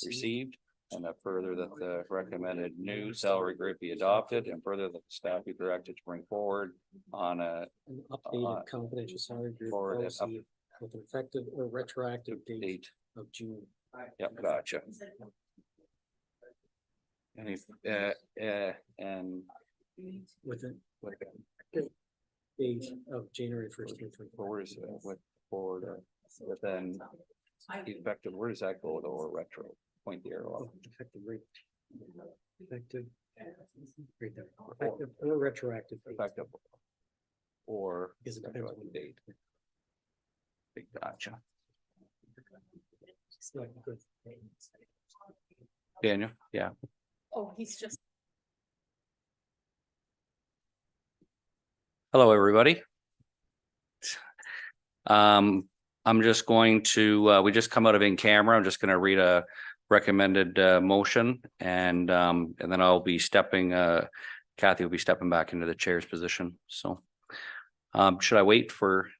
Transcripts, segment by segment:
received, and that further that the recommended new salary grid be adopted, and further that the staff be directed to bring forward on An updated confidential salary grid policy with an effective or retroactive date of June. Yep, gotcha. And and With an date of January 1st, 2024. where is what forward, but then effective, where does that go, or retro? Point the arrow up. Effective rate. Effective. Right there. Effective or retroactive. date. Effective or Is it depends on the date. Gotcha. It's not good. Daniel, yeah. Oh, he's just. Hello, everybody. I'm just going to, we just come out of in camera. I'm just going to read a recommended motion, and then I'll be stepping, Kathy will be stepping back into the chair's position. So should I wait for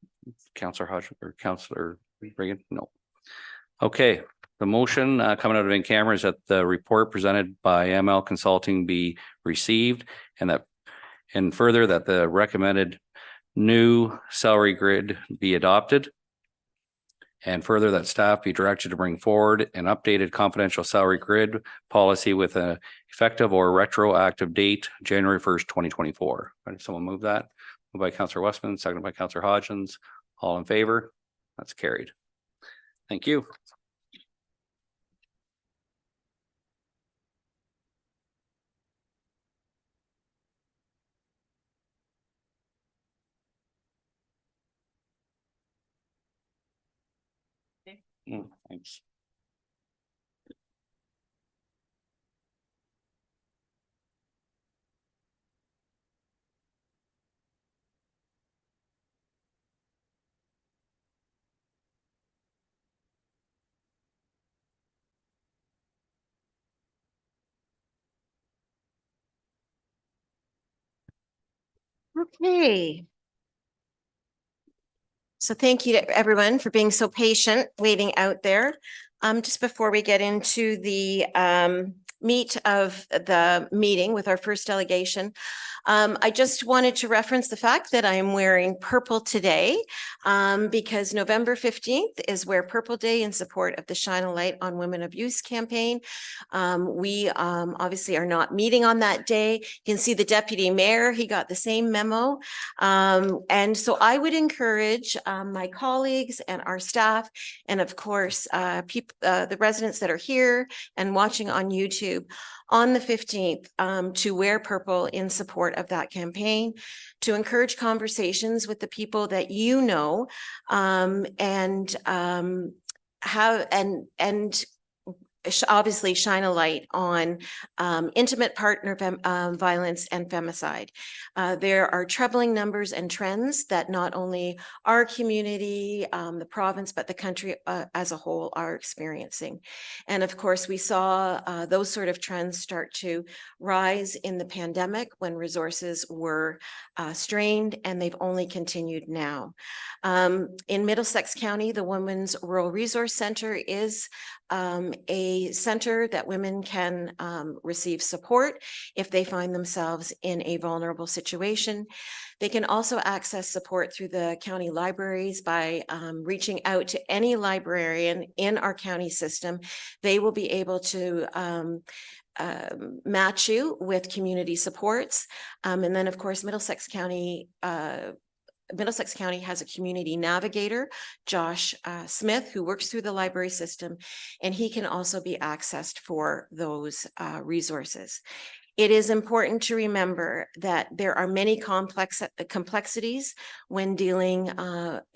Councillor Hodge or Councillor Reagan? No. Okay. The motion coming out of in camera is that the report presented by ML Consulting be received, and further that the recommended new salary grid be adopted, and further that staff be directed to bring forward an updated confidential salary grid policy with an effective or retroactive date, January 1st, 2024. Can someone move that? Moved by Councillor Westman, seconded by Councillor Hodgins. All in favor? That's carried. Thank you. Thanks. Okay. So thank you to everyone for being so patient, waiting out there. Just before we get into the meat of the meeting with our first delegation, I just wanted to reference the fact that I am wearing purple today because November 15th is Wear Purple Day in support of the Shine a Light on Women Abuse campaign. We obviously are not meeting on that day. You can see the deputy mayor, he got the same memo. And so I would encourage my colleagues and our staff, and of course, the residents that are here and watching on YouTube on the 15th to wear purple in support of that campaign, to encourage conversations with the people that you know, and obviously shine a light on intimate partner violence and femicide. There are troubling numbers and trends that not only our community, the province, but the country as a whole are experiencing. And of course, we saw those sort of trends start to rise in the pandemic when resources were strained, and they've only continued now. In Middlesex County, the Women's Rural Resource Center is a center that women can receive support if they find themselves in a vulnerable situation. They can also access support through the county libraries by reaching out to any librarian in our county system. They will be able to match you with community supports. And then of course, Middlesex County has a community navigator, Josh Smith, who works through the library system, and he can also be accessed for those resources. It is important to remember that there are many complexities when dealing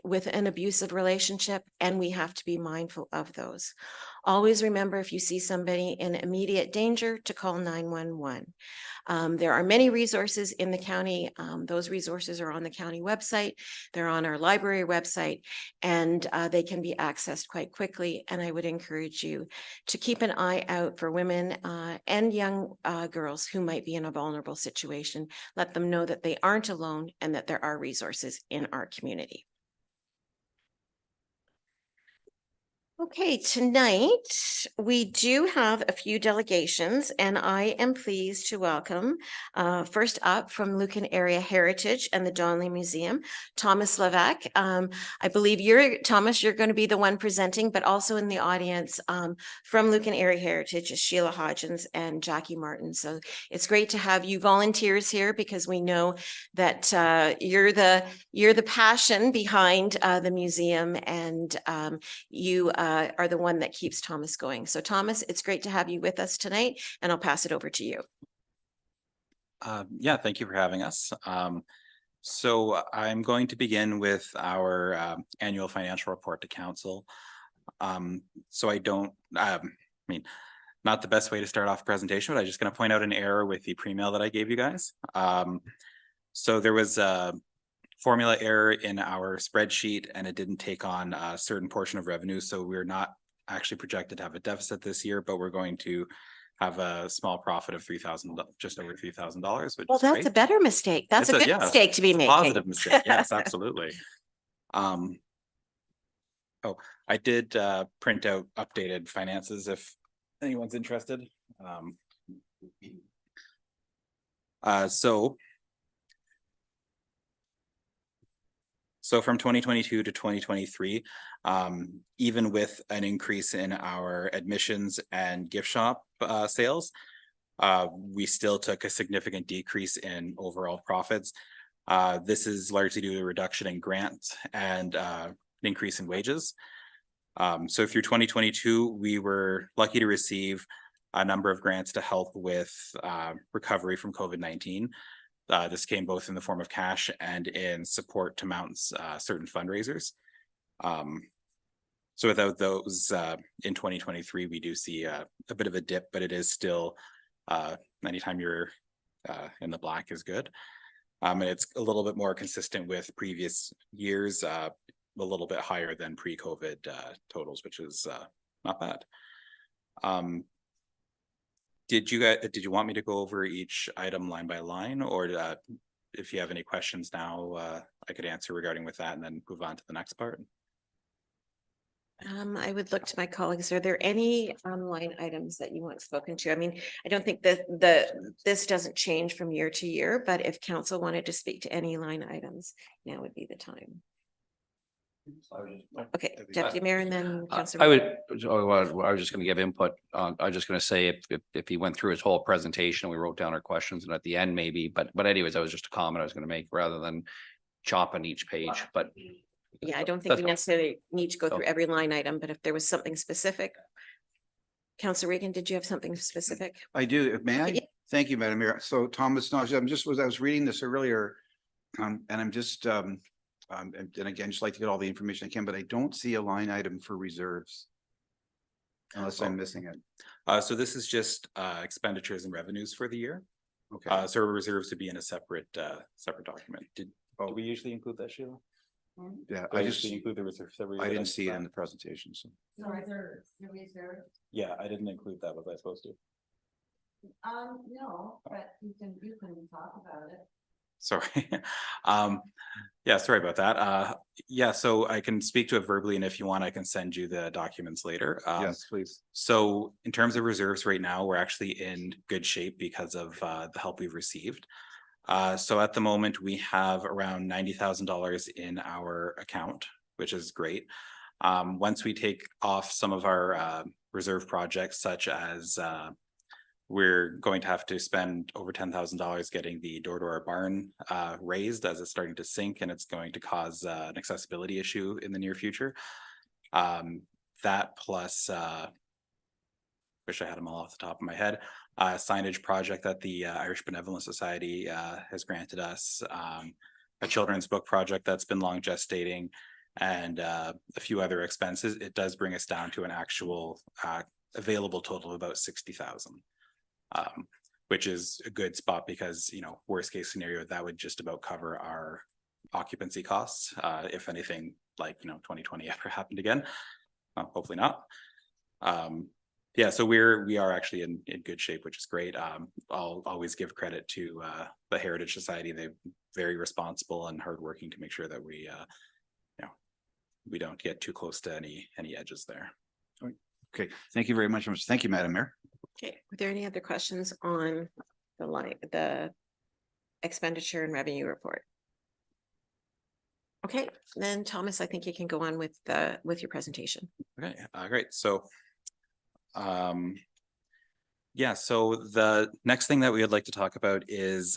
with an abusive relationship, and we have to be mindful of those. Always remember, if you see somebody in immediate danger, to call 911. There are many resources in the county. Those resources are on the county website. They're on our library website, and they can be accessed quite quickly. And I would encourage you to keep an eye out for women and young girls who might be in a vulnerable situation. Let them know that they aren't alone and that there are resources in our community. Okay, tonight we do have a few delegations and I am pleased to welcome first up from Lucan Area Heritage and the Donley Museum, Thomas Levac. I believe Thomas, you're going to be the one presenting, but also in the audience from Lucan Area Heritage is Sheila Hodgins and Jackie Martin. So it's great to have you volunteers here because we know that you're the passion behind the museum and you are the one that keeps Thomas going. So Thomas, it's great to have you with us tonight and I'll pass it over to you. Yeah, thank you for having us. So I'm going to begin with our annual financial report to council. So I don't, not the best way to start off a presentation, but I'm just going to point out an error with the pre-mail that I gave you guys. So there was a formula error in our spreadsheet and it didn't take on a certain portion of revenue. So we're not actually projected to have a deficit this year, but we're going to have a small profit of $3,000, just over $3,000, which Well, is that's great. a better mistake. That's a good mistake to be making. Positive mistake. Yes, absolutely. Oh, I did print out updated finances if anyone's interested. So from 2022 to 2023, even with an increase in our admissions and gift shop sales, we still took a significant decrease in overall profits. This is largely due to a reduction in grants and an increase in wages. So through 2022, we were lucky to receive a number of grants to help with recovery from COVID-19. This came both in the form of cash and in support to mount certain fundraisers. So without those in 2023, we do see a bit of a dip, but it is still anytime you're in the black is good. And it's a little bit more consistent with previous years, a little bit higher than pre-COVID totals, which is not bad. Did you want me to go over each item line by line, or if you have any questions now, I could answer regarding with that and then move on to the next part? I would look to my colleagues. Are there any line items that you want spoken to? I mean, I don't think that this doesn't change from year to year, but if council wanted to speak to any line items, now would be the time. Okay, Deputy Mayor and then Councillor. I was just going to give input. I was just going to say if he went through his whole presentation, we wrote down our questions and at the end maybe, but anyways, that was just a comment I was going to make rather than chopping each page, but. Yeah, I don't think we necessarily need to go through every line item, but if there was something specific. Councillor Regan, did you have something specific? I do. May I? Yeah. Thank you, Madam Mayor. So Thomas, I was reading this earlier, and I'm just and again, just like to get all the information I can, but I don't see a line item for reserves. Unless I'm missing it. So this is just expenditures and revenues for the year. Okay. So reserves to be in a separate document. Do we usually include that, Sheila? Yeah, I just include the reserves. I didn't see it in the presentation, so. No reserves, no reserves. Yeah, I didn't include that. Was I supposed to? No, but you can talk about it. Sorry. Yeah, sorry about that. Yeah, so I can speak to it verbally, and if you want, I can send you the documents later. Yes, please. So in terms of reserves right now, we're actually in good shape because of the help we've received. So at the moment, we have around $90,000 in our account, which is great. Once we take off some of our reserve projects, such as we're going to have to spend over $10,000 getting the door-to-door barn raised as it's starting to sink, and it's going to cause an accessibility issue in the near future. That plus, wish I had them all off the top of my head, signage project that the Irish Benevolent Society has granted us, a children's book project that's been long gestating, and a few other expenses. It does bring us down to an actual available total of about 60,000. Which is a good spot because, you know, worst case scenario, that would just about cover our occupancy costs. If anything like, 2020 ever happened again, hopefully not. Yeah, so we are actually in good shape, which is great. I'll always give credit to the Heritage Society. They're very responsible and hardworking to make sure that we, we don't get too close to any edges there. Okay, thank you very much. Thank you, Madam Mayor. Okay, were there any other questions on the expenditure and revenue report? Okay, then Thomas, I think you can go on with your presentation. Okay, great. So, yeah, so the next thing that we would like to talk about is,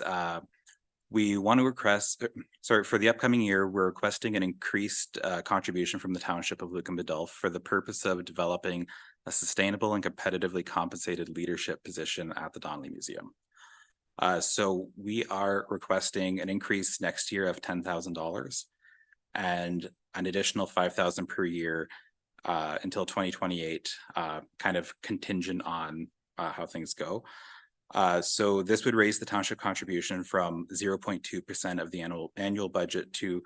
we want to request, sorry, for the upcoming year, we're requesting an increased contribution from the township of Lucan Biddulph for the purpose of developing a sustainable and competitively compensated leadership position at the Donnelly Museum. So we are requesting an increase next year of $10,000 and an additional $5,000 per year until 2028, kind of contingent on how things go. So this would raise the township contribution from 0.2% of the annual budget to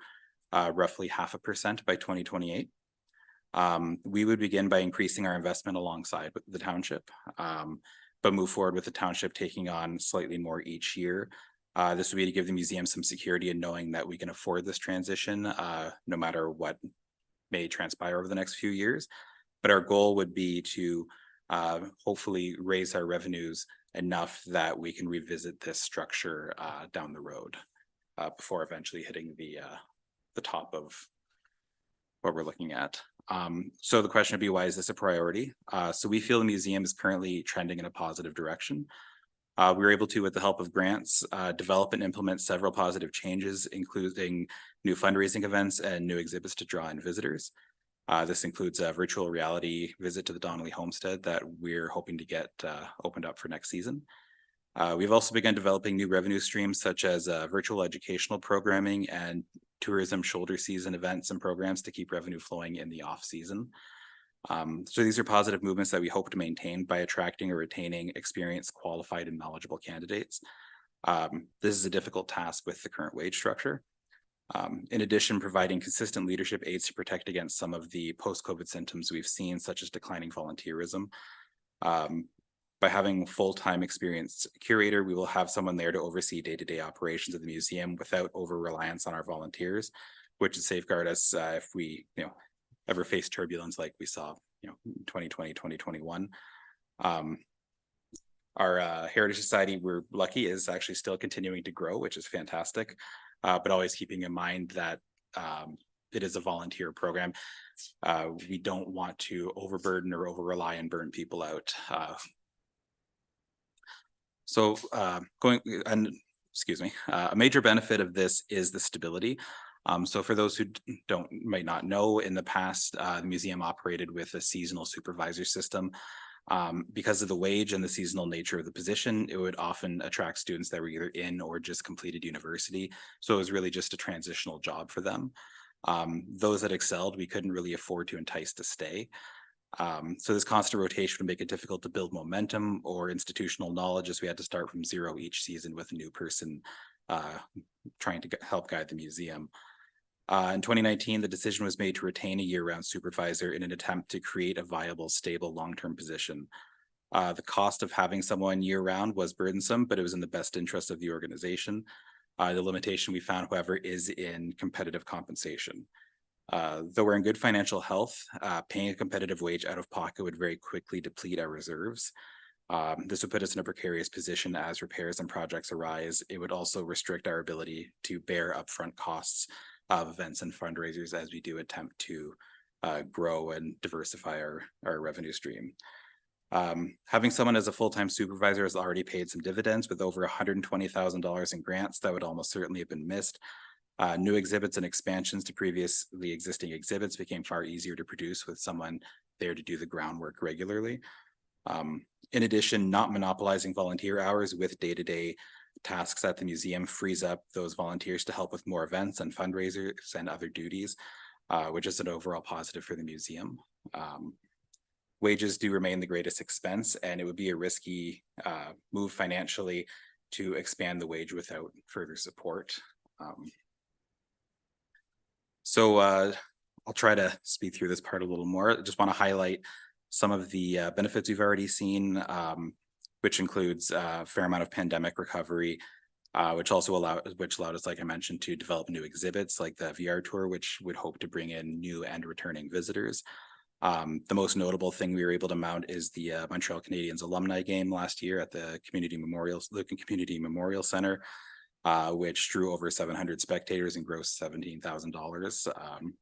roughly 0.5% by 2028. We would begin by increasing our investment alongside with the township, but move forward with the township taking on slightly more each year. This would be to give the museum some security in knowing that we can afford this transition, no matter what may transpire over the next few years. But our goal would be to hopefully raise our revenues enough that we can revisit this structure down the road before eventually hitting the top of what we're looking at. So the question would be, why is this a priority? So we feel the museum is currently trending in a positive direction. We were able to, with the help of grants, develop and implement several positive changes, including new fundraising events and new exhibits to draw in visitors. This includes a virtual reality visit to the Donnelly Homestead that we're hoping to get opened up for next season. We've also begun developing new revenue streams such as virtual educational programming and tourism shoulder season events and programs to keep revenue flowing in the off season. So these are positive movements that we hope to maintain by attracting or retaining experienced, qualified, and knowledgeable candidates. This is a difficult task with the current wage structure. In addition, providing consistent leadership aids to protect against some of the post-COVID symptoms we've seen, such as declining volunteerism. By having a full-time experienced curator, we will have someone there to oversee day-to-day operations of the museum without over-reliance on our volunteers, which would safeguard us if we, ever face turbulence like we saw, 2020, 2021. Our Heritage Society, we're lucky, is actually still continuing to grow, which is fantastic. But always keeping in mind that it is a volunteer program. We don't want to overburden or over-rely and burn people out. A major benefit of this is the stability. So for those who might not know, in the past, the museum operated with a seasonal supervisor system. Because of the wage and the seasonal nature of the position, it would often attract students that were either in or just completed university. So it was really just a transitional job for them. Those that excelled, we couldn't really afford to entice to stay. So this constant rotation would make it difficult to build momentum or institutional knowledge, as we had to start from zero each season with a new person trying to help guide the museum. In 2019, the decision was made to retain a year-round supervisor in an attempt to create a viable, stable, long-term position. The cost of having someone year-round was burdensome, but it was in the best interest of the organization. The limitation we found, however, is in competitive compensation. Though we're in good financial health, paying a competitive wage out of pocket would very quickly deplete our reserves. This would put us in a precarious position as repairs and projects arise. It would also restrict our ability to bear upfront costs of events and fundraisers as we do attempt to grow and diversify our revenue stream. Having someone as a full-time supervisor has already paid some dividends with over $120,000 in grants that would almost certainly have been missed. New exhibits and expansions to previously existing exhibits became far easier to produce with someone there to do the groundwork regularly. In addition, not monopolizing volunteer hours with day-to-day tasks at the museum frees up those volunteers to help with more events and fundraisers and other duties, which is an overall positive for the museum. Wages do remain the greatest expense, and it would be a risky move financially to expand the wage without further support. So I'll try to speed through this part a little more. I just want to highlight some of the benefits we've already seen, which includes a fair amount of pandemic recovery, which allowed us, like I mentioned, to develop new exhibits like the VR tour, which would hope to bring in new and returning visitors. The most notable thing we were able to mount is the Montreal Canadiens alumni game last year at the Lucan Community Memorial Center, which drew over 700 spectators and grossed $17,000.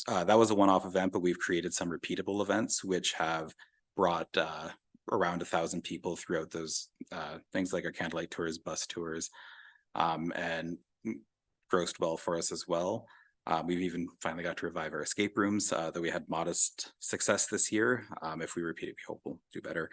That was a one-off event, but we've created some repeatable events which have brought around 1,000 people throughout those things like our candlelight tours, bus tours, and grossed well for us as well. We've even finally got to revive our escape rooms, though we had modest success this year. If we repeat it, we hope we'll do better.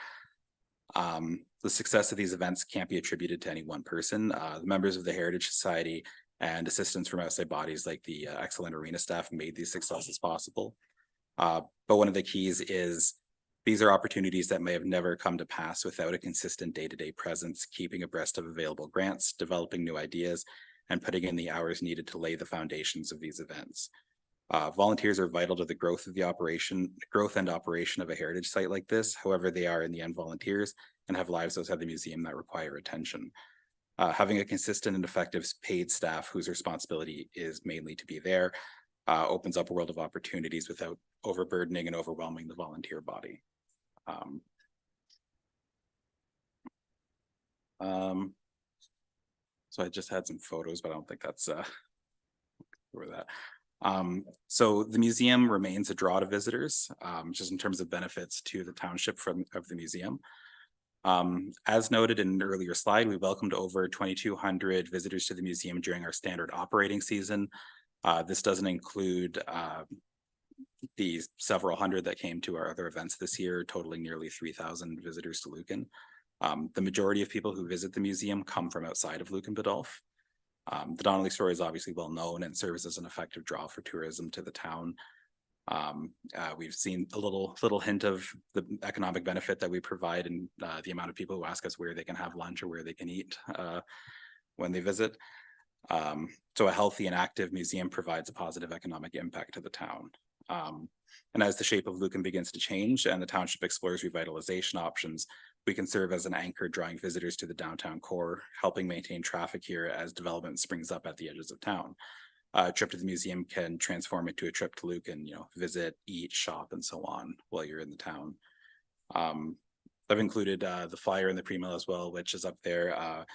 The success of these events can't be attributed to any one person. The members of the Heritage Society and assistance from outside bodies like the excellent arena staff made these successes possible. But one of the keys is these are opportunities that may have never come to pass without a consistent day-to-day presence, keeping abreast of available grants, developing new ideas, and putting in the hours needed to lay the foundations of these events. Volunteers are vital to the growth and operation of a heritage site like this. However, they are in the end volunteers and have lives outside the museum that require attention. Having a consistent and effective paid staff whose responsibility is mainly to be there opens up a world of opportunities without overburdening and overwhelming the volunteer body. So I just had some photos, but I don't think that's where that. So the museum remains a draw to visitors, just in terms of benefits to the township of the museum. As noted in an earlier slide, we welcomed over 2,200 visitors to the museum during our standard operating season. This doesn't include the several hundred that came to our other events this year, totaling nearly 3,000 visitors to Lucan. The majority of people who visit the museum come from outside of Lucan Biddulph. The Donnelly story is obviously well known and serves as an effective draw for tourism to the town. We've seen a little hint of the economic benefit that we provide and the amount of people who ask us where they can have lunch or where they can eat when they visit. So a healthy and active museum provides a positive economic impact to the town. And as the shape of Lucan begins to change and the township explores revitalization options, we can serve as an anchor drawing visitors to the downtown core, helping maintain traffic here as development springs up at the edges of town. A trip to the museum can transform into a trip to Lucan, visit, eat, shop, and so on while you're in the town. I've included the flyer in the pre-mail as well, which is up there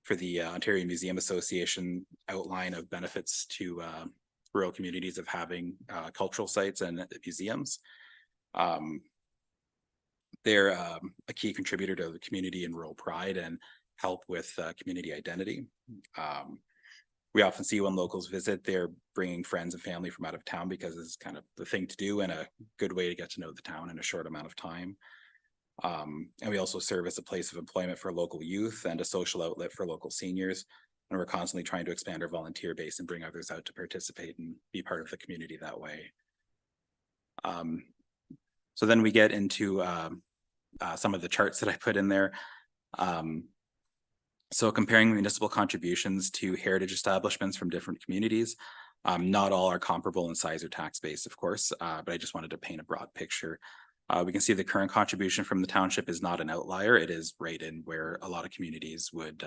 for the Ontario Museum Association outline of benefits to rural communities of having cultural sites and museums. They're a key contributor to the community and rural pride and help with community identity. We often see when locals visit, they're bringing friends and family from out of town because it's kind of the thing to do and a good way to get to know the town in a short amount of time. And we also serve as a place of employment for local youth and a social outlet for local seniors. And we're constantly trying to expand our volunteer base and bring others out to participate and be part of the community that way. So then we get into some of the charts that I put in there. So comparing municipal contributions to heritage establishments from different communities, not all are comparable in size or tax base, of course, but I just wanted to paint a broad picture. We can see the current contribution from the township is not an outlier. It is right in where a lot of communities would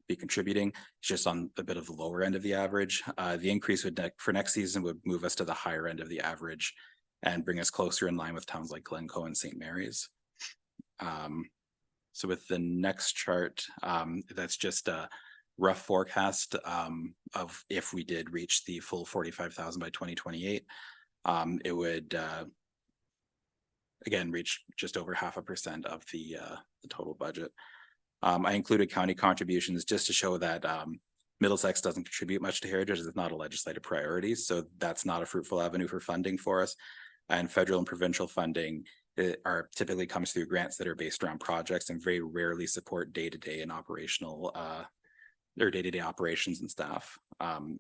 be contributing. It's just on a bit of the lower end of the average. The increase for next season would move us to the higher end of the average and bring us closer in line with towns like Glencoe and St. Mary's. So with the next chart, that's just a rough forecast of if we did reach the full 45,000 by 2028, it would again reach just over 0.5% of the total budget. I included county contributions just to show that Middlesex doesn't contribute much to heritage. It's not a legislative priority, so that's not a fruitful avenue for funding for us. And federal and provincial funding typically comes through grants that are based around projects and very rarely support day-to-day and operational or day-to-day operations and staff.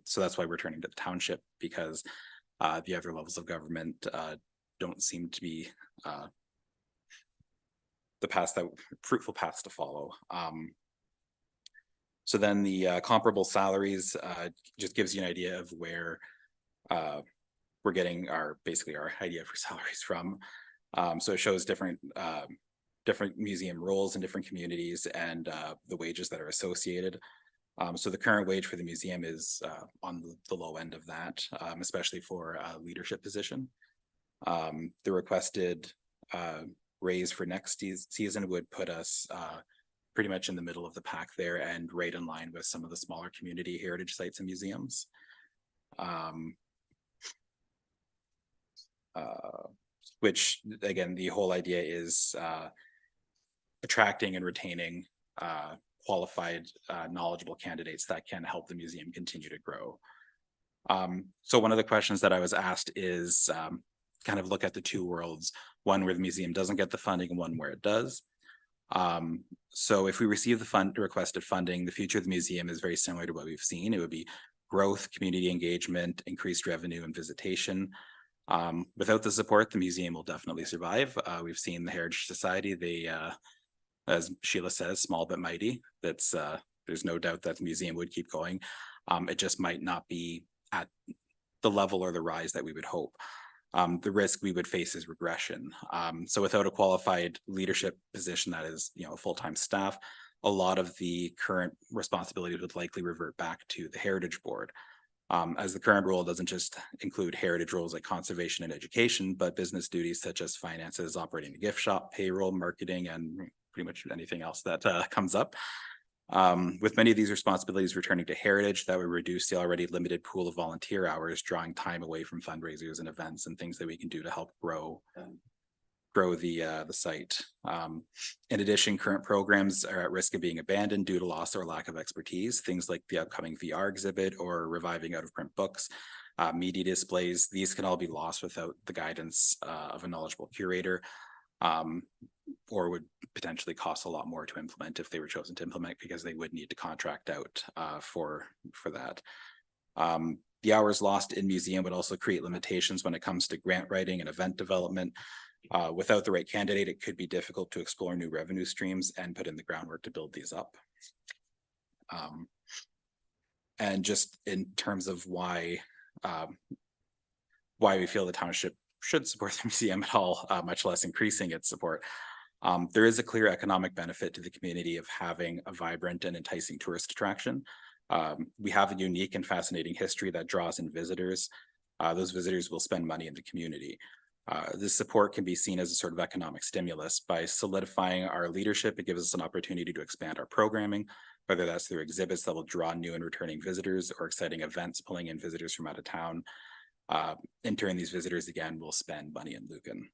So that's why we're turning to the township, because the other levels of government don't seem to be the fruitful paths to follow. So then the comparable salaries just gives you an idea of where we're getting basically our idea for salaries from. So it shows different museum roles in different communities and the wages that are associated. So the current wage for the museum is on the low end of that, especially for a leadership position. The requested raise for next season would put us pretty much in the middle of the pack there and right in line with some of the smaller community heritage sites and museums. Which again, the whole idea is attracting and retaining qualified, knowledgeable candidates that can help the museum continue to grow. So one of the questions that I was asked is kind of look at the two worlds, one where the museum doesn't get the funding and one where it does. So if we receive the requested funding, the future of the museum is very similar to what we've seen. It would be growth, community engagement, increased revenue and visitation. Without the support, the museum will definitely survive. We've seen the Heritage Society, they, as Sheila says, small but mighty. That's there's no doubt that the museum would keep going. It just might not be at the level or the rise that we would hope. The risk we would face is regression. So without a qualified leadership position that is, a full-time staff, a lot of the current responsibilities would likely revert back to the Heritage Board. As the current role doesn't just include heritage roles like conservation and education, but business duties such as finances, operating a gift shop, payroll, marketing, and pretty much anything else that comes up. With many of these responsibilities returning to heritage, that would reduce the already limited pool of volunteer hours, drawing time away from fundraisers and events and things that we can do to help grow the site. In addition, current programs are at risk of being abandoned due to loss or lack of expertise. Things like the upcoming VR exhibit or reviving out of print books, media displays, these can all be lost without the guidance of a knowledgeable curator, or would potentially cost a lot more to implement if they were chosen to implement, because they would need to contract out for that. The hours lost in museum would also create limitations when it comes to grant writing and event development. Without the right candidate, it could be difficult to explore new revenue streams and put in the groundwork to build these up. And just in terms of why we feel the township should support the museum at all, much less increasing its support. There is a clear economic benefit to the community of having a vibrant and enticing tourist attraction. We have a unique and fascinating history that draws in visitors. Those visitors will spend money in the community. This support can be seen as a sort of economic stimulus. By solidifying our leadership, it gives us an opportunity to expand our programming, whether that's through exhibits that will draw new and returning visitors or exciting events pulling in visitors from out of town. In turn, these visitors again will spend money in Lucan.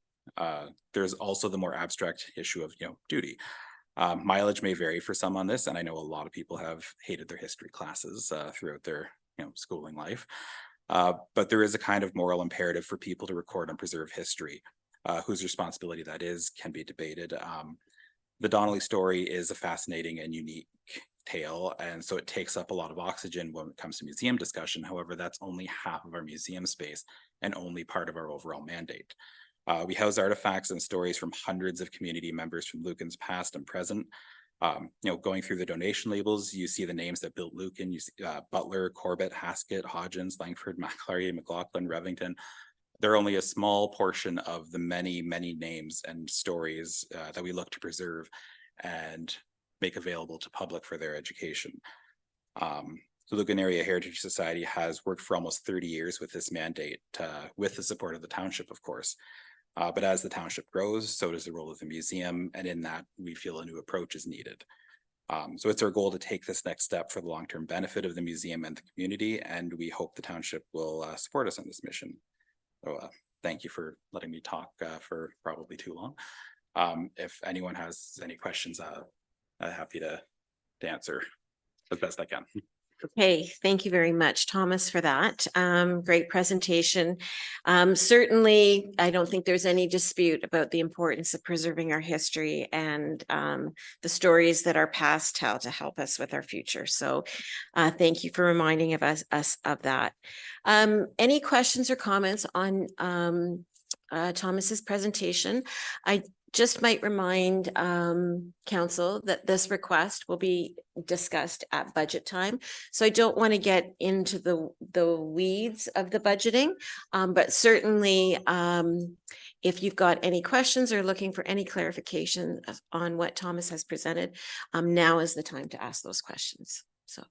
There's also the more abstract issue of duty. Mileage may vary for some on this, and I know a lot of people have hated their history classes throughout their schooling life. But there is a kind of moral imperative for people to record and preserve history. Whose responsibility that is can be debated. The Donnelly story is a fascinating and unique tale, and so it takes up a lot of oxygen when it comes to museum discussion. However, that's only half of our museum space and only part of our overall mandate. We house artifacts and stories from hundreds of community members from Lucan's past and present. Going through the donation labels, you see the names that built Lucan. You see Butler, Corbett, Haskett, Hodgins, Langford, McClary, McLaughlin, Revington. They're only a small portion of the many, many names and stories that we look to preserve and make available to public for their education. The Lucan Area Heritage Society has worked for almost 30 years with this mandate, with the support of the township, of course. But as the township grows, so does the role of the museum, and in that we feel a new approach is needed. So it's our goal to take this next step for the long-term benefit of the museum and the community, and we hope the township will support us on this mission. So thank you for letting me talk for probably too long. If anyone has any questions, I'm happy to answer as best I can. Okay, thank you very much, Thomas, for that. Great presentation. Certainly, I don't think there's any dispute about the importance of preserving our history and the stories that our past tell to help us with our future. So thank you for reminding of us of that. Any questions or comments on Thomas's presentation? I just might remind council that this request will be discussed at budget time. So I don't want to get into the weeds of the budgeting, but certainly if you've got any questions or looking for any clarification on what Thomas has presented, now is the time to ask those questions. So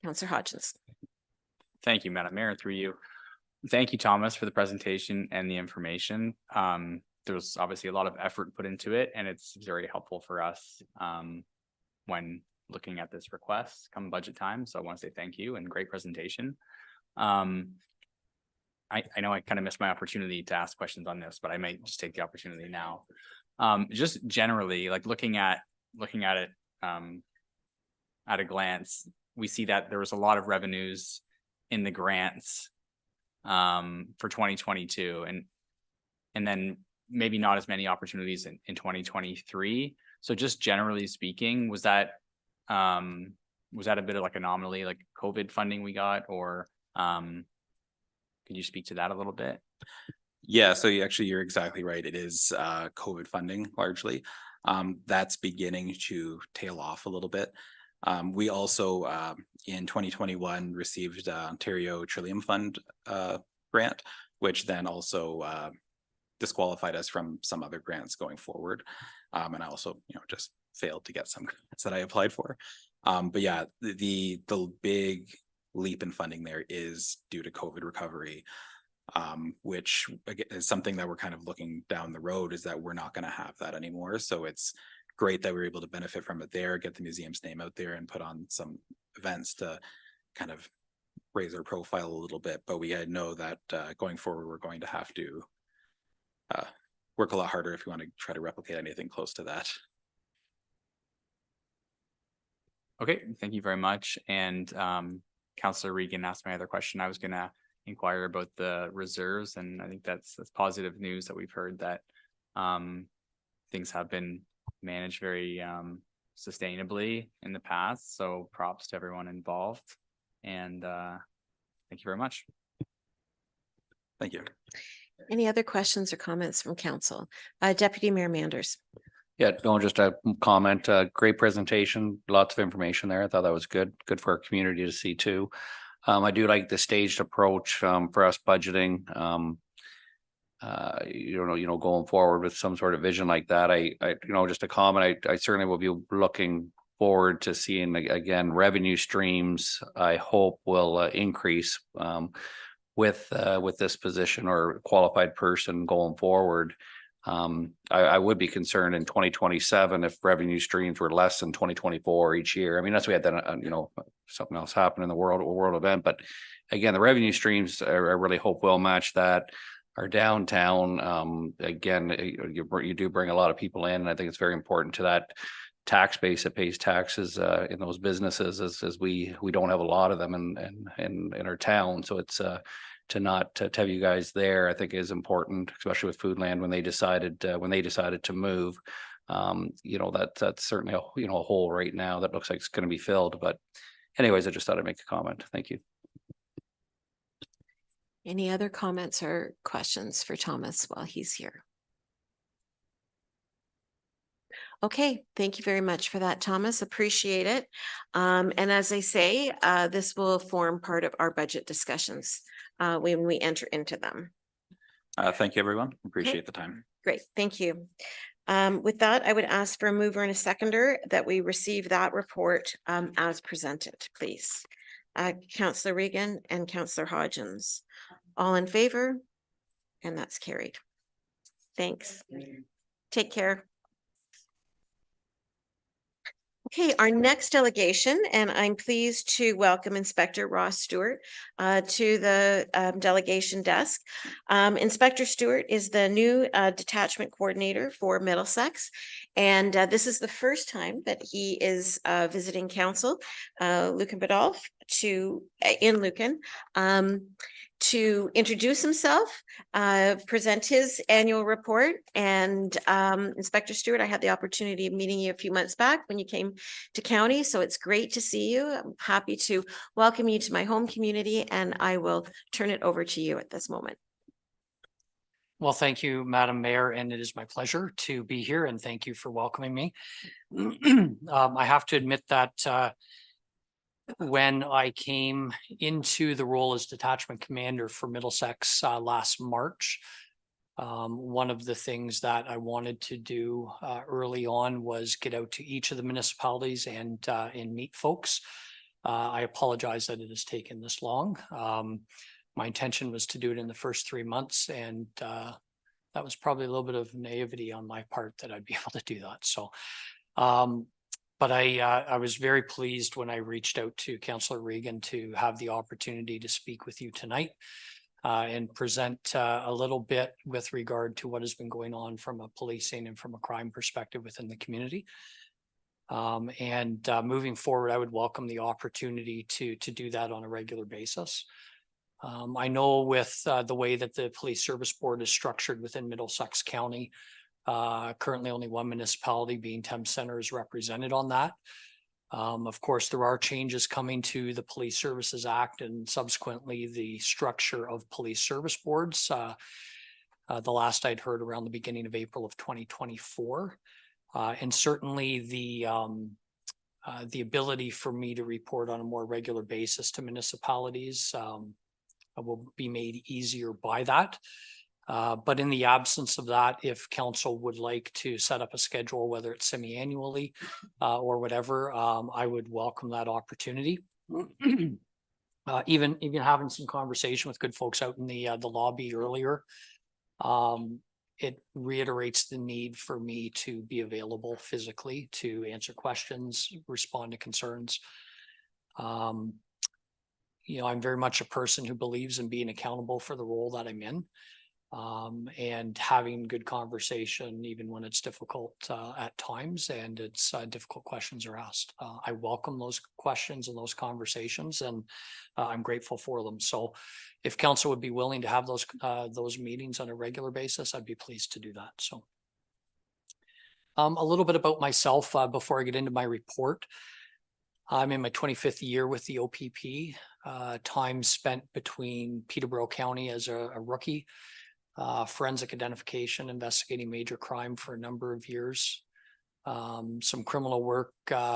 Councillor Hodgins. Thank you, Madam Mayor, through you. thank you, Thomas, for the presentation and the information. There's obviously a lot of effort put into it, and it's very helpful for us when looking at this request come budget time. So I want to say thank you and great presentation. I know I kind of missed my opportunity to ask questions on this, but I might just take the opportunity now. Just generally, like looking at it at a glance, we see that there was a lot of revenues in the grants for 2022 and then maybe not as many opportunities in 2023. So just generally speaking, was that a bit of like anomaly, like COVID funding we got, or could you speak to that a little bit? Yeah, so you're exactly right. It is COVID funding largely. That's beginning to tail off a little bit. We also in 2021 received Ontario Trillium Fund grant, which then also disqualified us from some other grants going forward. And I also, just failed to get some grants that I applied for. But yeah, the big leap in funding there is due to COVID recovery, which again, is something that we're kind of looking down the road, is that we're not going to have that anymore. So it's great that we're able to benefit from it there, get the museum's name out there and put on some events to kind of raise our profile a little bit. But we know that going forward, we're going to have to work a lot harder if we want to try to replicate anything close to that. Okay, thank you very much. And Councillor Regan asked my other question. I was going to inquire about the reserves, and I think that's positive news that we've heard that things have been managed very sustainably in the past. So props to everyone involved, and thank you very much. Thank you. Any other questions or comments from council? Deputy Mayor Manders. Yeah, no, just a comment, great presentation, lots of information there. I thought that was good for our community to see too. I do like the staged approach for us budgeting. Going forward with some sort of vision like that. Just a comment, I certainly will be looking forward to seeing again revenue streams. I hope will increase with this position or qualified person going forward. I would be concerned in 2027 if revenue streams were less than 2024 each year. I mean, that's we had that, something else happen in the world event. But again, the revenue streams, I really hope will match that. Our downtown, again, you do bring a lot of people in, and I think it's very important to that tax base that pays taxes in those businesses, as we don't have a lot of them in our town. So it's to have you guys there, I think is important, especially with Foodland when they decided to move. That's certainly a hole right now that looks like it's going to be filled. But anyways, I just thought I'd make a comment. Thank you. Any other comments or questions for Thomas while he's here? Okay, thank you very much for that, Thomas. Appreciate it. And as I say, this will form part of our budget discussions when we enter into them. Thank you, everyone. Appreciate the time. Great, thank you. With that, I would ask for a mover and a seconder that we receive that report as presented, please. Councillor Regan and Councillor Hodgins. All in favor? And that's carried. Thanks. Take care. Okay, our next delegation, and I'm pleased to welcome Inspector Ross Stewart to the delegation desk. Inspector Stewart is the new detachment coordinator for Middlesex, and this is the first time that he is visiting council, Lucan Biddulph, in Lucan, to introduce himself, present his annual report. And Inspector Stewart, I had the opportunity of meeting you a few months back when you came to county. So it's great to see you. I'm happy to welcome you to my home community, and I will turn it over to you at this moment. Well, thank you, Madam Mayor, and it is my pleasure to be here, and thank you for welcoming me. I have to admit that when I came into the role as detachment commander for Middlesex last March, one of the things that I wanted to do early on was get out to each of the municipalities and meet folks. I apologize that it has taken this long. My intention was to do it in the first 3 months, and that was probably a little bit of naivety on my part that I'd be able to do that. So, but I was very pleased when I reached out to Councillor Regan to have the opportunity to speak with you tonight and present a little bit with regard to what has been going on from a policing and from a crime perspective within the community. Moving forward, I would welcome the opportunity to do that on a regular basis. I know with the way that the Police Service Board is structured within Middlesex County, currently only one municipality, being Thames Centre, is represented on that. Of course, there are changes coming to the Police Services Act and subsequently the structure of police service boards. The last I'd heard around the beginning of April of 2024. And certainly the ability for me to report on a more regular basis to municipalities will be made easier by that. But in the absence of that, if council would like to set up a schedule, whether it's semi-annually or whatever, I would welcome that opportunity. Even having some conversation with good folks out in the lobby earlier, it reiterates the need for me to be available physically to answer questions, respond to concerns. You know, I'm very much a person who believes in being accountable for the role that I'm in, and having good conversation, even when it's difficult at times and it's difficult questions are asked. I welcome those questions and those conversations, and I'm grateful for them. So if council would be willing to have those meetings on a regular basis, I'd be pleased to do that. So a little bit about myself before I get into my report. I'm in my 25th year with the OPP, time spent between Peterborough County as a rookie, forensic identification, investigating major crime for a number of years, some criminal work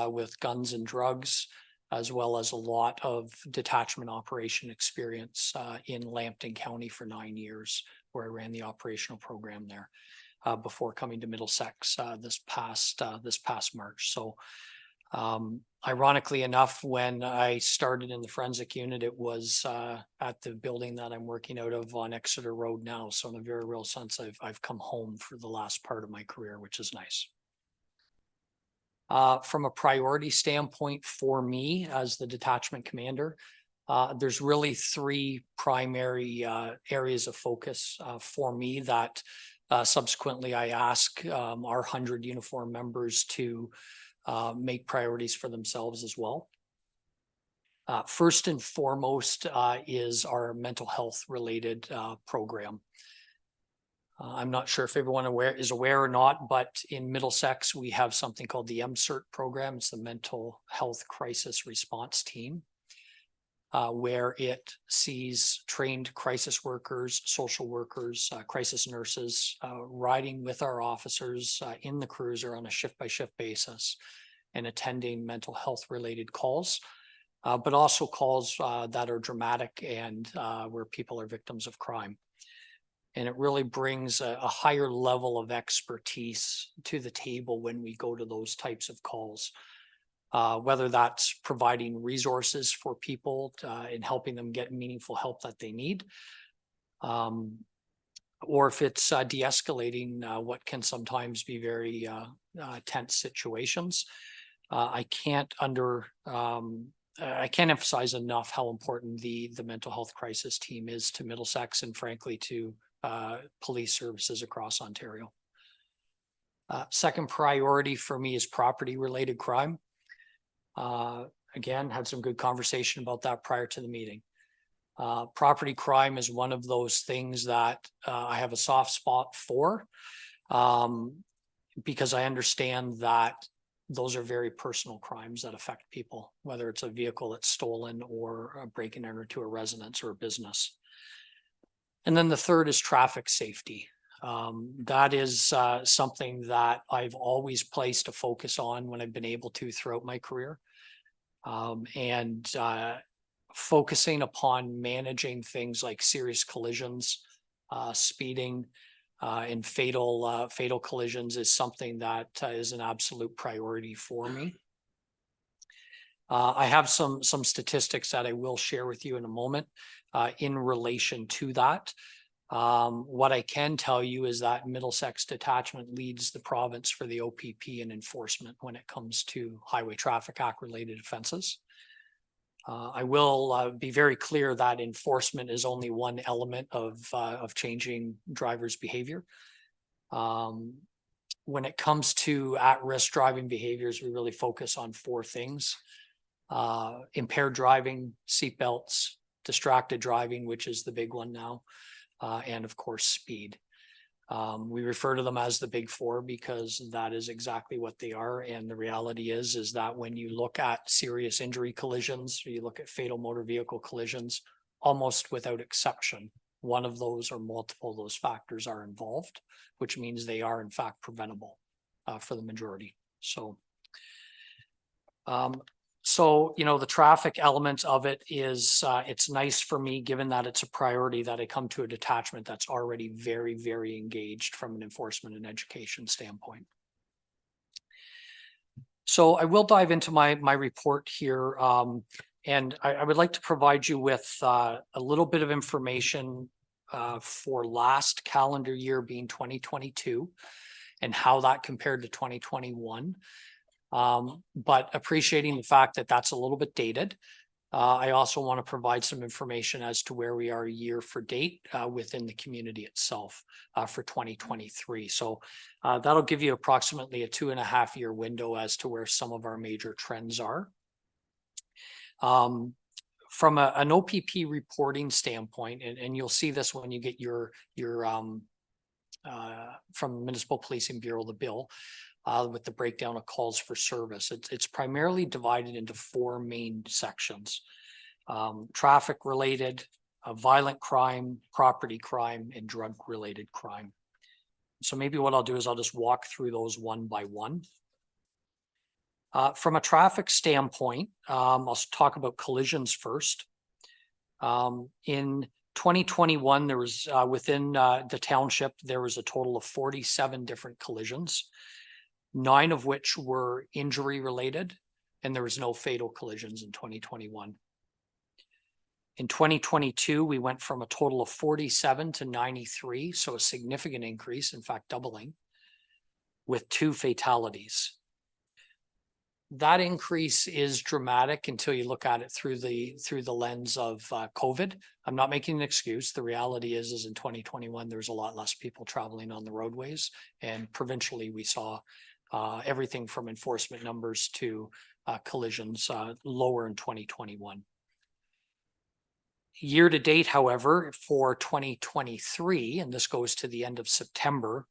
with guns and drugs, as well as a lot of detachment operation experience in Lambton County for 9 years, where I ran the operational program there before coming to Middlesex this past March. So ironically enough, when I started in the forensic unit, it was at the building that I'm working out of on Exeter Road now. So in a very real sense, I've come home for the last part of my career, which is nice. From a priority standpoint for me as the detachment commander, there's really 3 primary areas of focus for me that subsequently I ask our 100 uniform members to make priorities for themselves as well. First and foremost is our mental health related program. I'm not sure if everyone is aware or not, but in Middlesex, we have something called the MCERT program. It's the Mental Health Crisis Response Team, where it sees trained crisis workers, social workers, crisis nurses riding with our officers in the cruiser on a shift-by-shift basis and attending mental health related calls, but also calls that are dramatic and where people are victims of crime. And it really brings a higher level of expertise to the table when we go to those types of calls, whether that's providing resources for people and helping them get meaningful help that they need, or if it's de-escalating what can sometimes be very tense situations. I can't emphasize enough how important the mental health crisis team is to Middlesex and frankly to police services across Ontario. Second priority for me is property related crime. Again, had some good conversation about that prior to the meeting. Property crime is one of those things that I have a soft spot for because I understand that those are very personal crimes that affect people, whether it's a vehicle that's stolen or breaking into a residence or a business. And then the third is traffic safety. That is something that I've always placed a focus on when I've been able to throughout my career. Focusing upon managing things like serious collisions, speeding, and fatal collisions is something that is an absolute priority for me. I have some statistics that I will share with you in a moment in relation to that. What I can tell you is that Middlesex Detachment leads the province for the OPP and enforcement when it comes to Highway Traffic Act related offenses. I will be very clear that enforcement is only one element of changing drivers' behavior. When it comes to at-risk driving behaviors, we really focus on four things: impaired driving, seatbelts, distracted driving, which is the big one now, and of course, speed. We refer to them as the big four because that is exactly what they are. And the reality is that when you look at serious injury collisions, or you look at fatal motor vehicle collisions, almost without exception, one of those or multiple of those factors are involved, which means they are in fact preventable for the majority. So, you know, the traffic element of it is, it's nice for me, given that it's a priority, that I come to a detachment that's already very, very engaged from an enforcement and education standpoint. So I will dive into my report here. And I would like to provide you with a little bit of information for last calendar year being 2022 and how that compared to 2021. But appreciating the fact that that's a little bit dated. I also want to provide some information as to where we are year for date within the community itself for 2023. So that'll give you approximately a 2.5 year window as to where some of our major trends are. From an OPP reporting standpoint, and you'll see this when you get your from Municipal Policing Bureau, the bill, with the breakdown of calls for service. It's primarily divided into four main sections: traffic related, violent crime, property crime, and drug related crime. So maybe what I'll do is I'll just walk through those one by one. From a traffic standpoint, I'll talk about collisions first. In 2021, there was within the township, there was a total of 47 different collisions, 9 of which were injury related, and there was no fatal collisions in 2021. In 2022, we went from a total of 47 to 93, so a significant increase, in fact, doubling, with 2 fatalities. That increase is dramatic until you look at it through the lens of COVID. I'm not making an excuse. The reality is in 2021, there's a lot less people traveling on the roadways, and provincially we saw everything from enforcement numbers to collisions lower in 2021. Year to date, however, for 2023, and this goes to the end of September,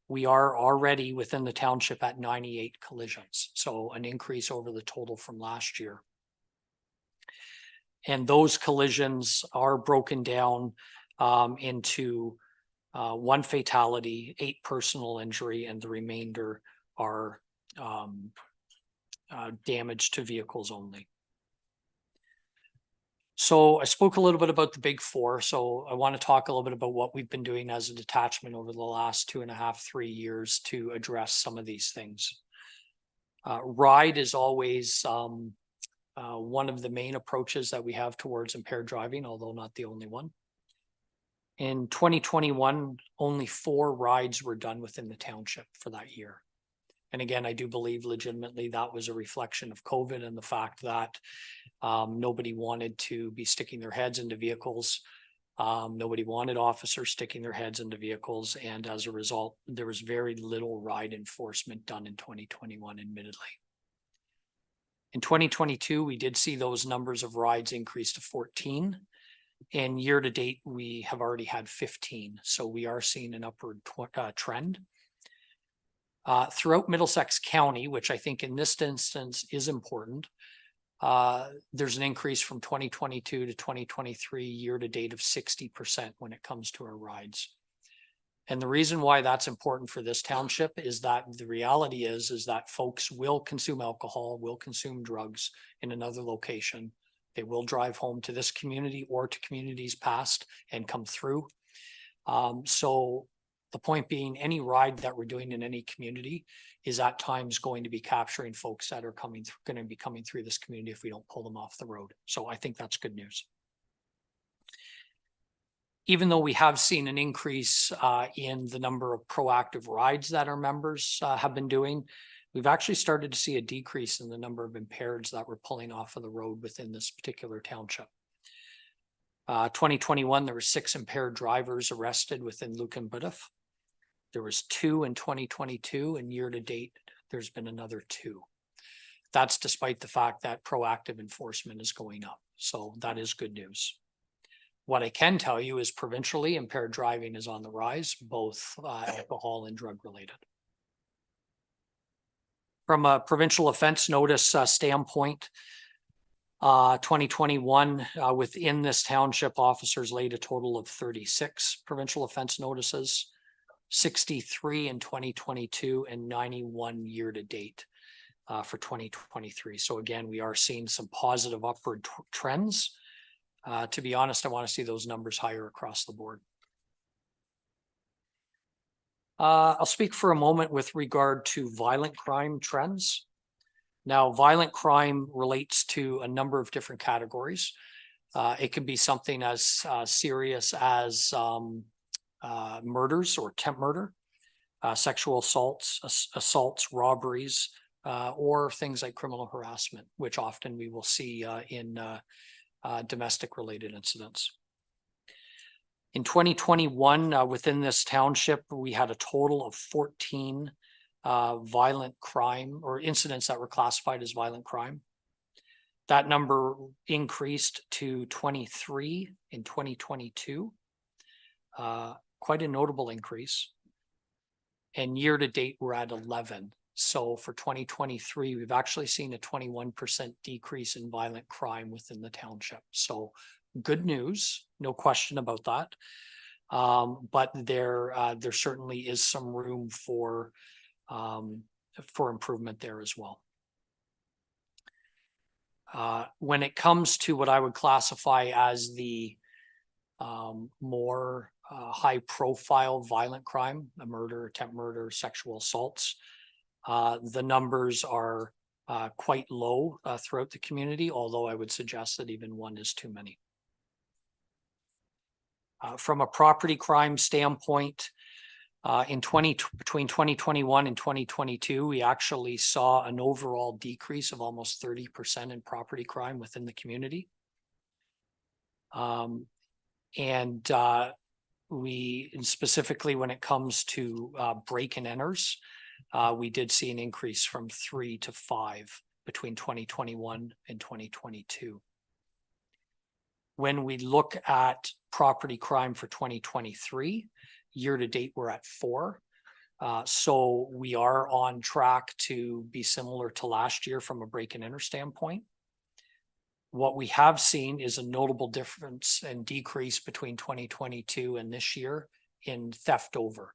we are already within the township at 98 collisions. So an increase over the total from last year. And those collisions are broken down into 1 fatality, 8 personal injury, and the remainder are damage to vehicles only. So I spoke a little bit about the big four. So I want to talk a little bit about what we've been doing as a detachment over the last 2.5, 3 years to address some of these things. RIDE is always one of the main approaches that we have towards impaired driving, although not the only one. In 2021, only 4 rides were done within the township for that year. And again, I do believe legitimately that was a reflection of COVID and the fact that nobody wanted to be sticking their heads into vehicles. Nobody wanted officers sticking their heads into vehicles. And as a result, there was very little ride enforcement done in 2021, admittedly. In 2022, we did see those numbers of rides increase to 14. And year to date, we have already had 15. So we are seeing an upward trend. Throughout Middlesex County, which I think in this instance is important, there's an increase from 2022 to 2023 year to date of 60% when it comes to our rides. And the reason why that's important for this township is that the reality is that folks will consume alcohol, will consume drugs in another location. They will drive home to this community or to communities past and come through. So The point being, any ride that we're doing in any community is at times going to be capturing folks that are going to be coming through this community if we don't pull them off the road. So I think that's good news. Even though we have seen an increase in the number of proactive rides that our members have been doing, we've actually started to see a decrease in the number of impaireds that we're pulling off of the road within this particular township. 2021, there were 6 impaired drivers arrested within Lucan Biddulph. There was 2 in 2022, and year to date, there's been another 2. That's despite the fact that proactive enforcement is going up. So that is good news. What I can tell you is provincially, impaired driving is on the rise, both alcohol and drug related. From a provincial offense notice standpoint, 2021, within this township, officers laid a total of 36 provincial offense notices, 63 in 2022, and 91 year to date for 2023. So again, we are seeing some positive upward trends. To be honest, I want to see those numbers higher across the board. I'll speak for a moment with regard to violent crime trends. Now, violent crime relates to a number of different categories. It can be something as serious as murders or attempt murder, sexual assaults, robberies, or things like criminal harassment, which often we will see in domestic related incidents. In 2021, within this township, we had a total of 14 violent crime or incidents that were classified as violent crime. That number increased to 23 in 2022, quite a notable increase. And year to date, we're at 11. So for 2023, we've actually seen a 21% decrease in violent crime within the township. So good news, no question about that. But there certainly is some room for improvement there as well. When it comes to what I would classify as the more high-profile violent crime, a murder, attempt murder, sexual assaults, the numbers are quite low throughout the community, although I would suggest that even one is too many. From a property crime standpoint, between 2021 and 2022, we actually saw an overall decrease of almost 30% in property crime within the community. We specifically, when it comes to break and enters, we did see an increase from 3 to 5 between 2021 and 2022. When we look at property crime for 2023, year to date, we're at 4. So we are on track to be similar to last year from a break and enter standpoint. What we have seen is a notable difference and decrease between 2022 and this year in theft over.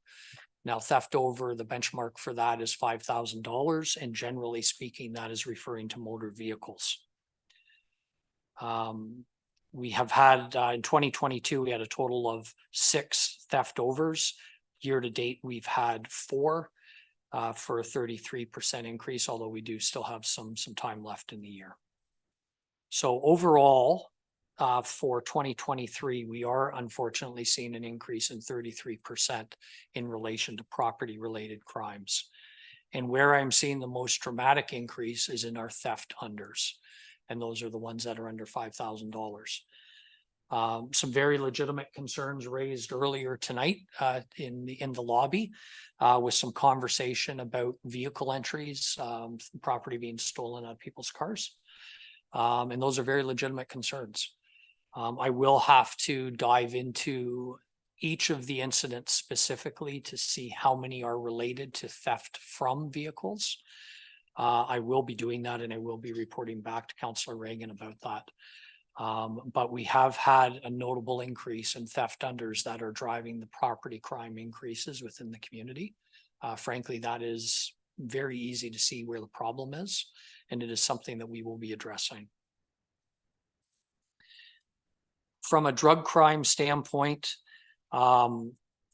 Now, theft over, the benchmark for that is $5,000, and generally speaking, that is referring to motor vehicles. We have had, in 2022, we had a total of 6 theft overs. Year to date, we've had 4 for a 33% increase, although we do still have some time left in the year. So overall, for 2023, we are unfortunately seeing an increase in 33% in relation to property-related crimes. And where I'm seeing the most dramatic increase is in our theft unders. And those are the ones that are under $5,000. Some very legitimate concerns raised earlier tonight in the lobby with some conversation about vehicle entries, property being stolen out of people's cars. And those are very legitimate concerns. I will have to dive into each of the incidents specifically to see how many are related to theft from vehicles. I will be doing that, and I will be reporting back to Councillor Reagan about that. But we have had a notable increase in theft unders that are driving the property crime increases within the community. Frankly, that is very easy to see where the problem is, and it is something that we will be addressing. From a drug crime standpoint,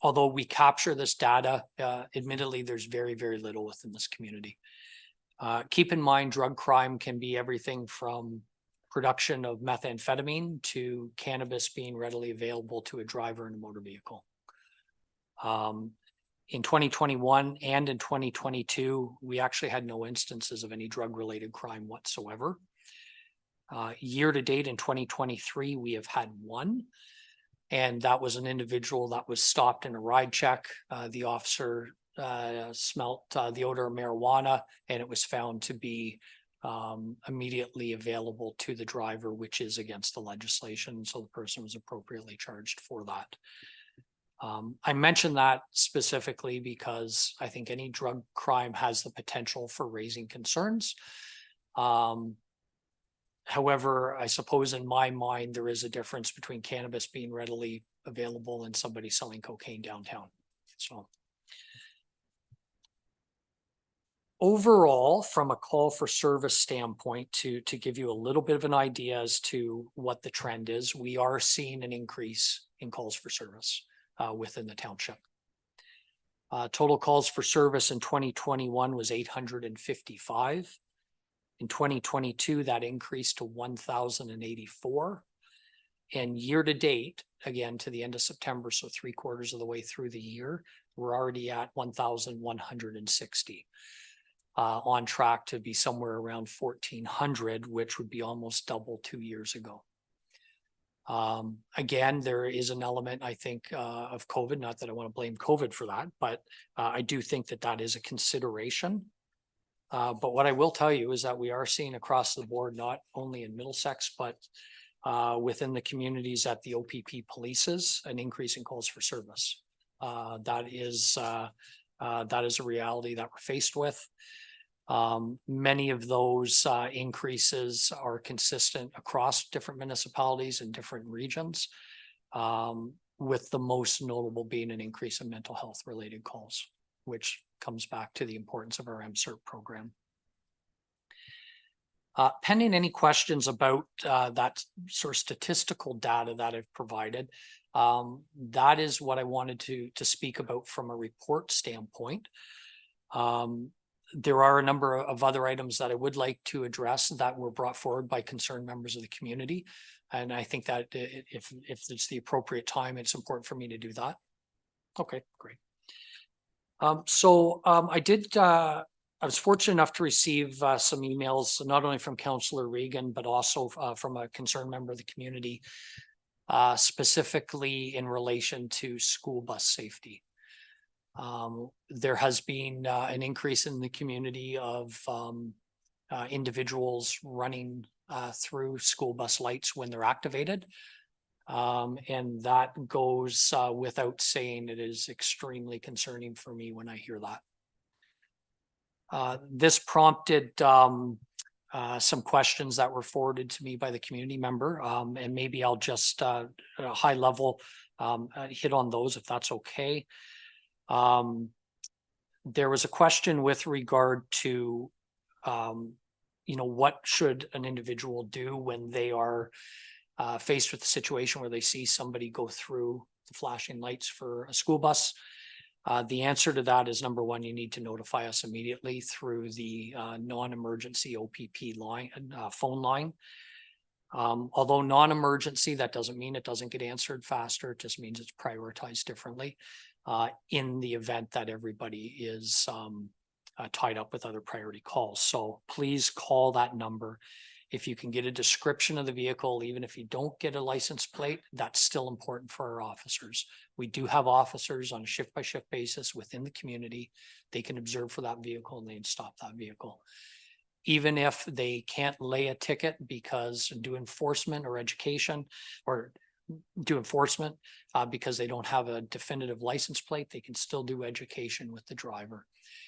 although we capture this data, admittedly, there's very, very little within this community. Keep in mind, drug crime can be everything from production of methamphetamine to cannabis being readily available to a driver in a motor vehicle. In 2021 and in 2022, we actually had no instances of any drug-related crime whatsoever. Year to date in 2023, we have had one, and that was an individual that was stopped in a ride check. The officer smelt the odor of marijuana, and it was found to be immediately available to the driver, which is against the legislation. So the person was appropriately charged for that. I mention that specifically because I think any drug crime has the potential for raising concerns. However, I suppose in my mind, there is a difference between cannabis being readily available and somebody selling cocaine downtown. So overall, from a call for service standpoint, to give you a little bit of an idea as to what the trend is, we are seeing an increase in calls for service within the township. Total calls for service in 2021 was 855. In 2022, that increased to 1,084. And year to date, again, to the end of September, so 3/4 of the way through the year, we're already at 1,160. On track to be somewhere around 1,400, which would be almost double 2 years ago. Again, there is an element, I think, of COVID, not that I want to blame COVID for that, but I do think that that is a consideration. But what I will tell you is that we are seeing across the board, not only in Middlesex, but within the communities that the OPP polices, an increase in calls for service. That is a reality that we're faced with. Many of those increases are consistent across different municipalities and different regions, with the most notable being an increase in mental health related calls, which comes back to the importance of our MCERT program. Pending any questions about that sort of statistical data that I've provided, that is what I wanted to speak about from a report standpoint. There are a number of other items that I would like to address that were brought forward by concerned members of the community. And I think that if it's the appropriate time, it's important for me to do that. Okay, great. I was fortunate enough to receive some emails, not only from Councillor Regan, but also from a concerned member of the community, specifically in relation to school bus safety. There has been an increase in the community of individuals running through school bus lights when they're activated. And that goes without saying. It is extremely concerning for me when I hear that. This prompted some questions that were forwarded to me by the community member, and maybe I'll just at a high level hit on those if that's okay. There was a question with regard to, what should an individual do when they are faced with a situation where they see somebody go through the flashing lights for a school bus. The answer to that is, number one, you need to notify us immediately through the non-emergency OPP line, phone line. Although non-emergency, that doesn't mean it doesn't get answered faster. It just means it's prioritized differently in the event that everybody is tied up with other priority calls. So please call that number. If you can get a description of the vehicle, even if you don't get a license plate, that's still important for our officers. We do have officers on a shift by shift basis within the community. They can observe for that vehicle and they can stop that vehicle. Even if they can't lay a ticket because do enforcement or education or do enforcement because they don't have a definitive license plate, they can still do education with the driver.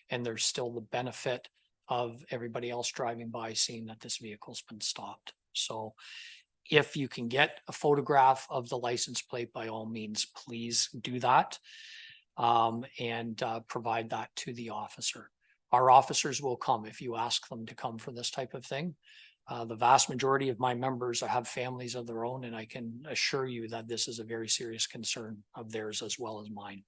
And there's still the benefit of everybody else driving by seeing that this vehicle's been stopped. So if you can get a photograph of the license plate, by all means, please do that and provide that to the officer. Our officers will come if you ask them to come for this type of thing. The vast majority of my members have families of their own, and I can assure you that this is a very serious concern of theirs as well as mine.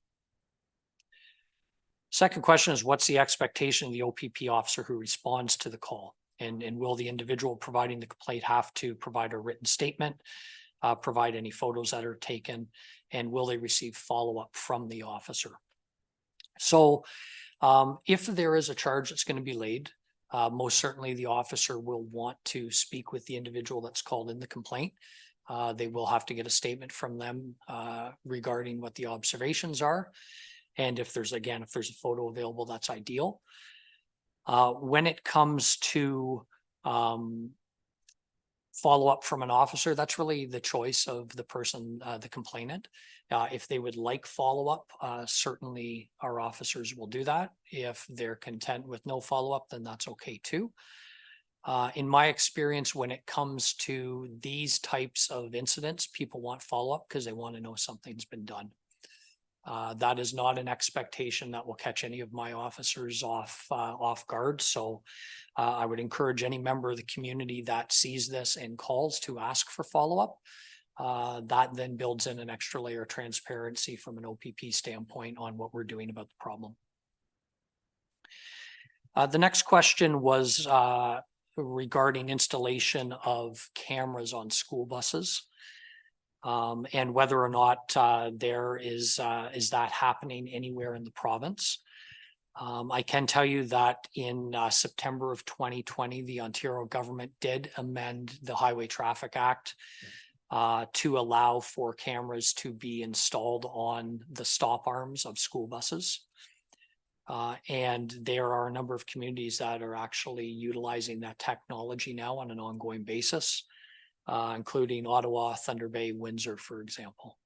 Second question is, what's the expectation of the OPP officer who responds to the call? And will the individual providing the complaint have to provide a written statement, provide any photos that are taken, and will they receive follow-up from the officer? So if there is a charge that's going to be laid, most certainly the officer will want to speak with the individual that's called in the complaint. They will have to get a statement from them regarding what the observations are. And if there's a photo available, that's ideal. When it comes to follow up from an officer, that's really the choice of the person, the complainant. If they would like follow up, certainly our officers will do that. If they're content with no follow up, then that's okay too. In my experience, when it comes to these types of incidents, people want follow up because they want to know something's been done. That is not an expectation that will catch any of my officers off guard. So I would encourage any member of the community that sees this and calls to ask for follow-up. That then builds in an extra layer of transparency from an OPP standpoint on what we're doing about the problem. The next question was regarding installation of cameras on school buses. And whether or not there is that happening anywhere in the province. I can tell you that in September of 2020, the Ontario government did amend the Highway Traffic Act to allow for cameras to be installed on the stop arms of school buses. And there are a number of communities that are actually utilizing that technology now on an ongoing basis. Including Ottawa, Thunder Bay, Windsor, for example.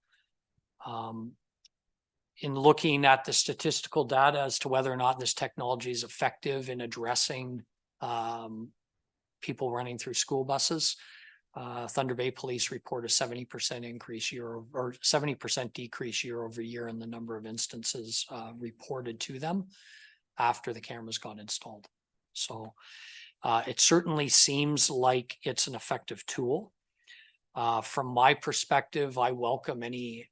In looking at the statistical data as to whether or not this technology is effective in addressing people running through school buses, Thunder Bay Police report a 70% increase or 70% decrease year over year in the number of instances reported to them after the cameras got installed. So it certainly seems like it's an effective tool. From my perspective, I welcome any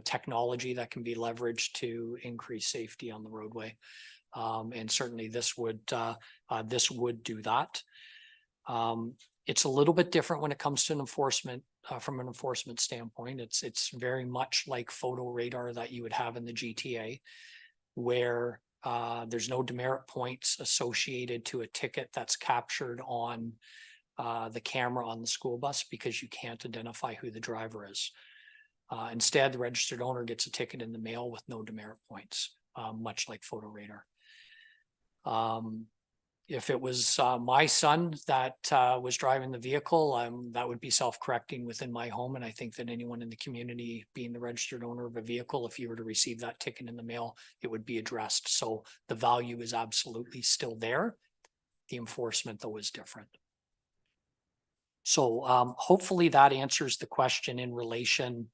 technology that can be leveraged to increase safety on the roadway, and certainly this would do that. It's a little bit different when it comes to an enforcement from an enforcement standpoint. It's very much like photo radar that you would have in the GTA, where there's no demerit points associated to a ticket that's captured on the camera on the school bus because you can't identify who the driver is. Instead, the registered owner gets a ticket in the mail with no demerit points, much like photo radar. If it was my son that was driving the vehicle, that would be self-correcting within my home. And I think that anyone in the community being the registered owner of a vehicle, if you were to receive that ticket in the mail, it would be addressed. So the value is absolutely still there. The enforcement, though, is different. So hopefully that answers the question in relation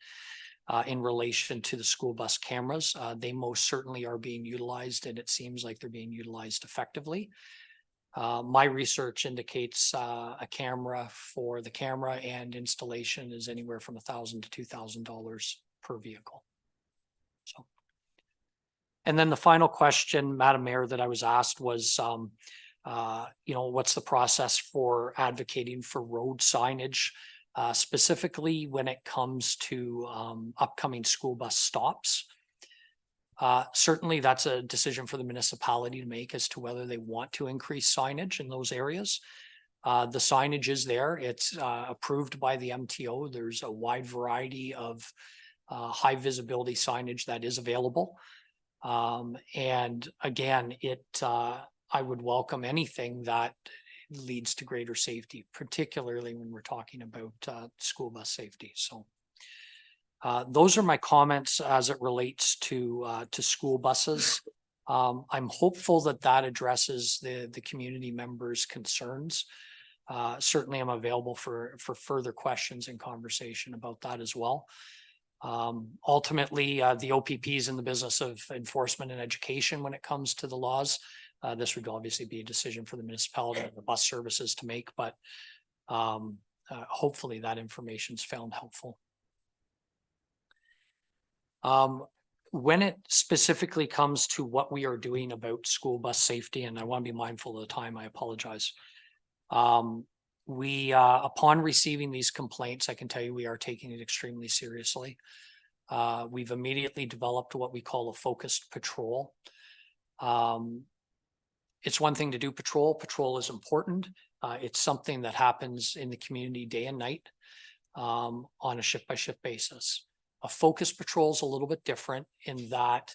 to the school bus cameras. They most certainly are being utilized, and it seems like they're being utilized effectively. My research indicates a camera for the camera and installation is anywhere from $1,000 to $2,000 per vehicle. So, and then the final question, Madam Mayor, that I was asked was, what's the process for advocating for road signage, specifically when it comes to upcoming school bus stops? Certainly that's a decision for the municipality to make as to whether they want to increase signage in those areas. The signage is there. It's approved by the MTO. There's a wide variety of high visibility signage that is available. And again, I would welcome anything that leads to greater safety, particularly when we're talking about school bus safety. So those are my comments as it relates to school buses. I'm hopeful that that addresses the community members' concerns. Certainly I'm available for further questions and conversation about that as well. Ultimately, the OPP is in the business of enforcement and education when it comes to the laws. This would obviously be a decision for the municipality and the bus services to make, but hopefully that information is found helpful. when it specifically comes to what we are doing about school bus safety, and I want to be mindful of the time, I apologize. We, upon receiving these complaints, I can tell you we are taking it extremely seriously. We've immediately developed what we call a focused patrol. It's one thing to do patrol. Patrol is important. It's something that happens in the community day and night on a shift by shift basis. A focused patrol is a little bit different in that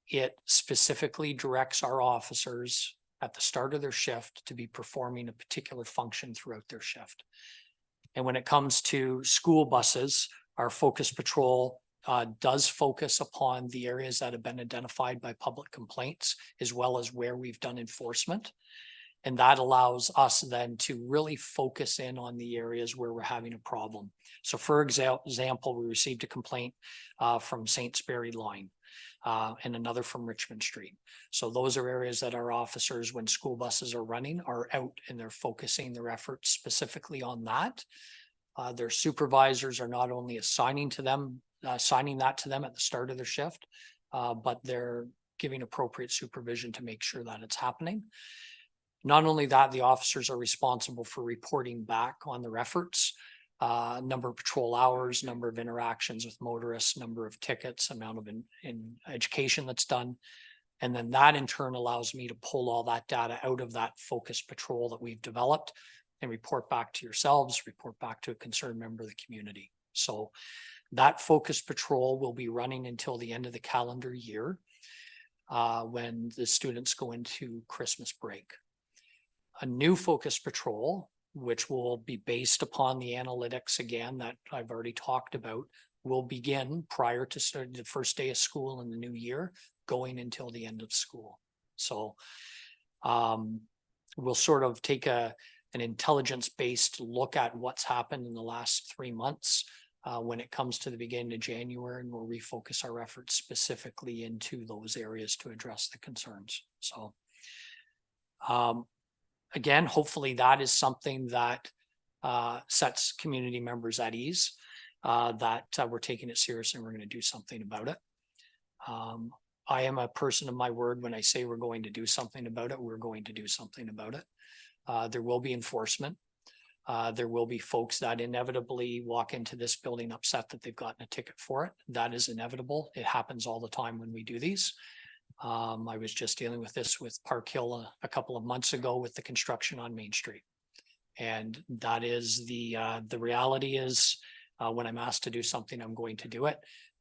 it specifically directs our officers at the start of their shift to be performing a particular function throughout their shift. And when it comes to school buses, our focus patrol does focus upon the areas that have been identified by public complaints, as well as where we've done enforcement. And that allows us then to really focus in on the areas where we're having a problem. So for example, we received a complaint from Saintsbury Line and another from Richmond Street. So those are areas that our officers, when school buses are running, are out and they're focusing their efforts specifically on that. Their supervisors are not only assigning that to them at the start of their shift, but they're giving appropriate supervision to make sure that it's happening. Not only that, the officers are responsible for reporting back on their efforts, number of patrol hours, number of interactions with motorists, number of tickets, amount of in education that's done. And then that in turn allows me to pull all that data out of that focused patrol that we've developed and report back to yourselves, report back to a concerned member of the community. So that focused patrol will be running until the end of the calendar year when the students go into Christmas break. A new focus patrol, which will be based upon the analytics again that I've already talked about, will begin prior to the first day of school in the new year, going until the end of school. So we'll sort of take an intelligence-based look at what's happened in the last 3 months when it comes to the beginning of January, and we'll refocus our efforts specifically into those areas to address the concerns. So again, hopefully that is something that sets community members at ease, that we're taking it serious and we're going to do something about it. I am a person of my word. When I say we're going to do something about it, we're going to do something about it. There will be enforcement. There will be folks that inevitably walk into this building upset that they've gotten a ticket for it. That is inevitable. It happens all the time when we do these. I was just dealing with this with Park Hill a couple of months ago with the construction on Main Street. And that is the reality is when I'm asked to do something, I'm going to do it.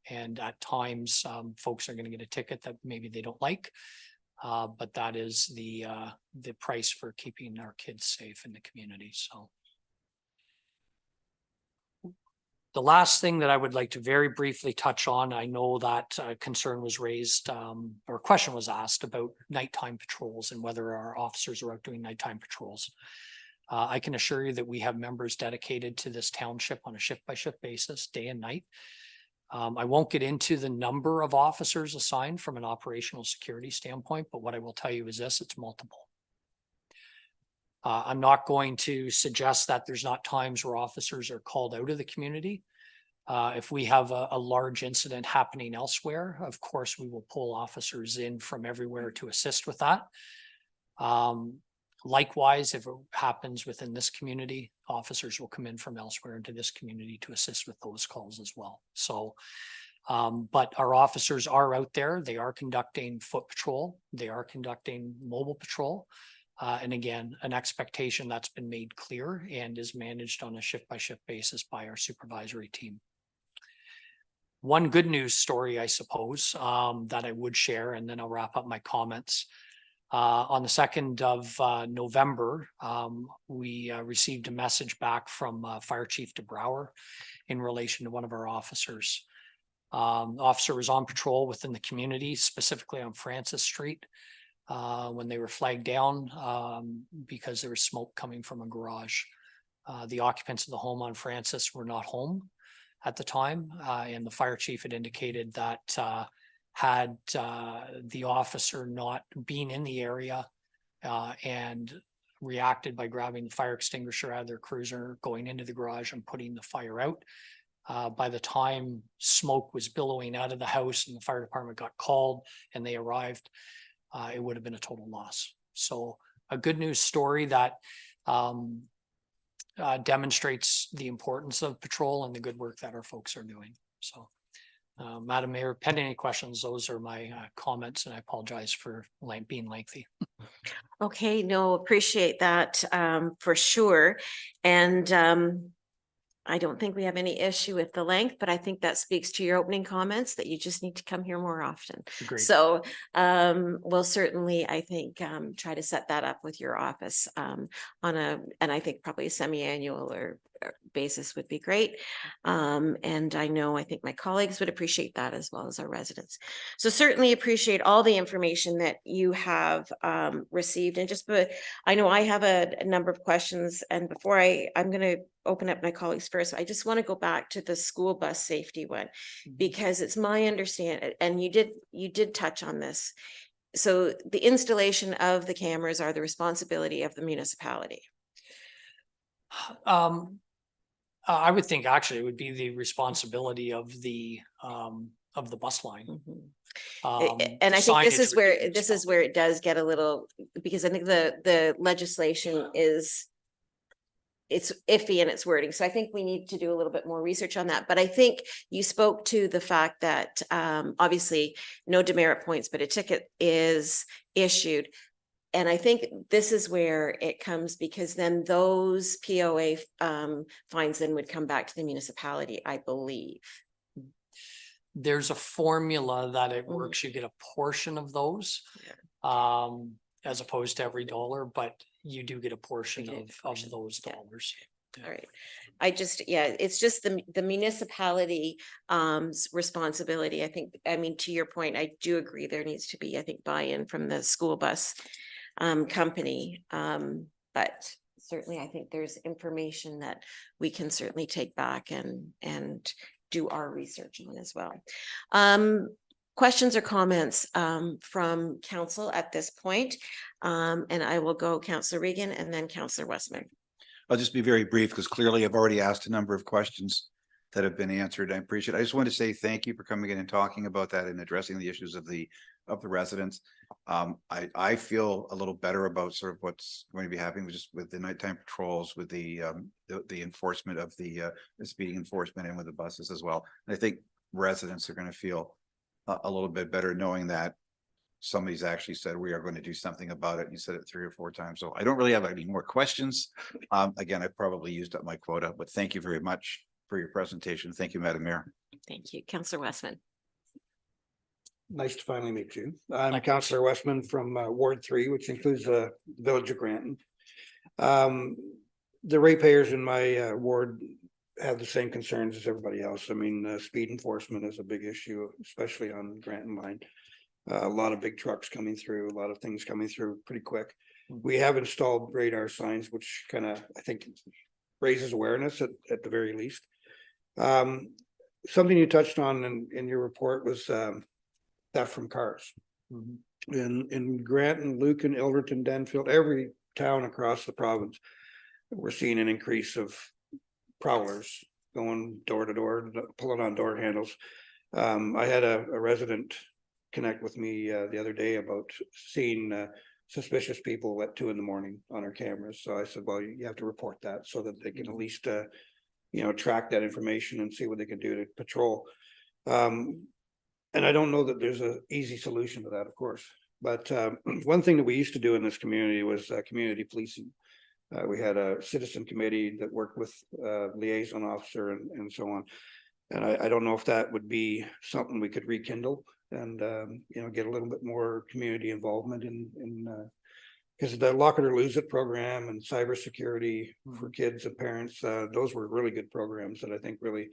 And at times, folks are going to get a ticket that maybe they don't like. But that is the price for keeping our kids safe in the community. So the last thing that I would like to very briefly touch on, I know that concern was raised or a question was asked about nighttime patrols and whether our officers are out doing nighttime patrols. I can assure you that we have members dedicated to this township on a shift by shift basis, day and night. I won't get into the number of officers assigned from an operational security standpoint, but what I will tell you is this, it's multiple. I'm not going to suggest that there's not times where officers are called out of the community. If we have a large incident happening elsewhere, of course, we will pull officers in from everywhere to assist with that. Likewise, if it happens within this community, officers will come in from elsewhere into this community to assist with those calls as well. So, but our officers are out there. They are conducting foot patrol. They are conducting mobile patrol. And again, an expectation that's been made clear and is managed on a shift by shift basis by our supervisory team. One good news story, I suppose, that I would share, and then I'll wrap up my comments. On the 2nd of November, we received a message back from Fire Chief DeBrouwer in relation to one of our officers. The officer was on patrol within the community, specifically on Francis Street, when they were flagged down because there was smoke coming from a garage. The occupants of the home on Francis were not home at the time, and the fire chief had indicated that had the officer not been in the area and reacted by grabbing the fire extinguisher out of their cruiser, going into the garage and putting the fire out, By the time smoke was billowing out of the house and the fire department got called and they arrived, it would have been a total loss. So a good news story that demonstrates the importance of patrol and the good work that our folks are doing. So, Madam Mayor, pending any questions, those are my comments, and I apologize for being lengthy. Okay, no, appreciate that for sure. And I don't think we have any issue with the length, but I think that speaks to your opening comments that you just need to come here more often. Agreed. So we'll certainly, I think, try to set that up with your office on and I think probably a semi-annual or basis would be great. And I think my colleagues would appreciate that as well as our residents. So certainly appreciate all the information that you have received. And I know I have a number of questions, and before I'm going to open up my colleagues first, I just want to go back to the school bus safety one, because it's my understanding, and you did touch on this. So the installation of the cameras are the responsibility of the municipality. I would think actually it would be the responsibility of the bus line. And I think this signage is would where be this is where it does get a little, because I think the legislation it's iffy in its wording. So I think we need to do a little bit more research on that. But I think you spoke to the fact that obviously no demerit points, but a ticket is issued. And I think this is where it comes, because then those POA fines then would come back to the municipality, I believe. There's a formula that it works. You get a portion of those, as opposed to every dollar, but you do get a portion of those dollars. All right. It's just the municipality responsibility. I mean, to your point, I do agree there needs to be, I think, buy-in from the school bus company. But certainly I think there's information that we can certainly take back and do our research on as well. Questions or comments from council at this point? And I will go Councillor Regan and then Councillor Westman. I'll just be very brief, because clearly I've already asked a number of questions that have been answered. I appreciate it. I just want to say thank you for coming in and talking about that and addressing the issues of the residents. I feel a little better about sort of what's going to be happening just with the nighttime patrols, with the enforcement of the speeding enforcement, and with the buses as well. And I think residents are going to feel a little bit better knowing that somebody's actually said we are going to do something about it. And you said it 3 or 4 times. So I don't really have any more questions. Again, I probably used up my quota, but thank you very much for your presentation. Thank you, Madam Mayor. Thank you. Councillor Westman. Nice to finally meet you. I'm Councillor Westman from Ward 3, which includes the village of Granton. The ratepayers in my ward have the same concerns as everybody else. I mean, speed enforcement is a big issue, especially on Granton line. A lot of big trucks coming through, a lot of things coming through pretty quick. We have installed radar signs, which kind of, I think, raises awareness at the very least. Something you touched on in your report was theft from cars. In Granton, Lucan, Ilderton, Denfield, every town across the province, we're seeing an increase of prowlers going door to door, pulling on door handles. I had a resident connect with me the other day about seeing suspicious people at 2 a.m. on our cameras. So I said, well, you have to report that so that they can at least track that information and see what they can do to patrol. And I don't know that there's an easy solution to that, of course. But one thing that we used to do in this community was community policing. We had a citizen committee that worked with liaison officer and so on. And I don't know if that would be something we could rekindle and get a little bit more community involvement in because the Lock It or Lose It program and cybersecurity for kids and parents, those were really good programs that I think really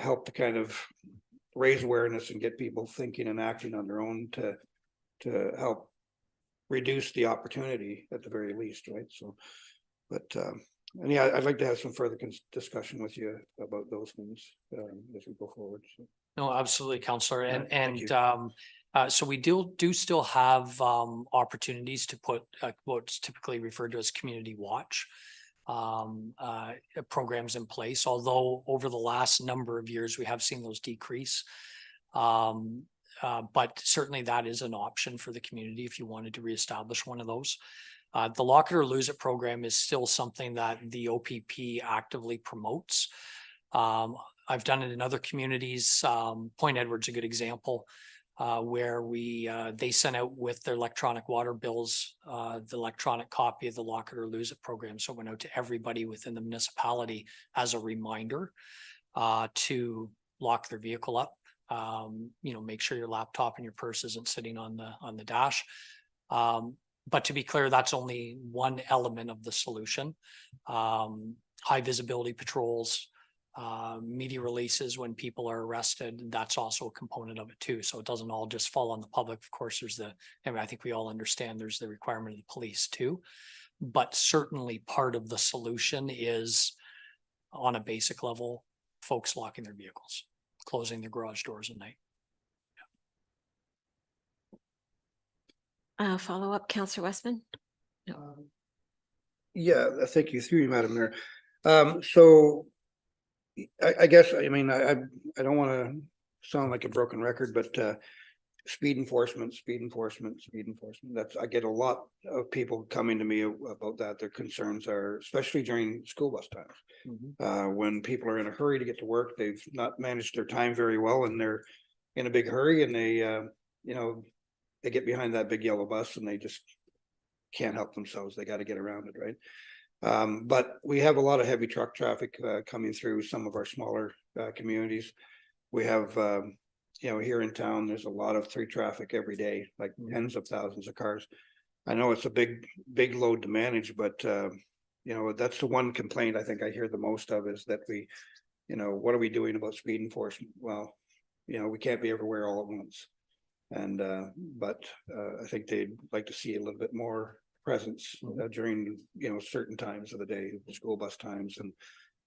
helped to kind of raise awareness and get people thinking and acting on their own to help reduce the opportunity at the very least, right? So, but and yeah, I'd like to have some further discussion with you about those things as we go forward. So. No, absolutely, Councillor. Yeah, So we do still have opportunities to put what's typically referred to as community watch. programs in place, although over the last number of years, we have seen those decrease. But certainly that is an option for the community if you wanted to reestablish one of those. The Lock It or Lose It program is still something that the OPP actively promotes. I've done it in other communities. Point Edward's a good example, where they sent out with their electronic water bills, the electronic copy of the Lock It or Lose It program. So it went out to everybody within the municipality as a reminder to lock their vehicle up. Make sure your laptop and your purse isn't sitting on the dash. But to be clear, that's only one element of the solution. High visibility patrols, media releases when people are arrested, that's also a component of it too. So it doesn't all just fall on the public. Of course, I think we all understand there's the requirement of the police too. But certainly part of the solution is, on a basic level, folks locking their vehicles, closing their garage doors at night. Follow up, Councillor Westman? Yeah, thank you through you, Madam Mayor. So I guess, I mean, I don't want to sound like a broken record, but speed enforcement. I get a lot of people coming to me about that. Their concerns are, especially during school bus times. When people are in a hurry to get to work, they've not managed their time very well, and they're in a big hurry, and they get behind that big yellow bus and they just can't help themselves. They got to get around it, right? But we have a lot of heavy truck traffic coming through some of our smaller communities. We have, here in town, there's a lot of street traffic every day, like tens of thousands of cars. I know it's a big load to manage, but that's the one complaint I think I hear the most of, is that what are we doing about speed enforcement? Well, we can't be everywhere all at once. And but I think they'd like to see a little bit more presence during certain times of the day, school bus times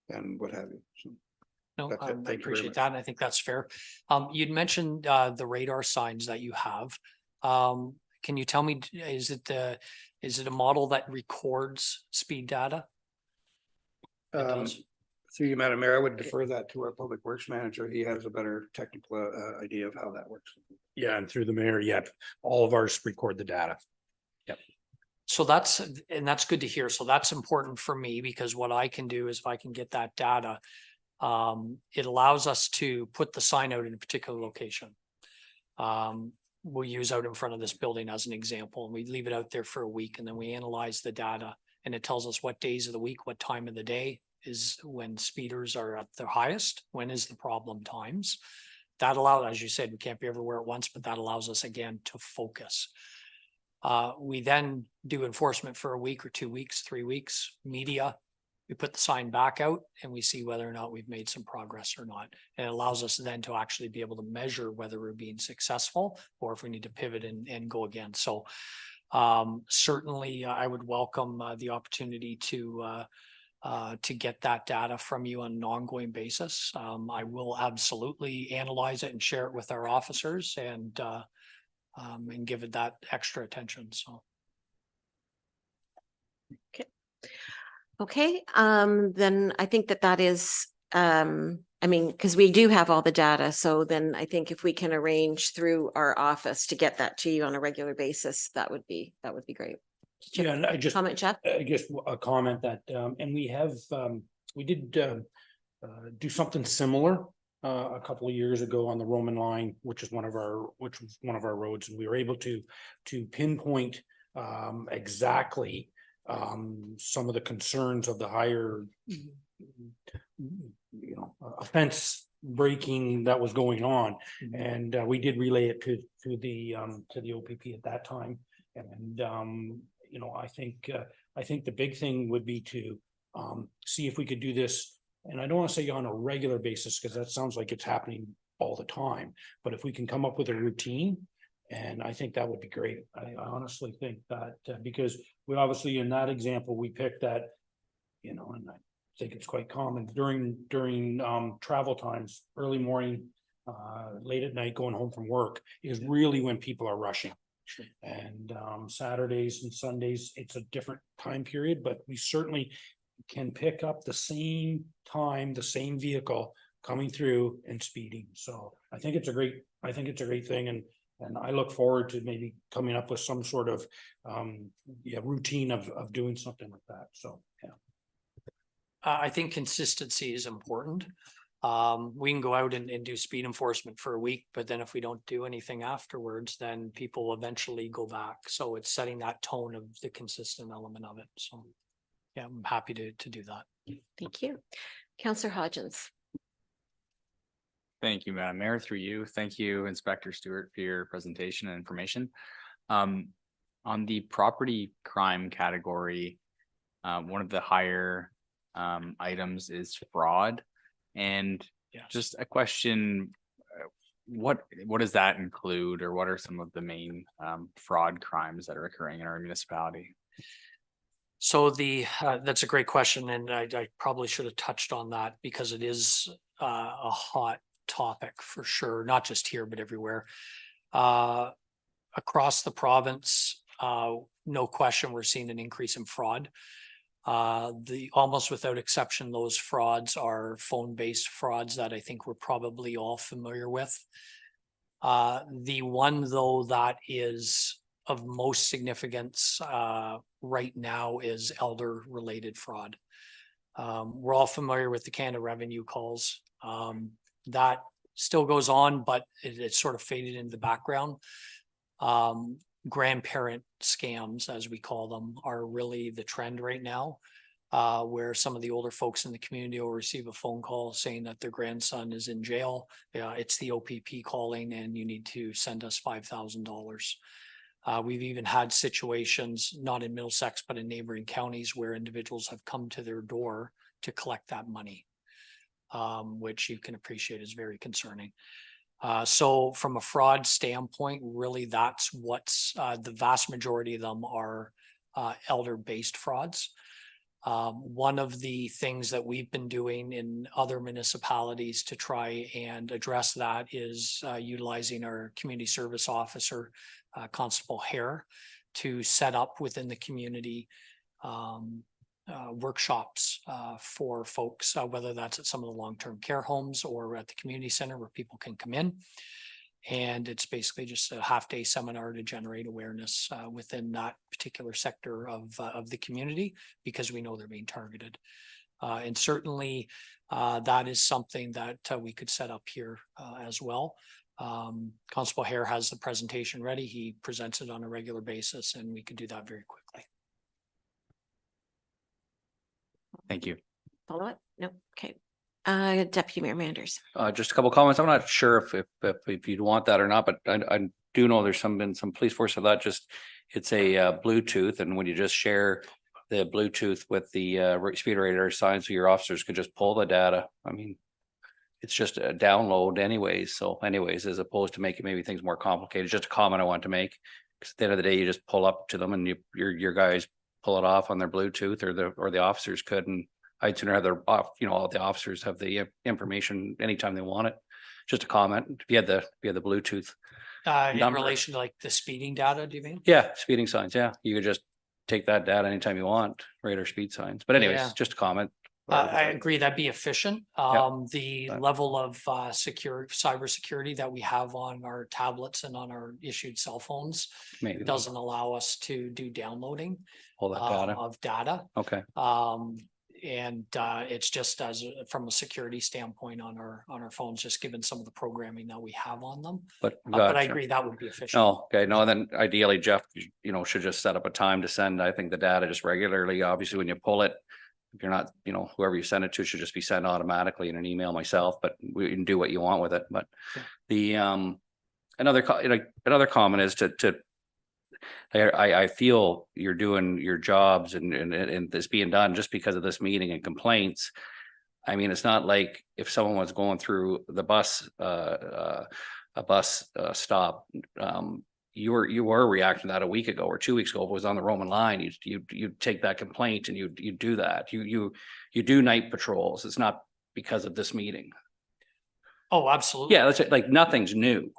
and what have you. So, no, I thank you very appreciate much. that. And I think that's fair. You'd mentioned the radar signs that you have. Can you tell me, is it a model that records speed data? It does? Through you, Madam Mayor, I would defer that to our public works manager. He has a better technical idea of how that works. Yeah, and through the mayor, all of ours record the data. Yep. So that's good to hear. So that's important for me, because what I can do is, if I can get that data, it allows us to put the sign out in a particular location. We'll use out in front of this building as an example, and we leave it out there for a week, and then we analyze the data, and it tells us what days of the week, what time of the day is when speeders are at their highest, when is the problem times. That allows, as you said, we can't be everywhere at once, but that allows us again to focus. We then do enforcement for a week or 2 weeks, 3 weeks, media. We put the sign back out and we see whether or not we've made some progress or not. And it allows us then to actually be able to measure whether we're being successful or if we need to pivot and go again. So certainly I would welcome the opportunity to get that data from you on an ongoing basis. I will absolutely analyze it and share it with our officers and give it that extra attention. So. Okay, then I think that is, because we do have all the data. So then I think if we can arrange through our office to get that to you on a regular basis, that would be great. Yeah, and I Comment, Jeff? just a comment that, and we did do something similar a couple of years ago on the Roman line, which was one of our roads, and we were able to pinpoint exactly some of the concerns of the higher offense breaking that was going on. And we did relay it to the OPP at that time. And I think the big thing would be to see if we could do this. And I don't want to say on a regular basis, because that sounds like it's happening all the time, but if we can come up with a routine, and I think that would be great. I honestly think that because we obviously, in that example, we picked that, and I think it's quite common during travel times, early morning, late at night, going home from work is really when people are rushing. And Saturdays and Sundays, it's a different time period, but we certainly can pick up the same time, the same vehicle coming through and speeding. So I think it's a great thing, and I look forward to maybe coming up with some sort of routine of doing something like that. So, yeah. I think consistency is important. We can go out and do speed enforcement for a week, but then if we don't do anything afterwards, then people eventually go back. So it's setting that tone of the consistent element of it. So yeah, I'm happy to do that. Thank you. Councillor Hodgins. Thank you, Madam Mayor, through you. Thank you, Inspector Stewart, for your presentation and information. On the property crime category, one of the higher items is fraud. And just a question, what does that include, or what are some of the main fraud crimes that are occurring in our municipality? So that's a great question, and I probably should have touched on that because it is a hot topic for sure, not just here, but everywhere. Across the province, no question, we're seeing an increase in fraud. Almost without exception, those frauds are phone-based frauds that I think we're probably all familiar with. The one though that is of most significance right now is elder-related fraud. We're all familiar with the Canada Revenue calls. That still goes on, but it's sort of faded into the background. Grandparent scams, as we call them, are really the trend right now, where some of the older folks in the community will receive a phone call saying that their grandson is in jail. It's the OPP calling, and you need to send us $5,000. We've even had situations, not in Middlesex, but in neighboring counties, where individuals have come to their door to collect that money, which you can appreciate is very concerning. So from a fraud standpoint, really that's what's the vast majority of them are elder-based frauds. One of the things that we've been doing in other municipalities to try and address that is utilizing our community service officer, Constable Hare, to set up within the community workshops for folks, whether that's at some of the long-term care homes or at the community center where people can come in. And it's basically just a half-day seminar to generate awareness within that particular sector of the community, because we know they're being targeted. And certainly that is something that we could set up here as well. Constable Hare has the presentation ready. He presents it on a regular basis, and we could do that very quickly. Thank you. Follow up? No. Okay. Deputy Mayor Manders. Just a couple of comments. I'm not sure if you'd want that or not, but I do know there's been some police force of that. Just it's a Bluetooth, and when you just share the Bluetooth with the speed radar sign, so your officers could just pull the data. I mean, it's just a download anyways. So anyways, as opposed to making maybe things more complicated, just a comment I want to make. Because at the end of the day, you just pull up to them and your guys pull it off on their Bluetooth, or the officers could, and I'd sooner have their off, all the officers have the information anytime they want it. Just a comment. If you had the Bluetooth. In relation to like the speeding data, do you mean? Yeah, speeding signs. Yeah, you could just take that data anytime you want, radar speed signs. But anyways, Yeah. just a comment. I agree, that'd be efficient. The But- level of cybersecurity that we have on our tablets and on our issued cell phones Maybe doesn't allow us to do downloading pull that data. of data. Okay. And it's just from a security standpoint on our phones, just given some of the programming that we have on them. But But I gotcha. agree, that would be efficient. No, okay, no, then ideally Jeff, should just set up a time to send, I think, the data just regularly. Obviously, when you pull it, if you're not, whoever you send it to should just be sent automatically in an email myself, but we can do what you want with it. But the another comment is I feel you're doing your jobs and this being done just because of this meeting and complaints. I mean, it's not like if someone was going through the bus, a bus stop, you were reacting to that a week ago or 2 weeks ago. If it was on the Roman line, you take that complaint and you do that. You do night patrols. It's not because of this meeting. Oh, absolutely. Yeah, that's it. Like nothing's new.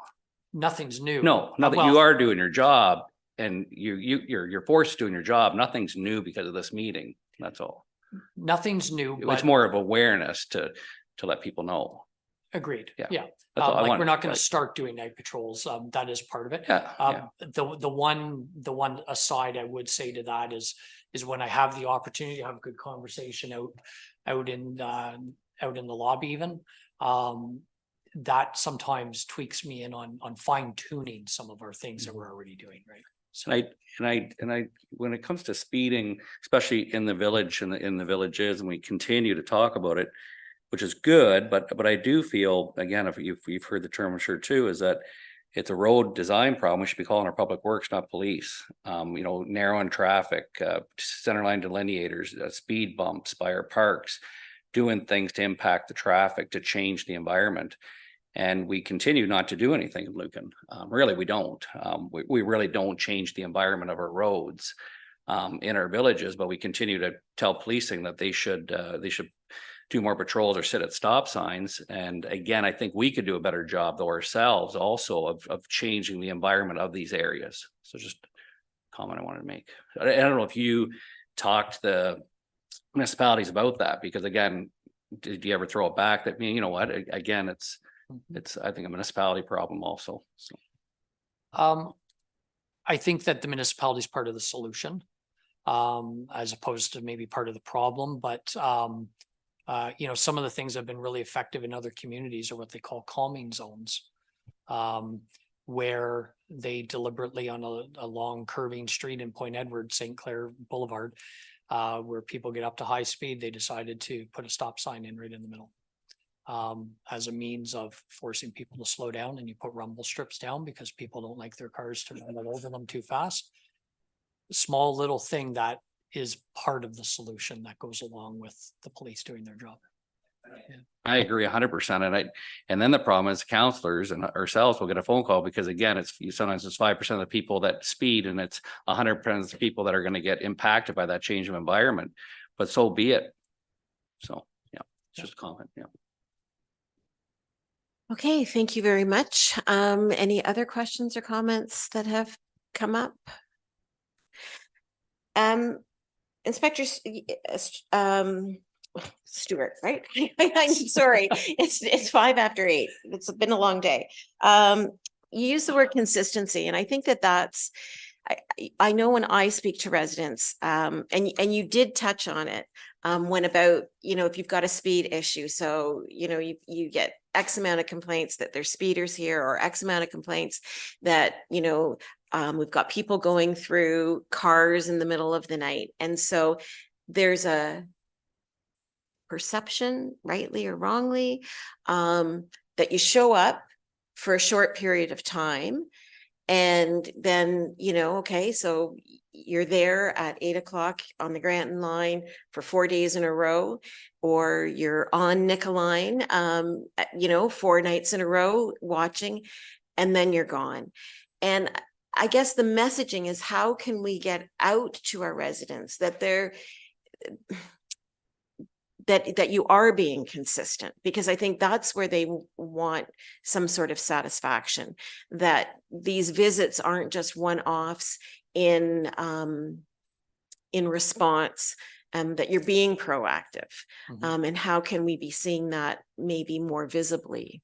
Nothing's new. No, nothing. Well, You are doing your job, and you're forced doing your job. Nothing's new because of this meeting. That's all. Nothing's new, It's but more of awareness to let people know. agreed. Yeah. Yeah. That's all I Like wanted, we're not going like- to start doing night patrols. That is part of it. Yeah, yeah. The one aside I would say to that is when I have the opportunity to have a good conversation out in the lobby even, that sometimes tweaks me in on fine tuning some of our things that we're already doing, right? So And I, when it comes to speeding, especially in the village and in the villages, and we continue to talk about it, which is good, but I do feel, again, if you've heard the term, I'm sure too, is that it's a road design problem. We should be calling our public works, not police. You know, narrowing traffic, center line delineators, speed bumps by our parks, doing things to impact the traffic, to change the environment. And we continue not to do anything in Lucan. Really, we don't. We really don't change the environment of our roads in our villages, but we continue to tell policing that they should do more patrols or sit at stop signs. And again, I think we could do a better job though ourselves also of changing the environment of these areas. So just a comment I wanted to make. I don't know if you talked to the municipalities about that, because again, did you ever throw it back that, you know what, again, it's I think a municipality problem also. So. I think that the municipality is part of the solution, as opposed to maybe part of the problem, but you know, some of the things that have been really effective in other communities are what they call calming zones, where they deliberately on a long curving street in Point Edward, St. Clair Boulevard, where people get up to high speed, they decided to put a stop sign in right in the middle, as a means of forcing people to slow down, and you put rumble strips down because people don't like their cars to run over them too fast. Small little thing that is part of the solution that goes along with the police doing their job. I agree 100%. And then the problem is counselors and ourselves will get a phone call because again, sometimes it's 5% of the people that speed and it's 100% of the people that are going to get impacted by that change of environment, but so be it. So, yeah, it's just a comment. Yeah. Okay, thank you very much. Any other questions or comments that have come up? Inspector Stewart, right? I'm sorry, it's 5:05. It's been a long day. You use the word consistency, and I think that's. I know when I speak to residents, and you did touch on it, when about, you know, if you've got a speed issue, so, you know, you get X amount of complaints that there's speeders here, or X amount of complaints that, you know, we've got people going through cars in the middle of the night. And so there's a perception, rightly or wrongly, that you show up for a short period of time. And then, you know, okay, so you're there at 8 o'clock on the Granton line for 4 days in a row, or you're on Nicoline, you know, 4 nights in a row watching, and then you're gone. And I guess the messaging is, how can we get out to our residents that that you are being consistent, because I think that's where they want some sort of satisfaction, that these visits aren't just one-offs in response, that you're being proactive. And how can we be seeing that maybe more visibly?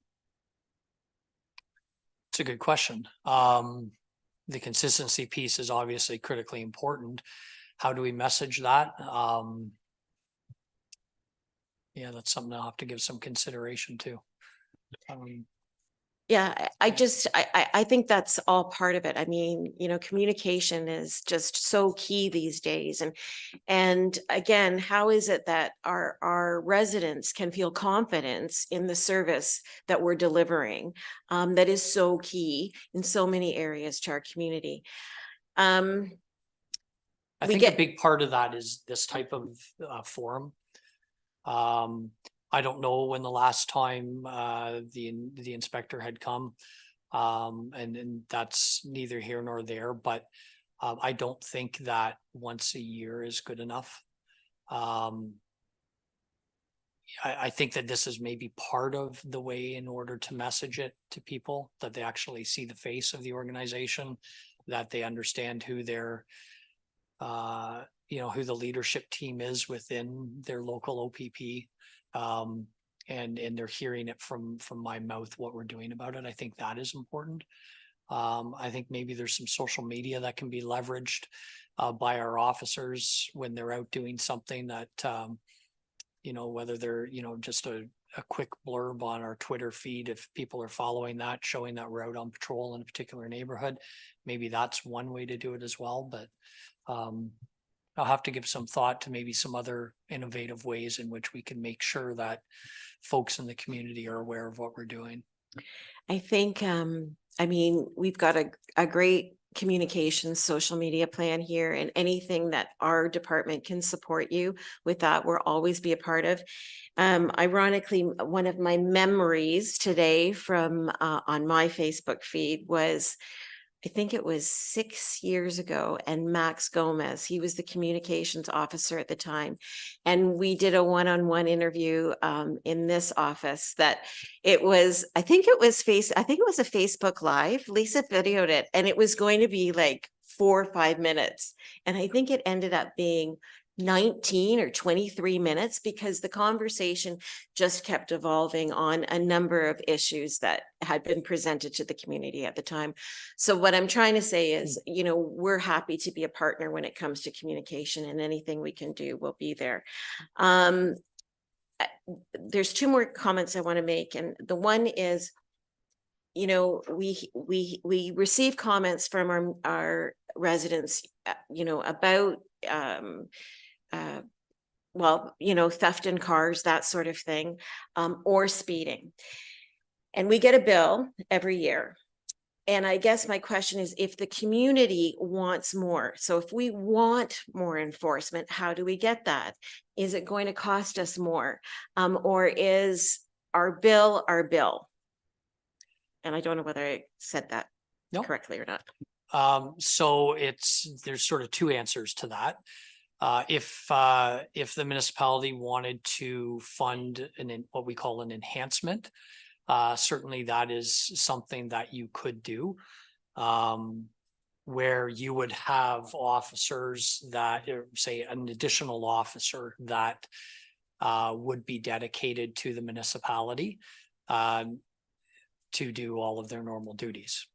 It's a good question. The consistency piece is obviously critically important. How do we message that? Yeah, that's something I'll have to give some consideration to. Yeah, I think that's all part of it. I mean, you know, communication is just so key these days. And again, how is it that our residents can feel confidence in the service that we're delivering? That is so key in so many areas to our community. I think a big part of that is this type of forum. I don't know when the last time the inspector had come, and that's neither here nor there, but I don't think that once a year is good enough. I think that this is maybe part of the way in order to message it to people, that they actually see the face of the organization, that they understand who they're who the leadership team is within their local OPP. And they're hearing it from my mouth, what we're doing about it. I think that is important. I think maybe there's some social media that can be leveraged by our officers when they're out doing something that, whether they're, just a quick blurb on our Twitter feed, if people are following that, showing that we're out on patrol in a particular neighborhood, maybe that's one way to do it as well. But I'll have to give some thought to maybe some other innovative ways in which we can make sure that folks in the community are aware of what we're doing. I think, we've got a great communications, social media plan here, and anything that our department can support you with that, we'll always be a part of. Ironically, one of my memories today from on my Facebook feed was, I think it was 6 years ago, and Max Gomez, he was the communications officer at the time. And we did a one-on-one interview in this office that I think it was a Facebook Live. Lisa videoed it, and it was going to be like 4 or 5 minutes. And I think it ended up being 19 or 23 minutes because the conversation just kept evolving on a number of issues that had been presented to the community at the time. So what I'm trying to say is, we're happy to be a partner when it comes to communication, and anything we can do, we'll be there. There's 2 more comments I want to make. And the one is, we receive comments from our residents, about, theft in cars, that sort of thing, or speeding. And we get a bill every year. And I guess my question is, if the community wants more, so if we want more enforcement, how do we get that? Is it going to cost us more? Or is our bill our bill? And I don't know whether I said that correctly or not. So there's sort of 2 answers to that. If the municipality wanted to fund what we call an enhancement, certainly that is something that you could do, where you would have officers that, say, an additional officer that would be dedicated to the municipality to do all of their normal duties.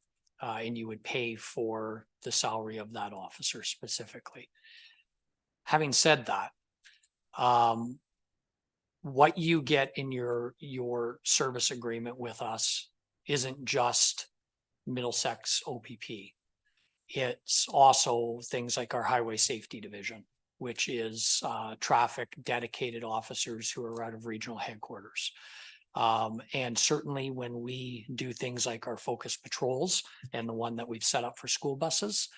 And you would pay for the salary of that officer specifically. Having said that, what you get in your service agreement with us isn't just Middlesex OPP. It's also things like our Highway Safety Division, which is traffic dedicated officers who are out of regional headquarters. And certainly when we do things like our focus patrols and the one that we've set up for school buses,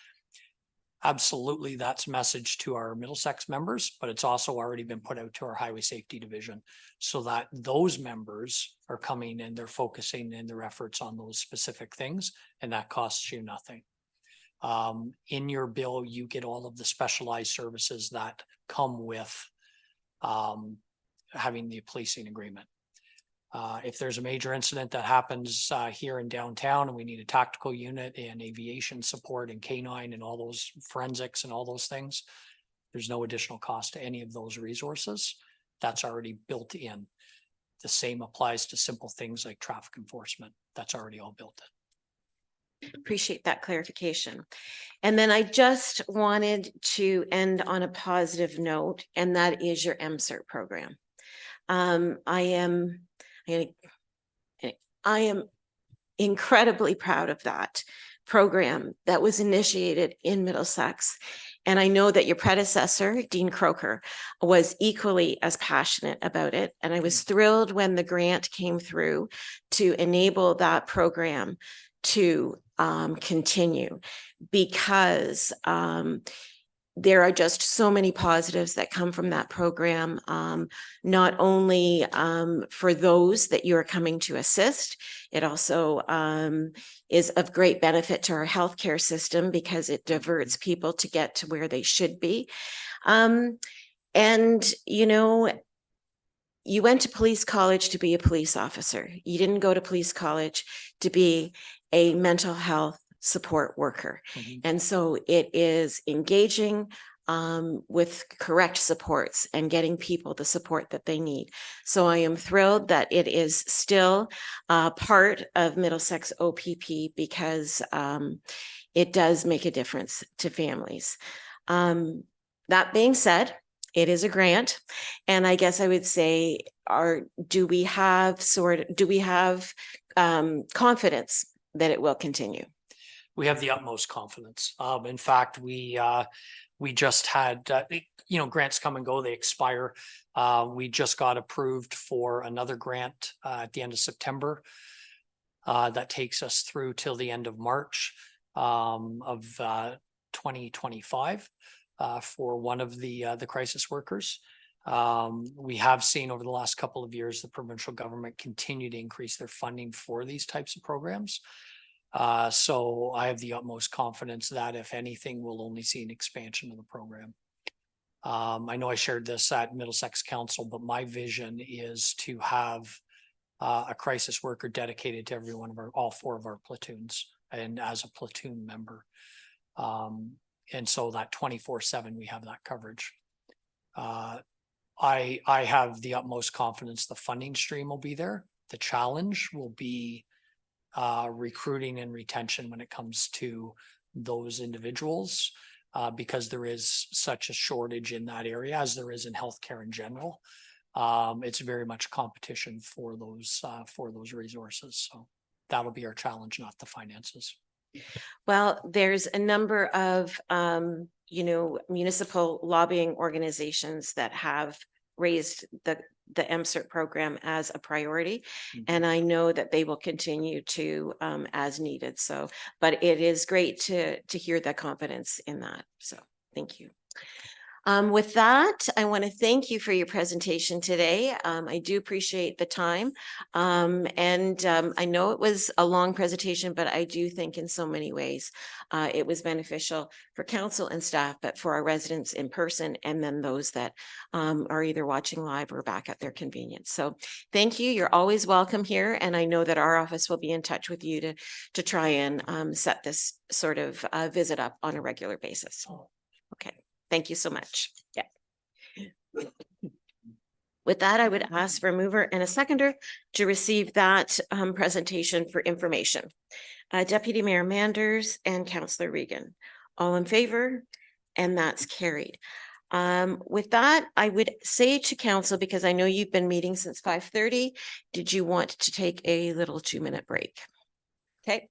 absolutely that's message to our Middlesex members, but it's also already been put out to our Highway Safety Division so that those members are coming and they're focusing in their efforts on those specific things, and that costs you nothing. In your bill, you get all of the specialized services that come with having the policing agreement. If there's a major incident that happens here in downtown and we need a tactical unit and aviation support and canine and all those forensics and all those things, there's no additional cost to any of those resources. That's already built in. The same applies to simple things like traffic enforcement. That's already all built in. Appreciate that clarification. And then I just wanted to end on a positive note, and that is your MCERT program. I am incredibly proud of that program that was initiated in Middlesex. And I know that your predecessor, Dean Croker, was equally as passionate about it. And I was thrilled when the grant came through to enable that program to continue, because there are just so many positives that come from that program, not only for those that you are coming to assist, it also is of great benefit to our healthcare system because it diverts people to get to where they should be. And, you know, you went to police college to be a police officer. You didn't go to police college to be a mental health support worker. And so it is engaging with correct supports and getting people the support that they need. So I am thrilled that it is still part of Middlesex OPP because it does make a difference to families. That being said, it is a grant, and I guess I would say, do we have confidence that it will continue? We have the utmost confidence. In fact, we just had, grants come and go, they expire. We just got approved for another grant at the end of September. That takes us through till the end of March of 2025 for one of the crisis workers. We have seen over the last couple of years the provincial government continue to increase their funding for these types of programs. So I have the utmost confidence that if anything, we'll only see an expansion of the program. I know I shared this at Middlesex Council, but my vision is to have a crisis worker dedicated to every one of all 4 of our platoons and as a platoon member. And so that 24/7, we have that coverage. I have the utmost confidence the funding stream will be there. The challenge will be recruiting and retention when it comes to those individuals, because there is such a shortage in that area as there is in healthcare in general. It's very much competition for those resources. So that'll be our challenge, not the finances. Well, there's a number of, municipal lobbying organizations that have raised the MCERT program as a priority. And I know that they will continue to as needed. So, but it is great to hear the confidence in that. So thank you. With that, I want to thank you for your presentation today. I do appreciate the time. I know it was a long presentation, but I do think in so many ways it was beneficial for council and staff, but for our residents in person, and then those that are either watching live or back at their convenience. So thank you. You're always welcome here. And I know that our office will be in touch with you to try and set this sort of visit up on a regular basis. Okay. Thank you so much. Yeah. With that, I would ask for a mover and a seconder to receive that presentation for information. Deputy Mayor Manders and Councillor Regan, all in favor, and that's carried. With that, I would say to council, because I know you've been meeting since 5:30, did you want to take a little 2-minute break? Okay.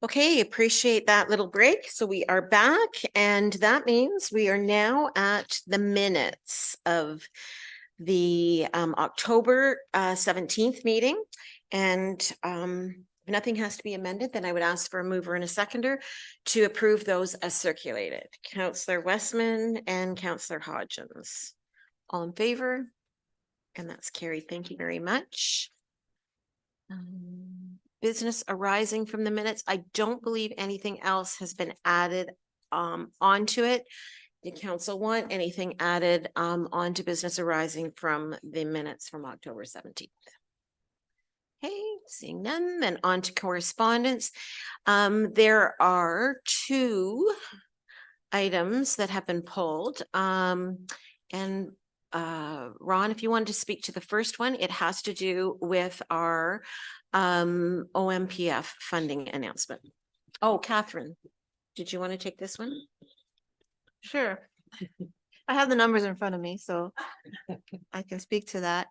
Okay, appreciate that little break. So we are back, and that means we are now at the minutes of the October 17th meeting. And if nothing has to be amended, then I would ask for a mover and a seconder to approve those as circulated. Councillor Westman and Councillor Hodgins. All in favor? And that's carried. Thank you very much. Business arising from the minutes. I don't believe anything else has been added onto it. Did council want anything added onto business arising from the minutes from October 17th? Okay, seeing none, then on to correspondence. There are 2 items that have been pulled. And Ron, if you wanted to speak to the first one, it has to do with our OMPF funding announcement. Oh, Catherine, did you want to take this one? Sure. I have the numbers in front of me, so I can speak to that.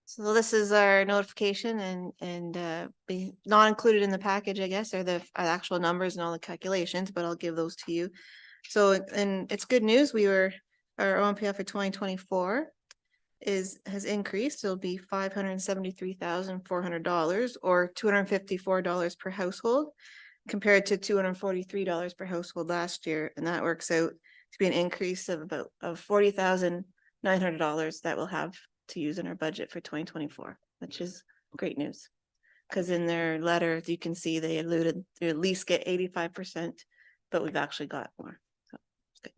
So this is our notification and be not included in the package, I guess, are the actual numbers and all the calculations, but I'll give those to you. So, and it's good news. Our OMPF for 2024 has increased. It'll be $573,400 or $254 per household, compared to $243 per household last year. And that works out to be an increase of about $40,900 that we'll have to use in our budget for 2024, which is great news. Because in their letter, you can see they alluded to at least get 85%, but we've actually got more. So it's good.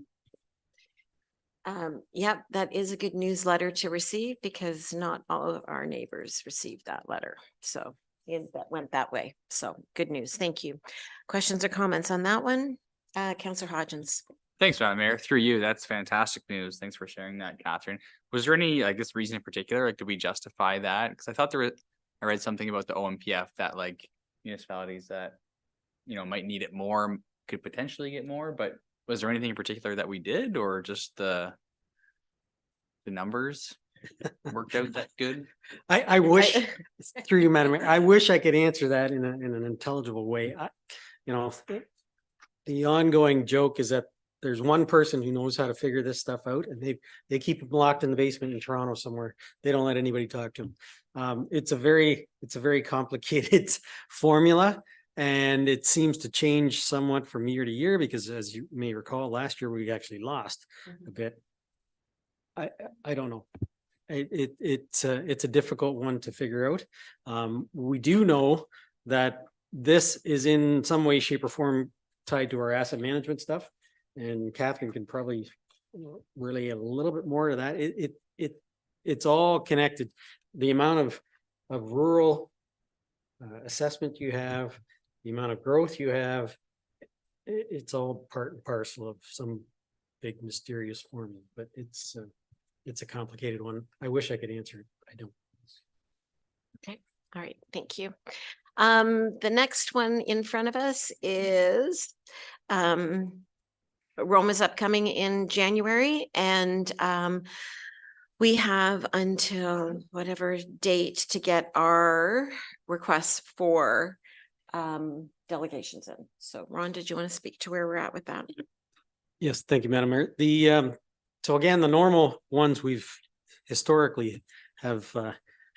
Yep, that is a good newsletter to receive because not all of our neighbors received that letter. So that went that way. So good news. Thank you. Questions or comments on that one? Councillor Hodgins. Thanks, Madam Mayor. Through you, that's fantastic news. Thanks for sharing that, Catherine. Was there any, I guess, reason in particular? Like, did we justify that? Because I thought I read something about the OMPF that like municipalities that, might need it more could potentially get more, but was there anything in particular that we did, or just the numbers worked out that good? I wish, through you, Madam Mayor, I wish I could answer that in an intelligible way. The ongoing joke is that there's one person who knows how to figure this stuff out, and they keep them locked in the basement in Toronto somewhere. They don't let anybody talk to them. It's a very complicated formula, and it seems to change somewhat from year to year because, as you may recall, last year we actually lost a bit. I don't know. It's a difficult one to figure out. We do know that this is in some way, shape, or form tied to our asset management stuff, and Catherine can probably relay a little bit more to that. It's all connected. The amount of rural assessment you have, the amount of growth you have, it's all part and parcel of some big mysterious formula, but it's a complicated one. I wish I could answer it. I don't. Okay. All right. Thank you. The next one in front of us is Rome is upcoming in January, and we have until whatever date to get our requests for delegations in. So Ron, did you want to speak to where we're at with that? Yes, thank you, Madam Mayor. So again, the normal ones we've historically have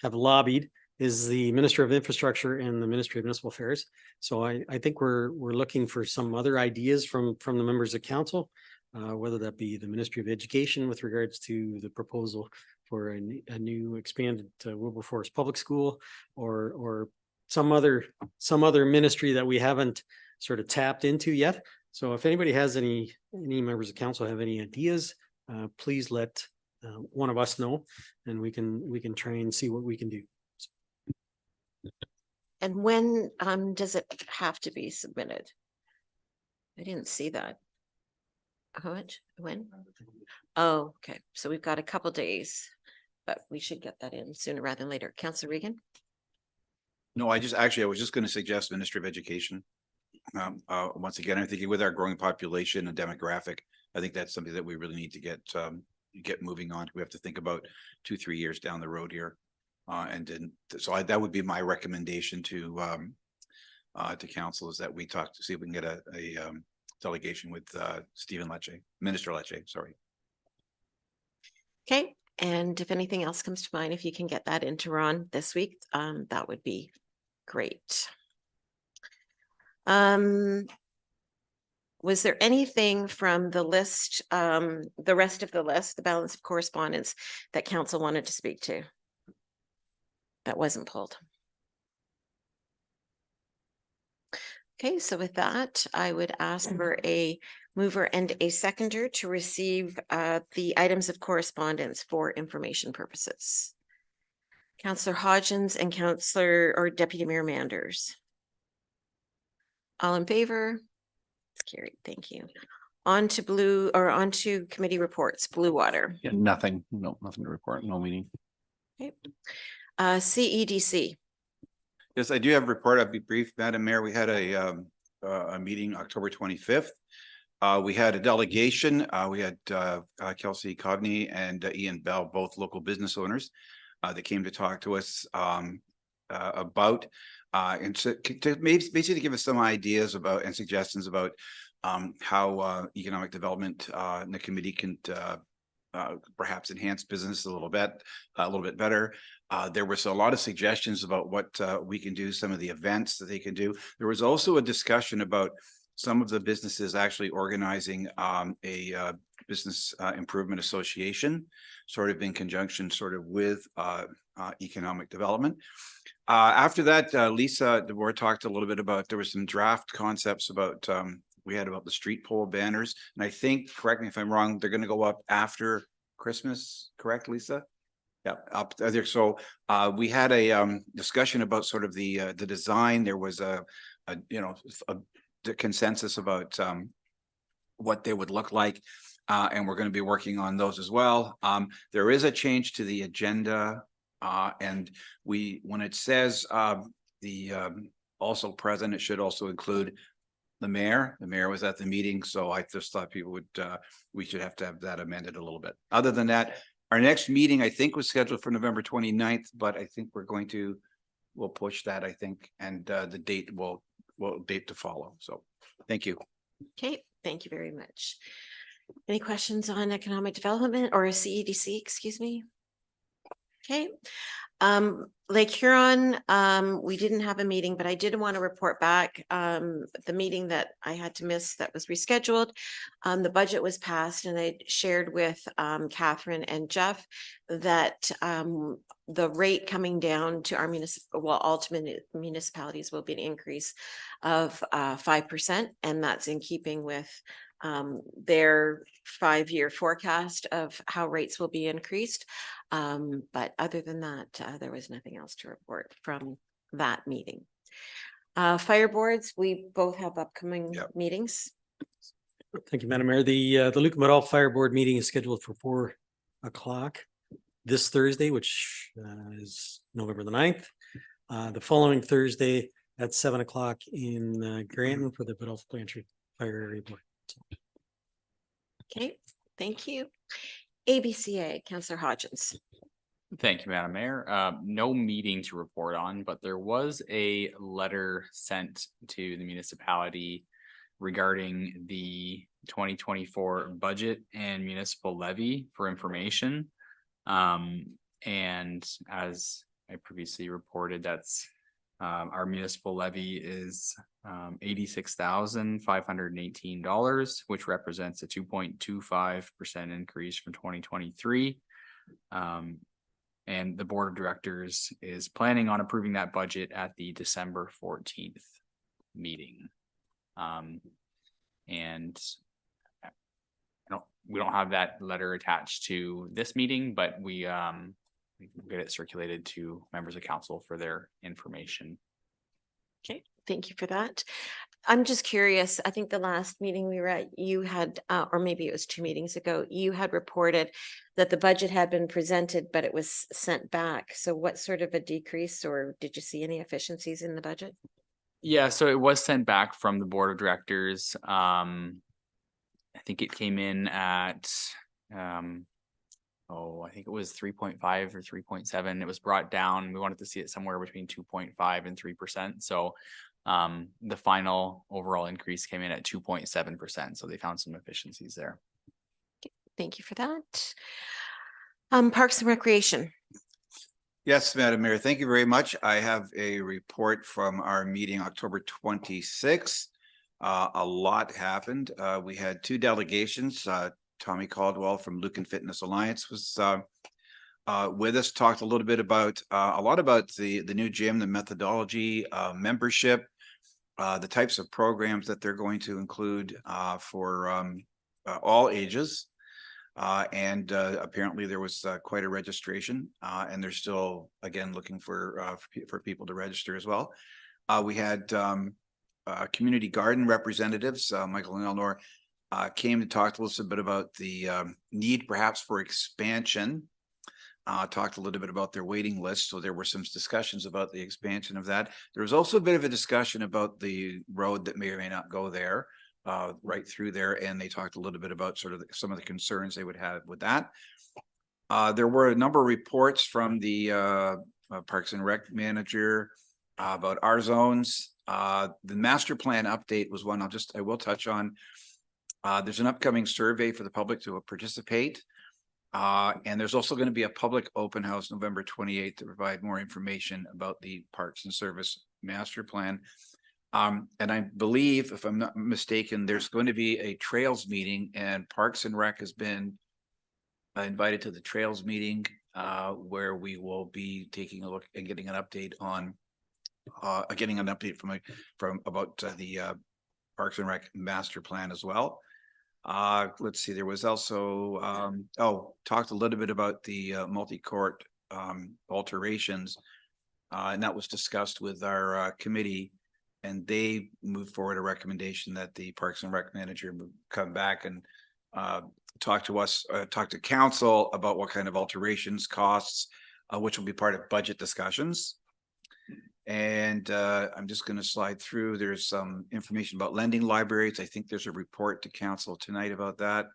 lobbied is the Minister of Infrastructure and the Ministry of Municipal Affairs. So I think we're looking for some other ideas from the members of council, whether that be the Ministry of Education with regards to the proposal for a new expanded Wilberforce Public School, or some other ministry that we haven't sort of tapped into yet. So if anybody has any members of council have any ideas, please let one of us know, and we can try and see what we can do. And when does it have to be submitted? I didn't see that. How much? When? Oh, okay. So we've got a couple days, but we should get that in sooner rather than later. Councillor Regan? No, I was just going to suggest Ministry of Education. Once again, I'm thinking with our growing population and demographic, I think that's something that we really need to get moving on. We have to think about 2-3 years down the road here. So that would be my recommendation to to council is that we talk to see if we can get a delegation with Stephen Lecce, Minister Lecce, sorry. Okay, and if anything else comes to mind, if you can get that into Ron this week, that would be great. Was there anything from the list, the rest of the list, the balance of correspondence that council wanted to speak to? That wasn't pulled. Okay, so with that, I would ask for a mover and a seconder to receive the items of correspondence for information purposes. Councillor Hodgins and Councillor or Deputy Mayor Manders. All in favor? It's carried. Thank you. On to committee reports, Blue Water. Yeah, nothing, no, nothing to report, no meeting. Okay. CEDC. Yes, I do have a report. I'll be brief, Madam Mayor. We had a meeting October 25th. We had a delegation. We had Kelsey Cogney and Ian Bell, both local business owners, that came to talk to us about and to basically give us some ideas about and suggestions about how economic development in the committee can perhaps enhance business a little bit better. There was a lot of suggestions about what we can do, some of the events that they can do. There was also a discussion about some of the businesses actually organizing a business improvement association, sort of in conjunction sort of with economic development. After that, Lisa DeVore talked a little bit about, there were some draft concepts about we had about the street pole banners. And I think, correct me if I'm wrong, they're going to go up after Christmas, correct, Lisa? Yeah, up there. So we had a discussion about sort of the design. There was a consensus about what they would look like. And we're going to be working on those as well. There is a change to the agenda. And when it says also present, it should also include the mayor. The mayor was at the meeting, so I just thought people would we should have to have that amended a little bit. Other than that, our next meeting I think was scheduled for November 29th, but I think we'll push that, I think, and the date will date to follow. So thank you. Okay, thank you very much. Any questions on economic development or CEDC, excuse me? Okay. Lake Huron, we didn't have a meeting, but I did want to report back the meeting that I had to miss that was rescheduled. The budget was passed and I shared with Catherine and Jeff that the rate coming down to our ultimate municipalities will be an increase of 5%, and that's in keeping with their 5-year forecast of how rates will be increased. But other than that, there was nothing else to report from that meeting. Fire boards, we both have upcoming meetings. Thank you, Madam Mayor. The Lucan Biddulph Fire Board meeting is scheduled for 4 o'clock this Thursday, which is November the 9th. The following Thursday at 7 o'clock in Granton for the Biddulph Blanchard Fire Area Board. Okay, thank you. ABCA, Councillor Hodgins. Thank you, Madam Mayor. No meeting to report on, but there was a letter sent to the municipality regarding the 2024 budget and municipal levy for information. And as I previously reported, that's our municipal levy is $86,518, which represents a 2.25% increase from 2023. And the board of directors is planning on approving that budget at the December 14th meeting. And we don't have that letter attached to this meeting, but we can get it circulated to members of council for their information. Okay, thank you for that. I'm just curious, I think the last meeting we were at, you had, or maybe it was 2 meetings ago, you had reported that the budget had been presented, but it was sent back. So what sort of a decrease, or did you see any efficiencies in the budget? Yeah, so it was sent back from the board of directors. I think it came in at, I think it was 3.5 or 3.7. It was brought down. We wanted to see it somewhere between 2.5 and 3%. So The final overall increase came in at 2.7%, so they found some efficiencies there. Thank you for that. Parks and Recreation. Yes, Madam Mayor, thank you very much. I have a report from our meeting October 26th. A lot happened. We had two delegations. Tommy Caldwell from Lucan Fitness Alliance was with us, talked a little bit about a lot about the new gym, the methodology, membership, the types of programs that they're going to include for all ages. And apparently there was quite a registration, and they're still again looking for people to register as well. We had community garden representatives, Michael and Eleanor, came to talk to us a bit about the need perhaps for expansion. Talked a little bit about their waiting list. So there were some discussions about the expansion of that. There was also a bit of a discussion about the road that may or may not go there, right through there. And they talked a little bit about sort of some of the concerns they would have with that. There were a number of reports from the Parks and Rec manager about our zones. The master plan update was one I will touch on. There's an upcoming survey for the public to participate. And there's also going to be a public open house November 28th to provide more information about the Parks and Service master plan. And I believe, if I'm not mistaken, there's going to be a trails meeting, and Parks and Rec has been invited to the trails meeting, where we will be taking a look and getting an update on from about the Parks and Rec master plan as well. Let's see, there was also talked a little bit about the multi-court alterations, and that was discussed with our committee, and they moved forward a recommendation that the Parks and Rec manager would come back and talk to council about what kind of alterations, costs, which will be part of budget discussions. And I'm just going to slide through. There's some information about lending libraries. I think there's a report to council tonight about that.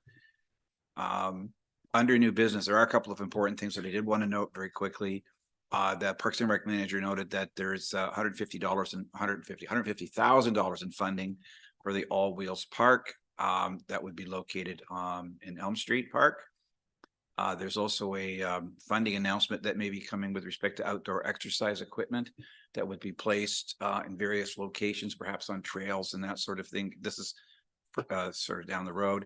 Under new business, there are a couple of important things that I did want to note very quickly. That Parks and Rec manager noted that there's $150,000 in funding for the All Wheels Park that would be located in Elm Street Park. There's also a funding announcement that may be coming with respect to outdoor exercise equipment that would be placed in various locations, perhaps on trails and that sort of thing. This is sort of down the road.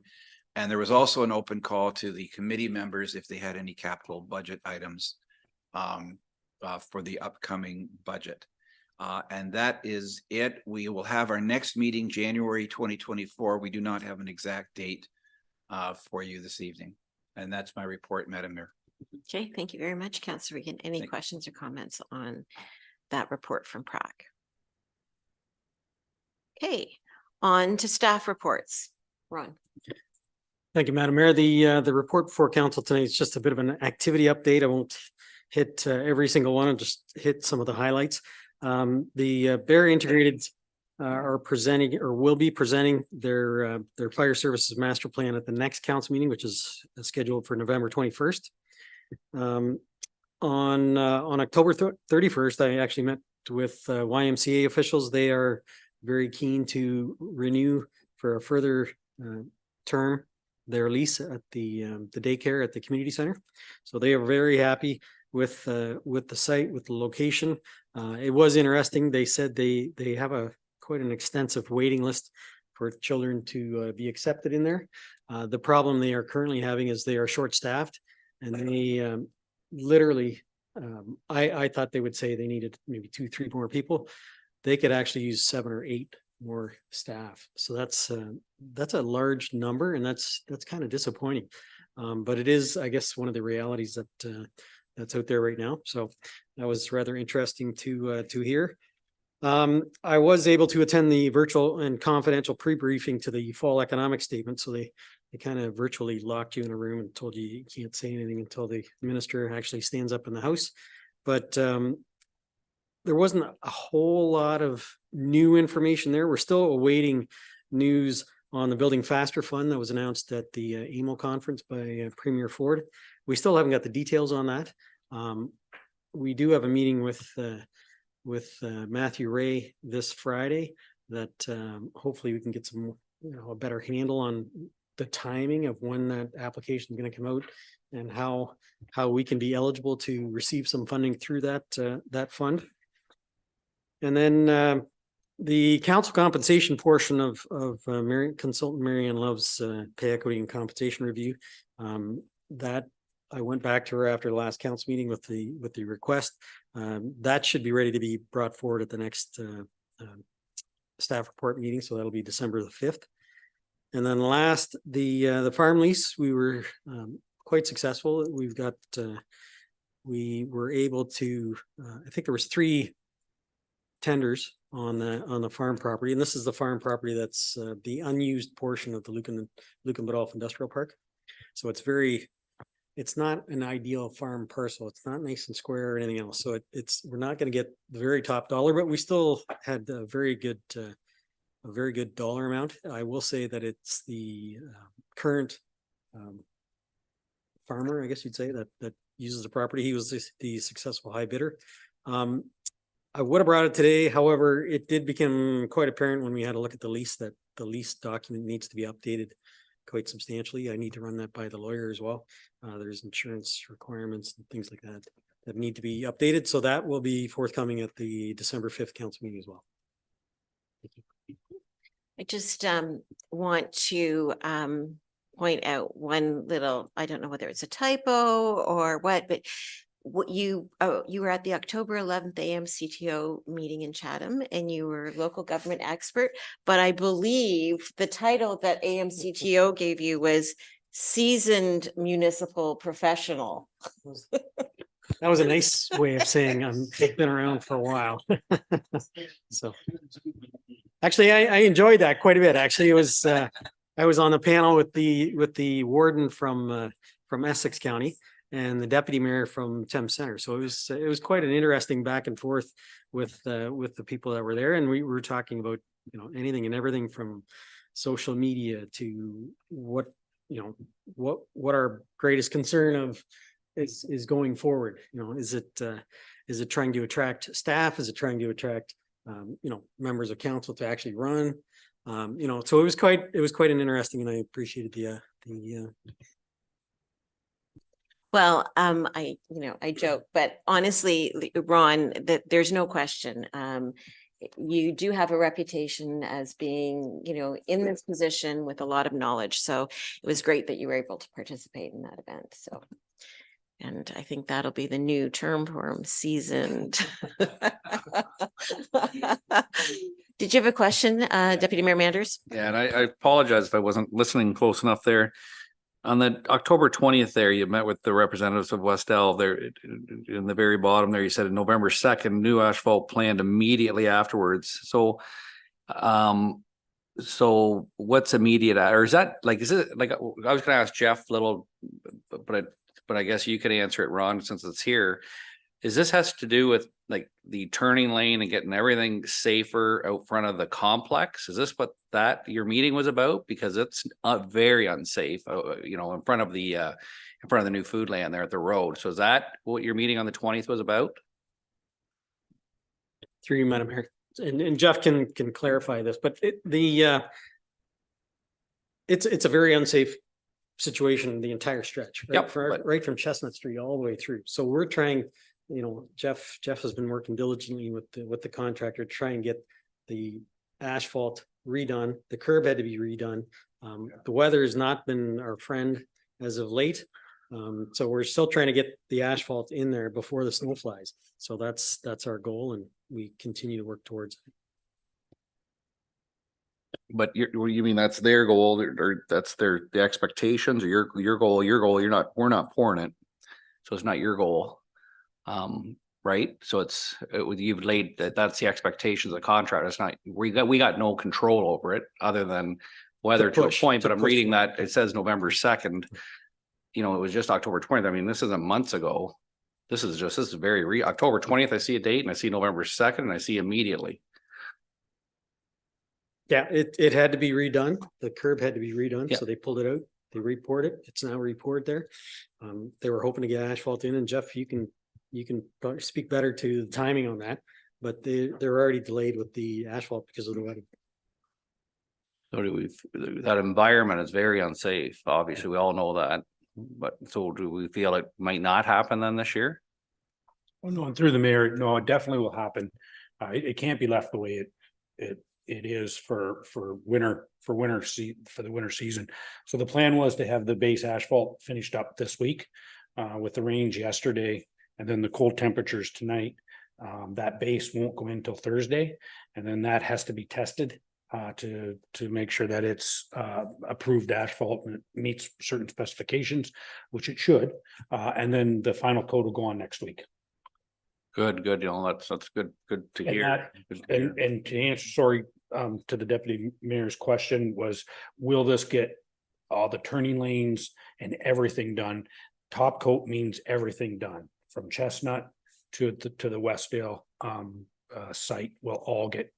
And there was also an open call to the committee members if they had any capital budget items for the upcoming budget. And that is it. We will have our next meeting January 2024. We do not have an exact date for you this evening. And that's my report, Madam Mayor. Okay, thank you very much, Councillor Regan. Any questions or comments on that report from PRAC? Okay, on to staff reports. Ron. Thank you, Madam Mayor. The report before council tonight is just a bit of an activity update. I won't hit every single one. I'll just hit some of the highlights. The Barrie Integrated are presenting or will be presenting their fire services master plan at the next council meeting, which is scheduled for November 21st. On October 31st, I actually met with YMCA officials. They are very keen to renew for a further term their lease at the daycare at the community center. So they are very happy with the site, with the location. It was interesting. They said they have quite an extensive waiting list for children to be accepted in there. The problem they are currently having is they are short-staffed, and they literally, I thought they would say they needed maybe 2-3 more people. They could actually use 7 or 8 more staff. So that's a large number, and that's kind of disappointing. But it is, I guess, one of the realities that that's out there right now. So that was rather interesting to hear. I was able to attend the virtual and confidential pre-briefing to the fall economic statement. So they kind of virtually locked you in a room and told you can't say anything until the minister actually stands up in the house. But there wasn't a whole lot of new information there. We're still awaiting news on the Building Faster Fund that was announced at the AMO conference by Premier Ford. We still haven't got the details on that. We do have a meeting with Matthew Ray this Friday that hopefully we can get some, a better handle on the timing of when that application is going to come out and how we can be eligible to receive some funding through that fund. And then the council compensation portion of consultant Marianne Love's pay equity and compensation review, that I went back to her after the last council meeting with the request. That should be ready to be brought forward at the next staff report meeting. So that'll be December the 5th. And then last, the farm lease, we were quite successful. We were able to, I think there was 3 tenders on the farm property. And this is the farm property that's the unused portion of the Lucan Biddulph Industrial Park. So it's not an ideal farm parcel. It's not nice and square or anything else. So we're not going to get the very top dollar, but we still had a very good dollar amount. I will say that it's the current farmer, I guess you'd say, that uses the property. He was the successful high bidder. I would have brought it today. However, it did become quite apparent when we had a look at the lease that the lease document needs to be updated quite substantially. I need to run that by the lawyer as well. There's insurance requirements and things like that need to be updated. So that will be forthcoming at the December 5th council meeting as well. Thank you. I just want to point out one little, I don't know whether it's a typo or what, but you were at the October 11th AMCTO meeting in Chatham and you were local government expert, but I believe the title that AMCTO gave you was seasoned municipal professional. That was a nice way of saying I've been around for a while. So actually, I enjoyed that quite a bit. Actually, it was I was on the panel with the warden from Essex County and the deputy mayor from Thames Center. So it was quite an interesting back and forth with the people that were there, and we were talking about anything and everything from social media to what our greatest concern of is going forward. Is it trying to attract staff? Is it trying to attract members of council to actually run? So it was quite an interesting, and I appreciated the Well, I joke, but honestly, Ron, that there's no question. You do have a reputation as being, in this position with a lot of knowledge. So it was great that you were able to participate in that event. So, and I think that'll be the new term for him, seasoned. Did you have a question, Deputy Mayor Manders? Yeah, and I apologize if I wasn't listening close enough there. On the October 20th there, you met with the representatives of West Elve there in the very bottom there. You said on November 2nd, new asphalt planned immediately afterwards. So, so what's immediate, or is it like I was going to ask Jeff little, but I guess you could answer it, Ron, since it's here. Is this has to do with like the turning lane and getting everything safer out front of the complex? Is this what your meeting was about? Because it's very unsafe, in front of the new food land there at the road. So is that what your meeting on the 20th was about? Through you, Madam Mayor, and Jeff can clarify this, but it's a very unsafe situation, the entire stretch, right? Yep, right from Chestnut Street all the way through. So we're trying. Jeff has been working diligently with the contractor to try and get the asphalt redone. The curb had to be redone. The weather has not been our friend as of late. So we're still trying to get the asphalt in there before the snow flies. So that's our goal, and we continue to work towards it. But you mean that's their goal, or that's the expectations, or your goal? We're not pouring it, so it's not your goal. Right, so you've laid that's the expectations of the contract. It's not, we got no control over it other than weather to a point, but I'm reading that it says November 2nd. It was just October 20th. I mean, this isn't months ago. This is very October 20th. I see a date and I see November 2nd and I see immediately. Yeah, it had to be redone. The curb had to be redone. Yeah. So they pulled it out. They re-poured it. It's now re-poured there. They were hoping to get asphalt in, and Jeff, you can probably speak better to the timing on that. but they're already delayed with the asphalt because of the weather. So do we, that environment is very unsafe. Obviously, we all know that. But so do we feel it might not happen then this year? Well, no, and through the mayor, no, it definitely will happen. It can't be left the way it is for the winter season. So the plan was to have the base asphalt finished up this week with the rains yesterday and then the cold temperatures tonight. That base won't go in till Thursday, and then that has to be tested to make sure that it's approved asphalt and it meets certain specifications, which it should. And then the final coat will go on next week. Good, you know, that's good to And hear. that- Good to hear. And to answer, sorry, to the deputy mayor's question was, will this get all the turning lanes and everything done? Top coat means everything done from Chestnut to the Westdale site will all get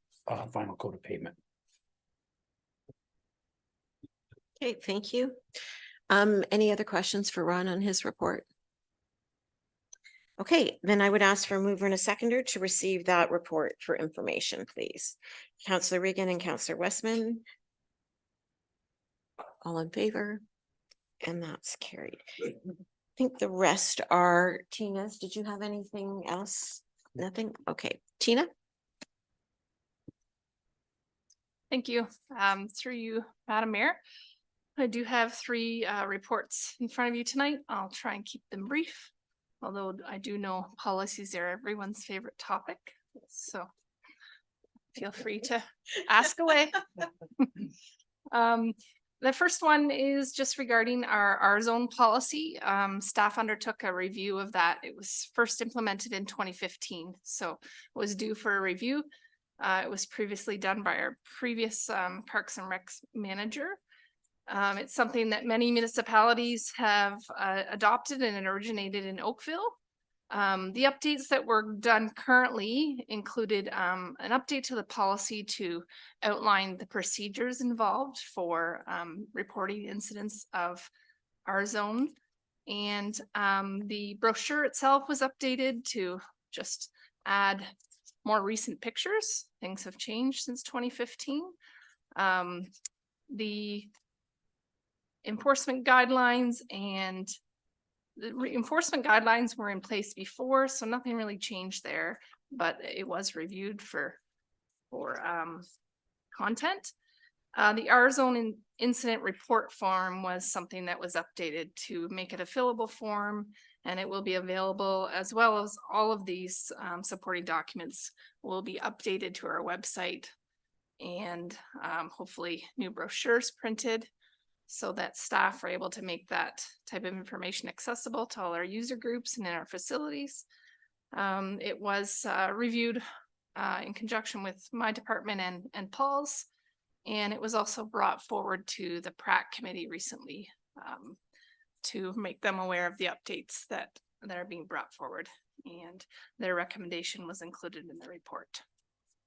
final coat of pavement. Okay, thank you. Any other questions for Ron on his report? Okay, then I would ask for a mover and a seconder to receive that report for information, please. Councillor Regan and Councillor Westman. All in favor? And that's carried. I think the rest are Tina's. Did you have anything else? Nothing? Okay, Tina? Thank you. Through you, Madam Mayor. I do have 3 reports in front of you tonight. I'll try and keep them brief. Although I do know policies are everyone's favorite topic, so feel free to ask away. The first one is just regarding our zone policy. Staff undertook a review of that. It was first implemented in 2015, so it was due for a review. It was previously done by our previous Parks and Recs manager. It's something that many municipalities have adopted, and it originated in Oakville. The updates that were done currently included an update to the policy to outline the procedures involved for reporting incidents of our zone. And the brochure itself was updated to just add more recent pictures. Things have changed since 2015. The enforcement guidelines and the enforcement guidelines were in place before, so nothing really changed there, but it was reviewed for content. The R zone incident report form was something that was updated to make it a fillable form, and it will be available, as well as all of these supporting documents will be updated to our website, and hopefully new brochures printed, so that staff are able to make that type of information accessible to all our user groups and in our facilities. It was reviewed in conjunction with my department and Paul's, and it was also brought forward to the PRAC committee recently to make them aware of the updates that are being brought forward, and their recommendation was included in the report.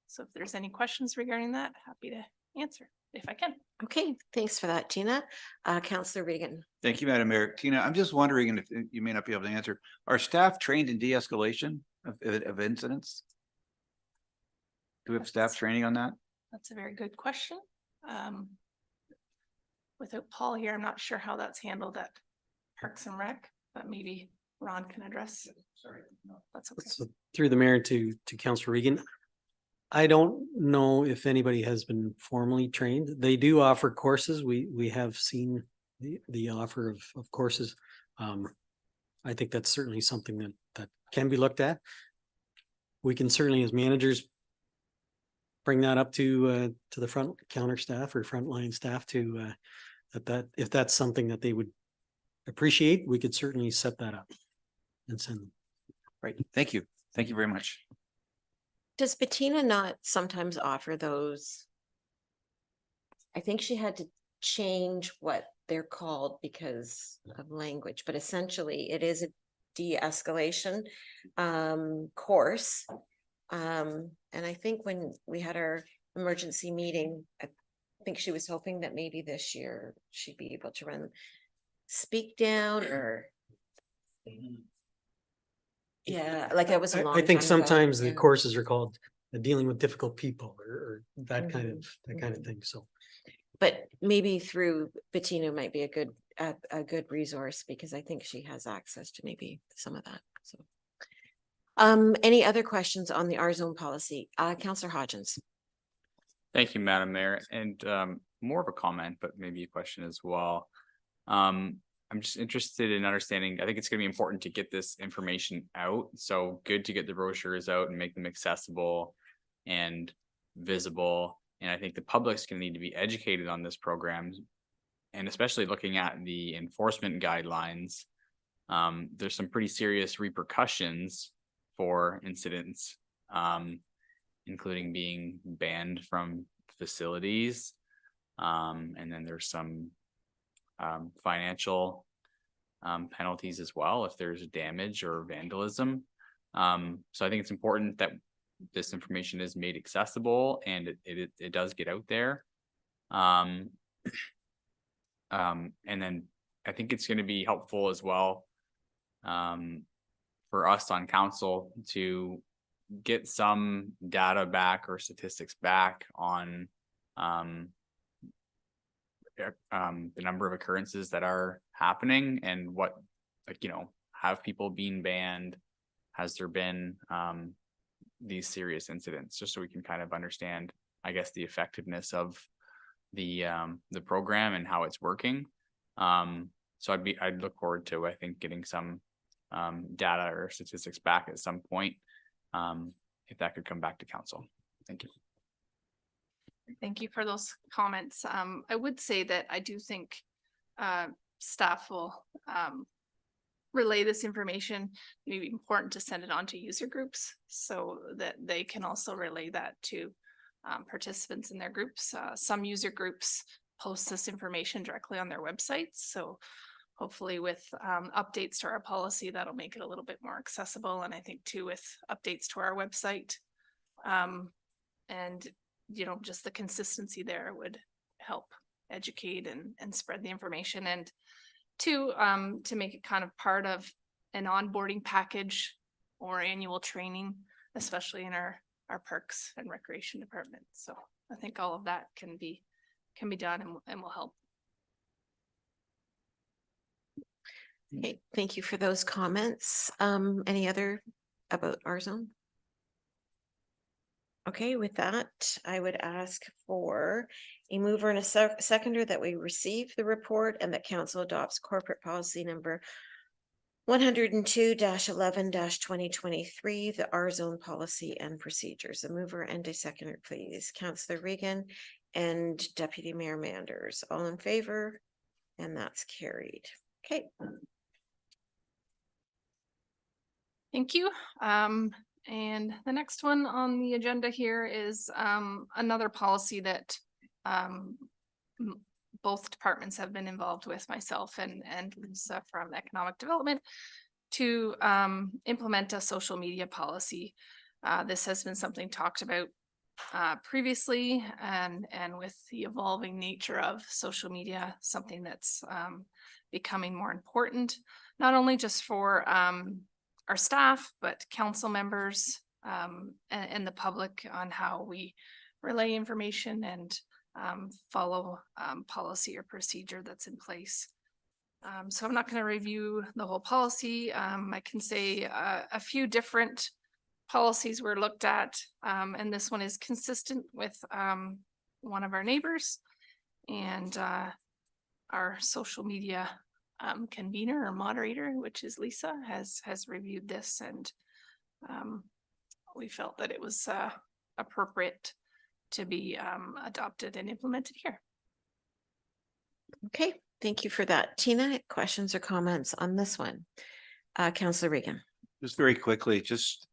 So if there's any questions regarding that, happy to answer if I can. Okay, thanks for that, Tina. Councillor Regan. Thank you, Madam Mayor. Tina, I'm just wondering, and if you may not be able to answer, are staff trained in de-escalation of incidents? Do we have staff training on that? That's a very good question. Without Paul here, I'm not sure how that's handled at Parks and Rec, but maybe Ron can address. Sorry, no, that's okay. So through the mayor to Councillor Regan. I don't know if anybody has been formally trained. They do offer courses. We have seen the offer of courses. I think that's certainly something that can be looked at. We can certainly, as managers, bring that up to the front counter staff or frontline staff to that if that's something that they would appreciate, we could certainly set that up and send them. Right. Thank you. Thank you very much. Does Bettina not sometimes offer those? I think she had to change what they're called because of language, but essentially it is a de-escalation course. And I think when we had our emergency meeting, I think she was hoping that maybe this year she'd be able to run speak down or. Yeah, like it was a long I think time ago, sometimes the yeah. courses are called dealing with difficult people or that kind of thing, so. But maybe through Bettina might be a good resource because I think she has access to maybe some of that, so. Any other questions on the R zone policy? Councillor Hodgins. Thank you, Madam Mayor, and more of a comment, but maybe a question as well. I'm just interested in understanding, I think it's gonna be important to get this information out, so good to get the brochures out and make them accessible and visible. And I think the public's gonna need to be educated on this program. And especially looking at the enforcement guidelines, there's some pretty serious repercussions for incidents, including being banned from facilities. And then there's some financial penalties as well if there's damage or vandalism. So I think it's important that this information is made accessible and it does get out there. And then I think it's going to be helpful as well for us on council to get some data back or statistics back on the number of occurrences that are happening and what, like, you know, have people been banned? Has there been these serious incidents, just so we can kind of understand, I guess, the effectiveness of the program and how it's working. So I'd look forward to, I think, getting some data or statistics back at some point, if that could come back to council. Thank you. Thank you for those comments. I would say that I do think staff will relay this information. It may be important to send it on to user groups so that they can also relay that to participants in their groups. Some user groups post this information directly on their websites. So hopefully with updates to our policy, that'll make it a little bit more accessible. And I think too, with updates to our website and, you know, just the consistency there would help educate and spread the information. And two, to make it kind of part of an onboarding package or annual training, especially in our parks and recreation department. So I think all of that can be done and will help. Okay, thank you for those comments. Any other about our zone? Okay, with that, I would ask for a mover and a seconder that we receive the report and that council adopts corporate policy number 102-11-2023, the R zone policy and procedures. A mover and a seconder, please. Councillor Regan and Deputy Mayor Manders, all in favor? And that's carried. Okay. Thank you. And the next one on the agenda here is another policy that both departments have been involved with, myself and Lisa from Economic Development, to implement a social media policy. This has been something talked about previously, and with the evolving nature of social media, something that's becoming more important, not only just for our staff, but council members and the public on how we relay information and follow policy or procedure that's in place. So I'm not going to review the whole policy. I can say a few different policies were looked at, and this one is consistent with one of our neighbors, and our social media convener or moderator, which is Lisa, has reviewed this, and we felt that it was appropriate to be adopted and implemented here. Okay, thank you for that. Tina, questions or comments on this one? Councillor Regan. Just very quickly, just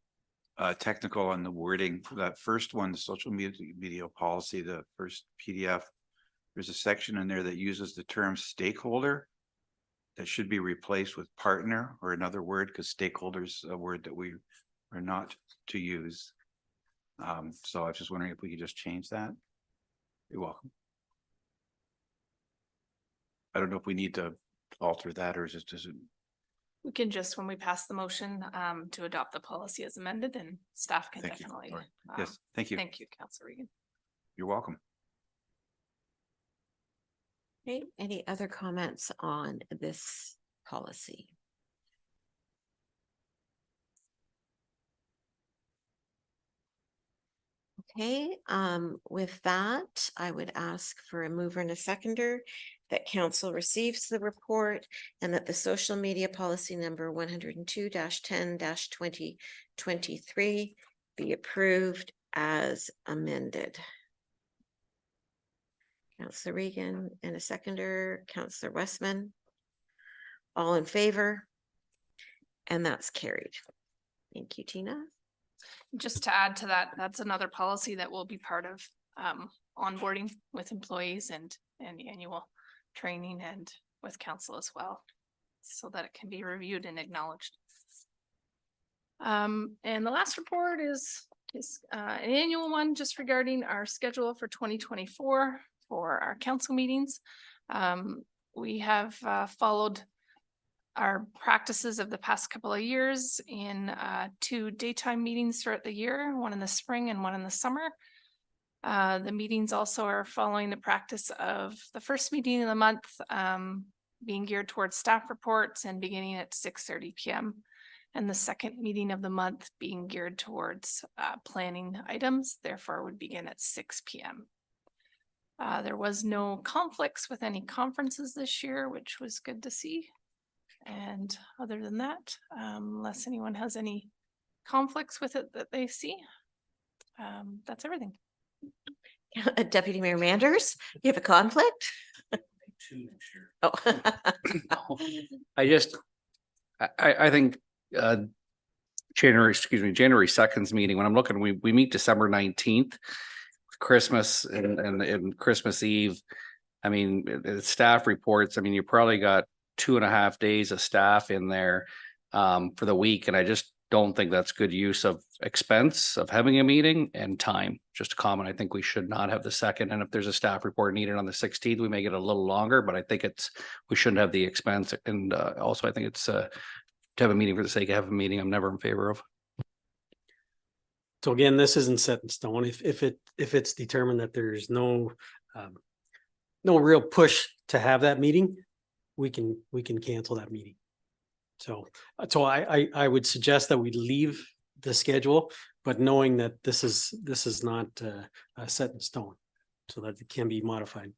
technical on the wording for that first one, the social media policy, the first PDF. There's a section in there that uses the term stakeholder. That should be replaced with partner or another word, because stakeholder is a word that we are not to use. So I was just wondering if we could just change that. You're welcome. I don't know if we need to alter that, or is it just we can just, when we pass the motion, to adopt the policy as amended, and staff can Thank you. definitely. All right. Yes, thank you. Thank you, Councillor Regan. You're welcome. Okay, any other comments on this policy? Okay, with that, I would ask for a mover and a seconder that council receives the report and that the social media policy number 102-10-2023 be approved as amended. Councillor Regan and a seconder, Councillor Westman. All in favor? And that's carried. Thank you, Tina. Just to add to that, that's another policy that will be part of onboarding with employees and annual training and with council as well, so that it can be reviewed and acknowledged. And the last report is an annual one just regarding our schedule for 2024 for our council meetings. We have followed our practices of the past couple of years in 2 daytime meetings throughout the year, one in the spring and one in the summer. The meetings also are following the practice of the first meeting of the month being geared towards staff reports and beginning at 6:30 p.m. And the second meeting of the month being geared towards planning items, therefore would begin at 6 p.m. There was no conflicts with any conferences this year, which was good to see. And other than that, unless anyone has any conflicts with it that they see, that's everything. Deputy Mayor Manders, you have a conflict? Oh. I think January 2nd's meeting, when I'm looking, we meet December 19th, Christmas and Christmas Eve. I mean, staff reports, I mean, you probably got 2.5 days of staff in there for the week. And I just don't think that's good use of expense of having a meeting and time. Just a comment. I think we should not have the second. And if there's a staff report needed on the 16th, we may get a little longer, but I think we shouldn't have the expense. And also I think it's to have a meeting for the sake of having a meeting, I'm never in favor of. So again, this isn't set in stone. If it's determined that there's no real push to have that meeting, we can cancel that meeting. So I would suggest that we leave the schedule, but knowing that this is not set in stone, so that it can be modified.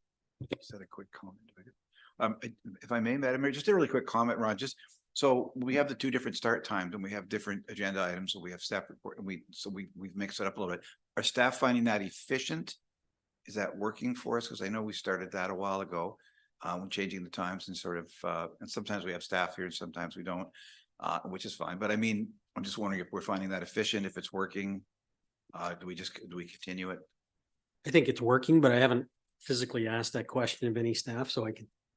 Just had a quick comment. If I may, Madam Mayor, just a really quick comment, Ron. Just so we have the 2 different start times and we have different agenda items. So we have staff report and we've mixed it up a little bit. Are staff finding that efficient? Is that working for us? Because I know we started that a while ago. Changing the times and sort of, and sometimes we have staff here and sometimes we don't, which is fine. But I mean, I'm just wondering if we're finding that efficient, if it's working, do we continue it? I think it's working, but I haven't physically asked that question of any staff, so I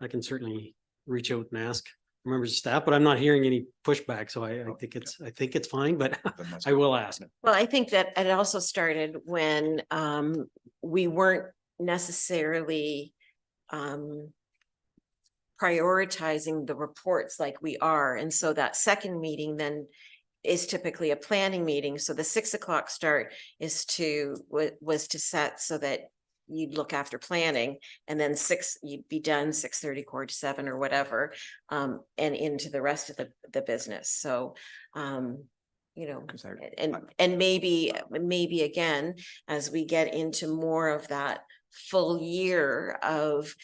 can certainly reach out and ask members of staff, but I'm not hearing any pushback. So I think it's fine, but I will ask. Well, I think that it also started when we weren't necessarily prioritizing the reports like we are. And so that second meeting then is typically a planning meeting. So the 6 o'clock start was to set so that you'd look after planning, and then you'd be done 6:30, 7 or whatever, and into the rest of the business. So you know, and maybe again, as we get into more of that full year of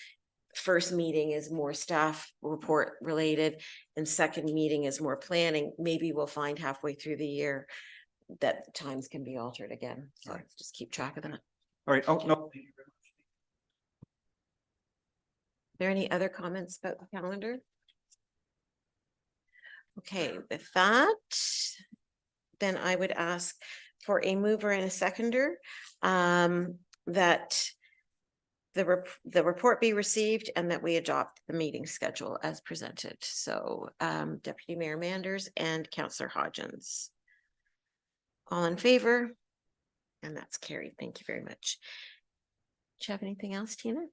first meeting is more staff report related and second meeting is more planning, maybe we'll find halfway through the year that the times can be altered again. So just keep track of that. All right. Oh, no. Are there any other comments about the calendar? Okay, with that, then I would ask for a mover and a seconder that the report be received and that we adopt the meeting schedule as presented. So Deputy Mayor Manders and Councillor Hodgins. All in favor? And that's carried. Thank you very much. Do you have anything else, Tina?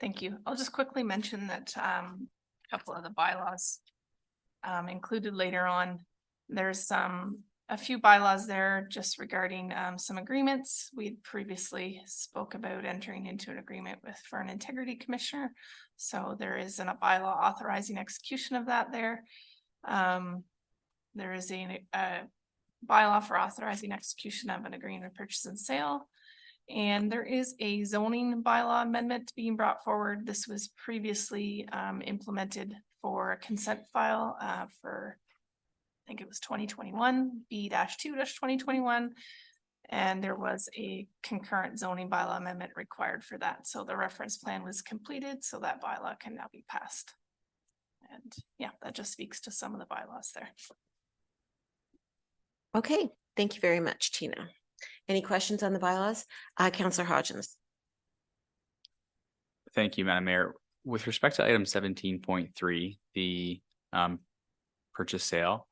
Thank you. I'll just quickly mention that a couple of the bylaws included later on. There's a few bylaws there just regarding some agreements. We previously spoke about entering into an agreement for an integrity commissioner. So there is a bylaw authorizing execution of that there. There is a bylaw for authorizing execution of an agreement of purchase and sale. And there is a zoning bylaw amendment being brought forward. This was previously implemented for a consent file for, I think it was 2021, B-2-2021. And there was a concurrent zoning bylaw amendment required for that. So the reference plan was completed, so that bylaw can now be passed. And yeah, that just speaks to some of the bylaws there. Okay, thank you very much, Tina. Any questions on the bylaws? Councillor Hodgins. Thank you, Madam Mayor. With respect to item 17.3, the purchase sale,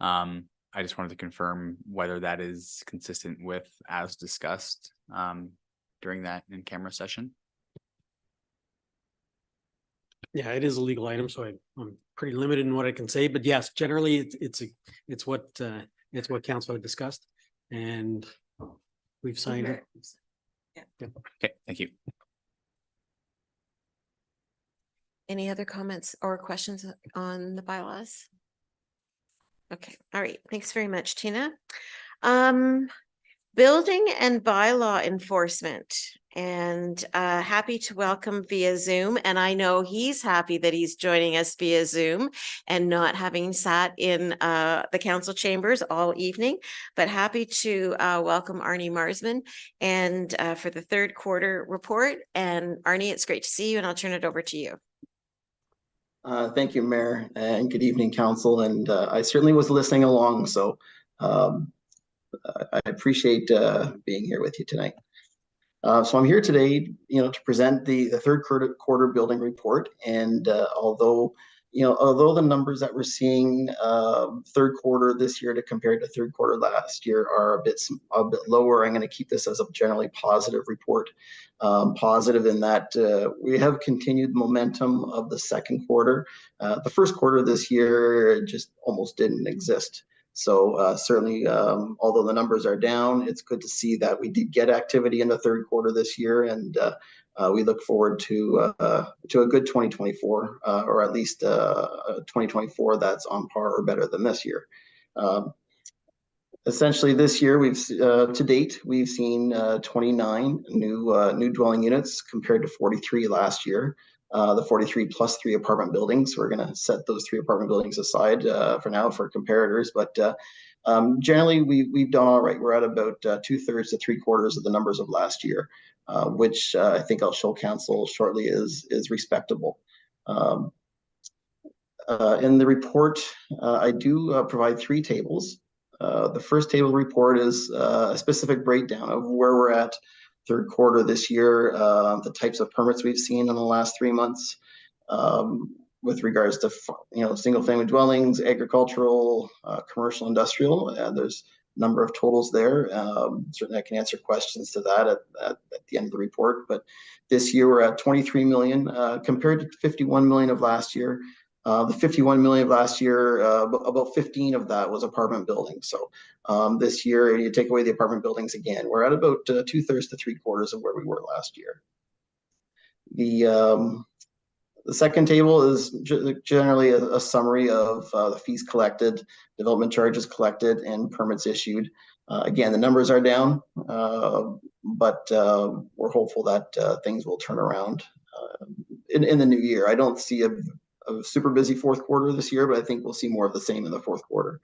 I just wanted to confirm whether that is consistent with as discussed during that in-camera session. Yeah, it is a legal item, so I'm pretty limited in what I can say, but yes, generally it's what council had discussed, and we've signed it. Yeah. Okay, thank you. Any other comments or questions on the bylaws? Okay, all right. Thanks very much, Tina. Building and bylaw enforcement, and happy to welcome via Zoom. And I know he's happy that he's joining us via Zoom and not having sat in the council chambers all evening, but happy to welcome Arnie Marsman and for the third quarter report. And Arnie, it's great to see you, and I'll turn it over to you. Thank you, Mayor, and good evening, Council. And I certainly was listening along, so I appreciate being here with you tonight. So I'm here today, to present the third quarter building report. And although the numbers that we're seeing third quarter this year to compared to third quarter last year are a bit lower, I'm going to keep this as a generally positive report. Positive in that we have continued momentum of the second quarter. The first quarter this year just almost didn't exist. So certainly, although the numbers are down, it's good to see that we did get activity in the third quarter this year, and we look forward to a good 2024, or at least 2024 that's on par or better than this year. Essentially, this year to date we've seen 29 new dwelling units compared to 43 last year. The 43 plus 3 apartment buildings. We're going to set those 3 apartment buildings aside for now for comparators, but generally we've done all right. We're at about 2/3 to 3/4 of the numbers of last year, which I think I'll show council shortly is respectable. In the report, I do provide 3 tables. The first table report is a specific breakdown of where we're at third quarter this year, the types of permits we've seen in the last 3 months with regards to single family dwellings, agricultural, commercial, industrial. There's a number of totals there. Certainly I can answer questions to that at the end of the report, but this year we're at 23 million compared to 51 million of last year. The 51 million of last year, about 15 of that was apartment buildings. So this year, you take away the apartment buildings again, we're at about 2/3 to 3/4 of where we were last year. The second table is generally a summary of the fees collected, development charges collected, and permits issued. Again, the numbers are down, but we're hopeful that things will turn around in the new year. I don't see a super busy fourth quarter this year, but I think we'll see more of the same in the fourth quarter.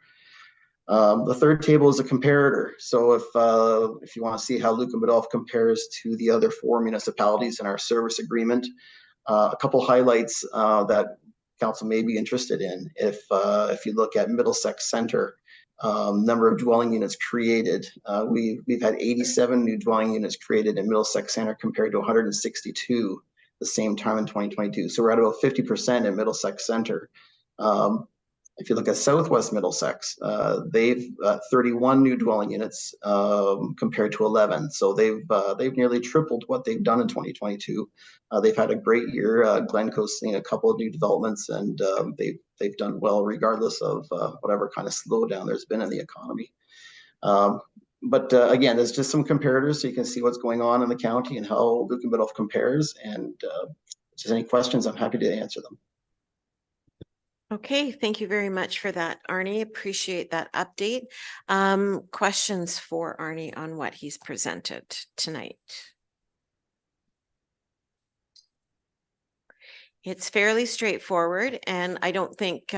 The third table is a comparator. So if you want to see how Lucan Biddulph compares to the other 4 municipalities in our service agreement, a couple highlights that council may be interested in. If you look at Middlesex Centre, number of dwelling units created, we've had 87 new dwelling units created in Middlesex Centre compared to 162 the same time in 2022. So we're at about 50% in Middlesex Centre. If you look at Southwest Middlesex, they've 31 new dwelling units compared to 11. So they've nearly tripled what they've done in 2022. They've had a great year. Glencoe's seen a couple of new developments, and they've they've done well regardless of whatever kind of slowdown there's been in the economy. But again, there's just some comparators so you can see what's going on in the county and how Lucan Biddulph compares. And if there's any questions, I'm happy to answer them. Okay, thank you very much for that, Arnie. Appreciate that update. Questions for Arnie on what he's presented tonight? It's fairly straightforward, and I don't think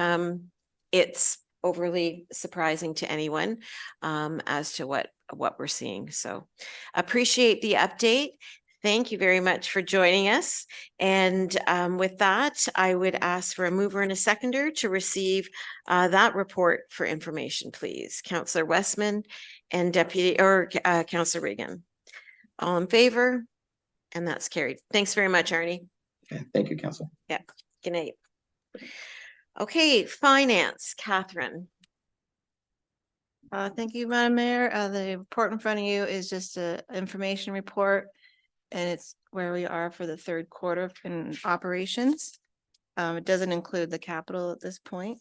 it's overly surprising to anyone as to what we're seeing. So appreciate the update. Thank you very much for joining us. And with that, I would ask for a mover and a seconder to receive that report for information, please. Councillor Westman and Councillor Regan. All in favor? And that's carried. Thanks very much, Arnie. Okay, thank you, Council. Yeah, good night. Okay, finance, Catherine. Thank you, Madam Mayor. The report in front of you is just a information report. And it's where we are for the third quarter in operations. It doesn't include the capital at this point,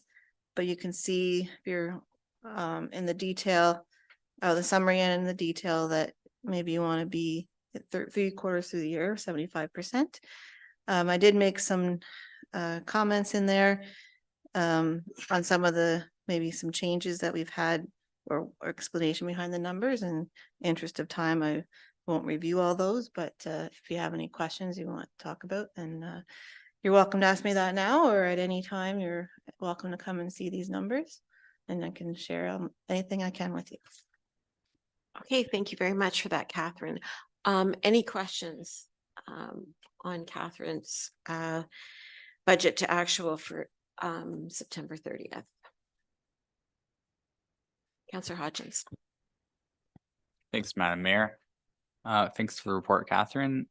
but you can see if you're in the detail, the summary and in the detail that maybe you want to be at 3 quarters through the year, 75%. I did make some comments in there on some of the, maybe some changes that we've had or explanation behind the numbers. And interest of time, I won't review all those, but if you have any questions you want to talk about, then you're welcome to ask me that now, or at any time you're welcome to come and see these numbers, and I can share anything I can with you. Okay, thank you very much for that, Catherine. Any questions on Catherine's budget to actual for September 30th? Councillor Hodgins. Thanks, Madam Mayor. Thanks for the report, Catherine.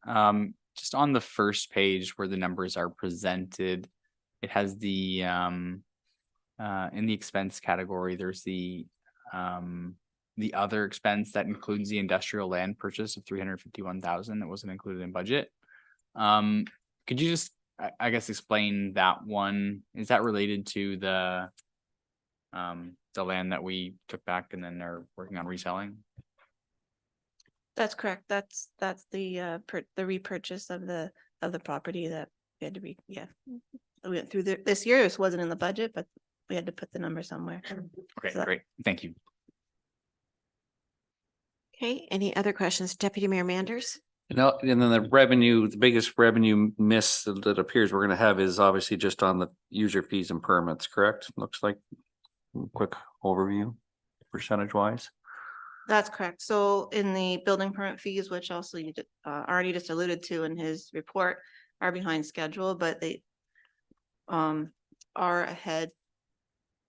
Just on the first page where the numbers are presented, it has the in the expense category, there's the other expense that includes the industrial land purchase of 351,000 that wasn't included in budget. Could you just, I guess, explain that one? Is that related to the land that we took back and then they're working on reselling? That's correct. That's the repurchase of the property that we had to we went through this year. This wasn't in the budget, but we had to put the number somewhere. Okay, so great. Thank you. Okay, any other questions? Deputy Mayor Manders? No, and then the revenue, the biggest revenue miss that appears we're gonna have is obviously just on the user fees and permits, correct? Looks like quick overview, percentage wise. That's correct. So in the building permit fees, which also you already just alluded to in his report, are behind schedule, but they are ahead.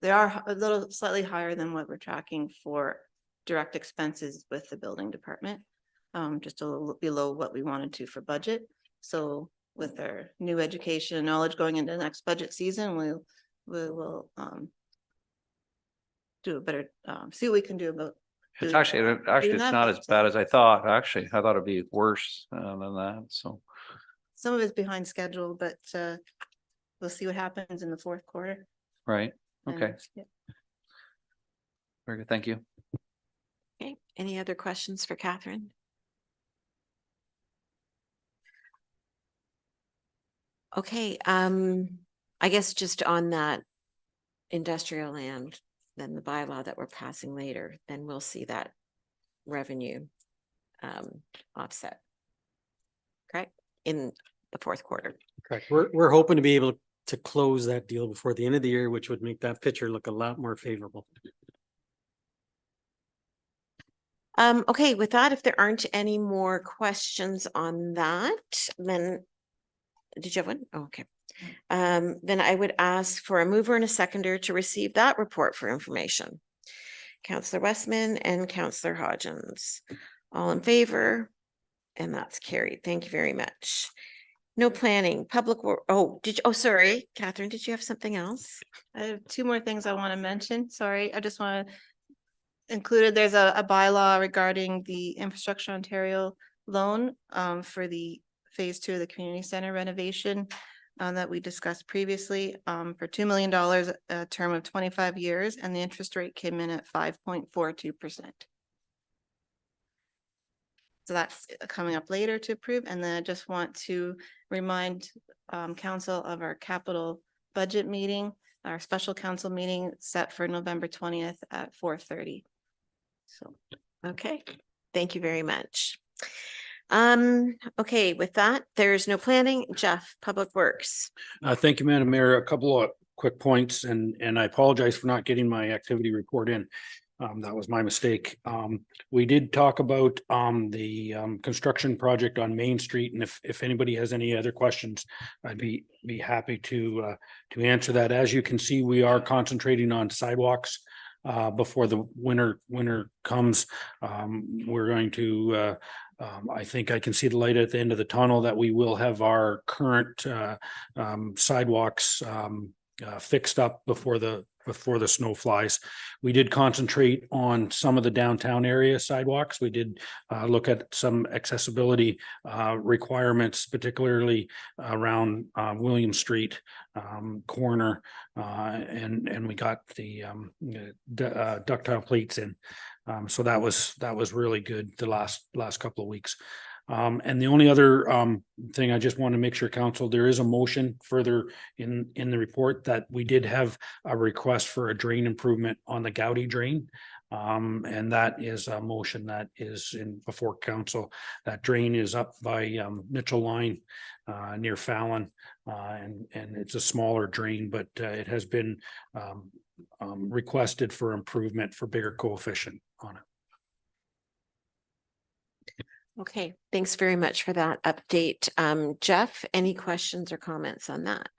They are a little slightly higher than what we're tracking for direct expenses with the building department, just a little below what we wanted to for budget. So with our new education and knowledge going into the next budget season, we will do a better, see what we can do about. It's actually it's not as bad as I thought. Actually, I thought it'd be worse than that. So some of it's behind schedule, but we'll see what happens in the fourth quarter. Right. Okay. And, yeah. Very good. Thank you. Okay, any other questions for Catherine? Okay, I guess just on that industrial land, then the bylaw that we're passing later, then we'll see that revenue offset. Correct? In the fourth quarter. Correct. We're hoping to be able to close that deal before the end of the year, which would make that picture look a lot more favorable. Okay, with that, if there aren't any more questions on that, then did you have one? Oh, okay. Then I would ask for a mover and a seconder to receive that report for information. Councillor Westman and Councillor Hodgins. All in favor? And that's carried. Thank you very much. No planning, public work. Oh, sorry, Catherine, did you have something else? I have two more things I want to mention. Sorry, I just want to include, there's a bylaw regarding the Infrastructure Ontario loan for the phase 2 of the community center renovation. that we discussed previously, for $2 million, a term of 25 years, and the interest rate came in at 5.42%. So that's coming up later to approve. And then I just want to remind council of our capital budget meeting, our special council meeting set for November 20th at 4:30. So, okay, thank you very much. Okay, with that, there's no planning. Jeff, Public Works. Thank you, Madam Mayor. A couple of quick points, and I apologize for not getting my activity report in. That was my mistake. We did talk about the construction project on Main Street, and if anybody has any other questions, I'd be happy to answer that. As you can see, we are concentrating on sidewalks before the winter comes. We're going to I think I can see the light at the end of the tunnel, that we will have our current sidewalks fixed up before the snow flies. We did concentrate on some of the downtown area sidewalks. We did look at some accessibility requirements, particularly around William Street corner, and we got the ductile plates in. So that was really good the last couple of weeks. And the only other thing I just want to make sure, council, there is a motion further in the report that we did have a request for a drain improvement on the Gowdy drain. And that is a motion that is in before council. That drain is up by Mitchell Line near Fallon. And it's a smaller drain, but it has been requested for improvement for bigger coefficient on it. Okay, thanks very much for that update. Jeff, any questions or comments on that?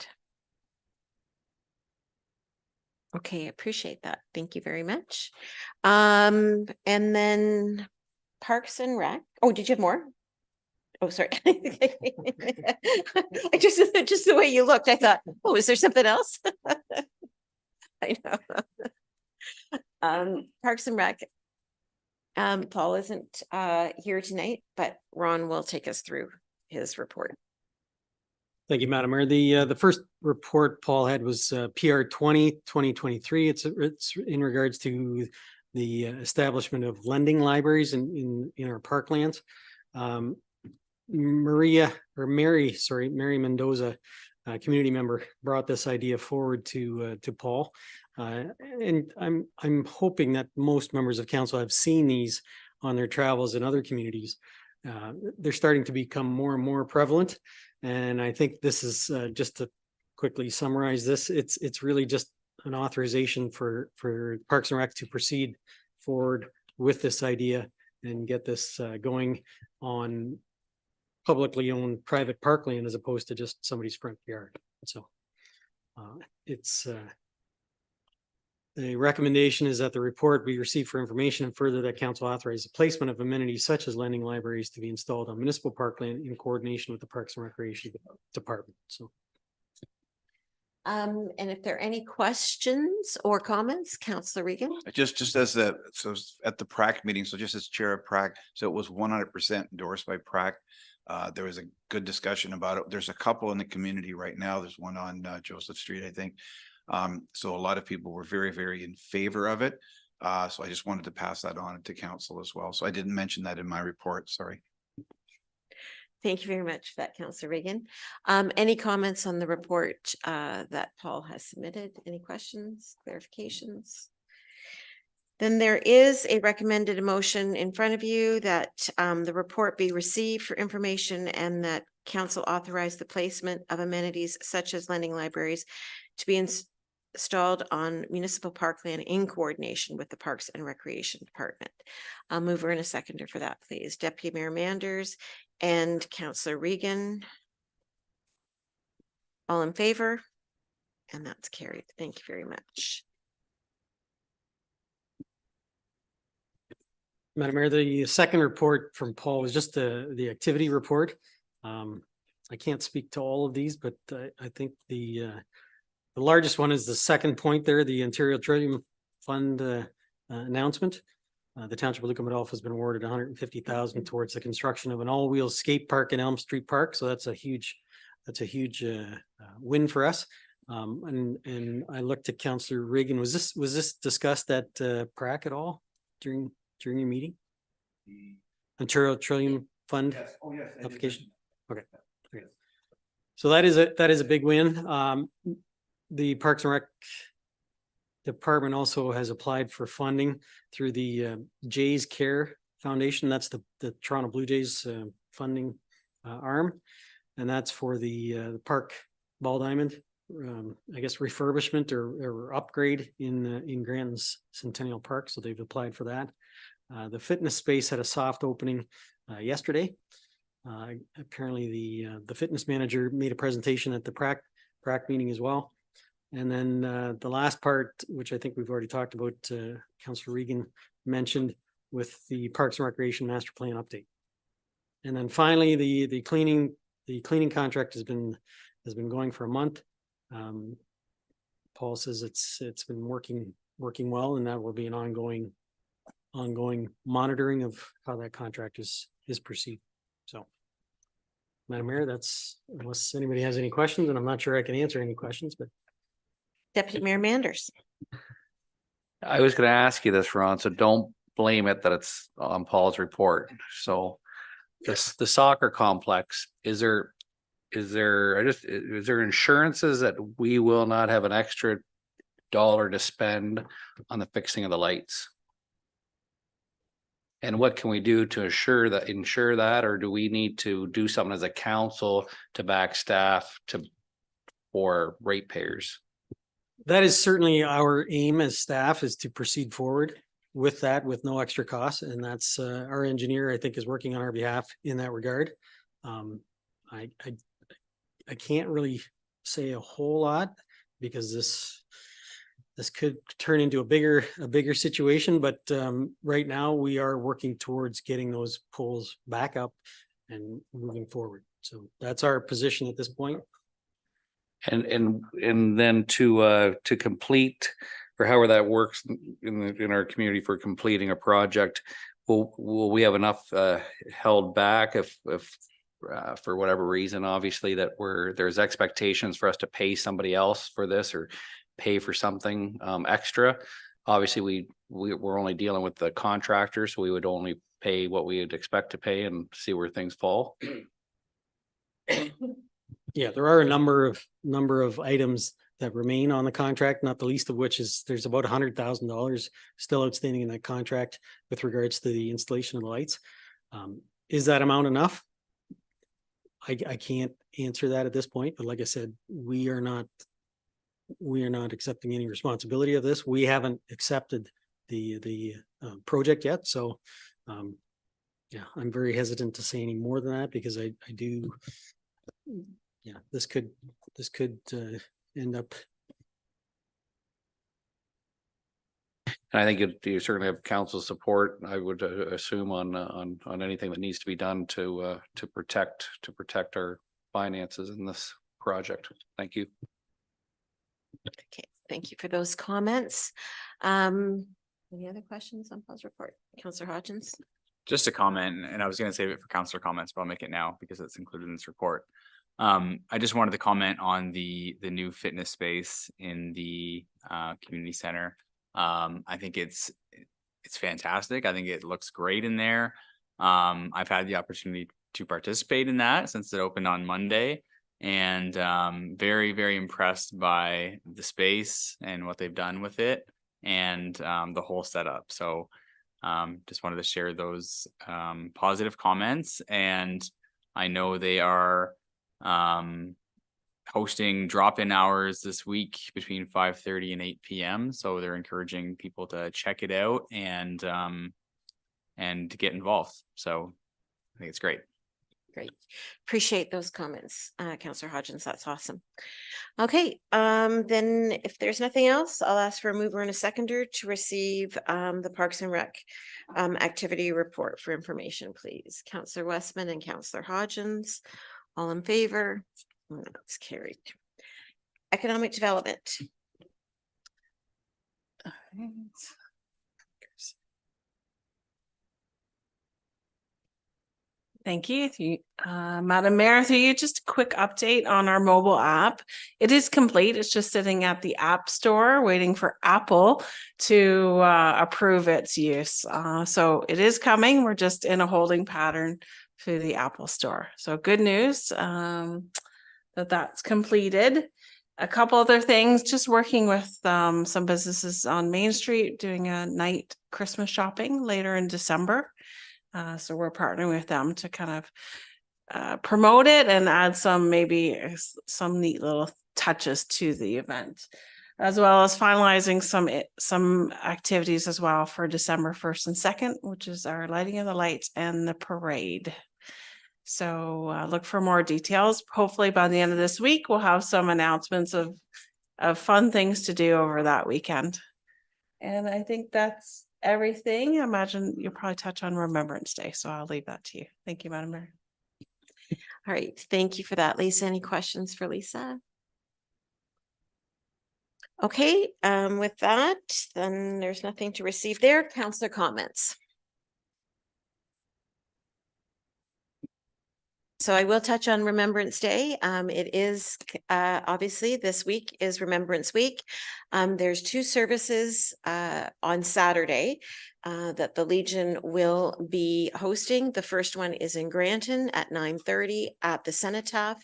Okay, appreciate that. Thank you very much. And then Parks and Rec. Oh, did you have more? Oh, sorry. I just the way you looked, I thought, oh, is there something else? I know. Parks and Rec. Paul isn't here tonight, but Ron will take us through his report. Thank you, Madam Mayor. The first report Paul had was PR 2023. It's in regards to the establishment of lending libraries in our parklands. Mary Mendoza, a community member, brought this idea forward to Paul. And I'm hoping that most members of council have seen these on their travels in other communities. They're starting to become more and more prevalent. And I think this is just to quickly summarize this. It's really just an authorization for Parks and Rec to proceed forward with this idea and get this going on publicly owned private parkland as opposed to just somebody's front yard. So the recommendation is that the report be received for information, and further that council authorize the placement of amenities such as lending libraries to be installed on municipal parkland in coordination with the Parks and Recreation Department. So. And if there are any questions or comments, Councillor Regan. Just as so at the PRAC meeting, so just as chair of PRAC, so it was 100% endorsed by PRAC. There was a good discussion about it. There's a couple in the community right now. There's one on Joseph Street, I think. So a lot of people were very, very in favor of it. So I just wanted to pass that on to council as well. So I didn't mention that in my report. Sorry. Thank you very much for that, Councillor Regan. Any comments on the report that Paul has submitted? Any questions, clarifications? Then there is a recommended motion in front of you that the report be received for information and that council authorize the placement of amenities such as lending libraries to be installed on municipal parkland in coordination with the Parks and Recreation Department. I'll move her in a seconder for that, please. Deputy Mayor Manders and Councillor Regan. All in favor? And that's carried. Thank you very much. Madam Mayor, the second report from Paul was just the activity report. I can't speak to all of these, but I think the largest one is the second point there, the Ontario Tourism Fund announcement. The Township of Lucan Biddulph has been awarded $150,000 towards the construction of an all-wheel skate park in Elm Street Park. So that's a huge that's a huge win for us. And I looked at Councillor Reagan. Was this discussed at PrAC at all during your meeting? Ontario Trillium Fund application? Okay. So that is a big win. The Parks and Rec Department also has applied for funding through the Jays Care Foundation. That's the Toronto Blue Jays funding arm. And that's for the park ball diamond, I guess refurbishment or upgrade in Granton's Centennial Park. So they've applied for that. The fitness space had a soft opening yesterday. Apparently the fitness manager made a presentation at the PrAC meeting as well. And then the last part, which I think we've already talked about, Councillor Regan mentioned with the Parks and Recreation Master Plan update. And then finally, the cleaning contract has been going for a month. Paul says it's been working well, and that will be an ongoing monitoring of how that contract is perceived. So, Madam Mayor, that's, unless anybody has any questions, and I'm not sure I can answer any questions, but. Deputy Mayor Manders. I was going to ask you this, Ron, so don't blame it that it's on Paul's report. So the soccer complex, is there insurances that we will not have an extra dollar to spend on the fixing of the lights? And what can we do to ensure that, or do we need to do something as a council to back staff for ratepayers? That is certainly our aim as staff, is to proceed forward with that with no extra cost. And that's our engineer, I think, is working on our behalf in that regard. I can't really say a whole lot because this could turn into a bigger situation, but right now we are working towards getting those poles back up and moving forward. So that's our position at this point. And then to complete, or however that works in our community for completing a project, will we have enough held back if for whatever reason, obviously, that there's expectations for us to pay somebody else for this or pay for something extra? Obviously, we're only dealing with the contractors, so we would only pay what we would expect to pay and see where things fall. Yeah, there are a number of items that remain on the contract, not the least of which is there's about $100,000 still outstanding in that contract with regards to the installation of the lights. Is that amount enough? I can't answer that at this point, but like I said, we are not accepting any responsibility of this. We haven't accepted the project yet, so yeah, I'm very hesitant to say any more than that because I do. Yeah, this could end up. And I think you certainly have council support, I would assume, on anything that needs to be done to protect our finances in this project. Thank you. Okay, thank you for those comments. Any other questions on Paul's report? Councillor Hodgins? Just a comment, and I was going to save it for councillor comments, but I'll make it now because it's included in this report. I just wanted to comment on the new fitness space in the community center. I think it's fantastic. I think it looks great in there. I've had the opportunity to participate in that since it opened on Monday, and very, very impressed by the space and what they've done with it and the whole setup. So just wanted to share those positive comments, and I know they are hosting drop-in hours this week between 5:30 and 8 p.m. So they're encouraging people to check it out and to get involved. So I think it's great. Great. Appreciate those comments, Councillor Hodgins. That's awesome. Okay, then if there's nothing else, I'll ask for a mover and a seconder to receive the Parks and Rec activity report for information, please. Councillor Westman and Councillor Hodgins, all in favor? That's carried. Economic development. All right. Thank you. Madam Mayor, through you, just a quick update on our mobile app. It is complete. It's just sitting at the App Store waiting for Apple to approve its use. So it is coming. We're just in a holding pattern through the Apple Store. So good news that that's completed. A couple other things, just working with some businesses on Main Street, doing a night Christmas shopping later in December. So we're partnering with them to kind of promote it and add some some neat little touches to the event, as well as finalizing some activities as well for December 1st and 2nd, which is our lighting of the lights and the parade. So look for more details. Hopefully by the end of this week, we'll have some announcements of fun things to do over that weekend. And I think that's everything. I imagine you'll probably touch on Remembrance Day, so I'll leave that to you. Thank you, Madam Mayor. All right, thank you for that, Lisa. Any questions for Lisa? Okay, with that, then there's nothing to receive there. Councillor comments. So I will touch on Remembrance Day. It is obviously this week is Remembrance Week. There's 2 services on Saturday that the Legion will be hosting. The first one is in Granton at 9:30 at the Cenotaph.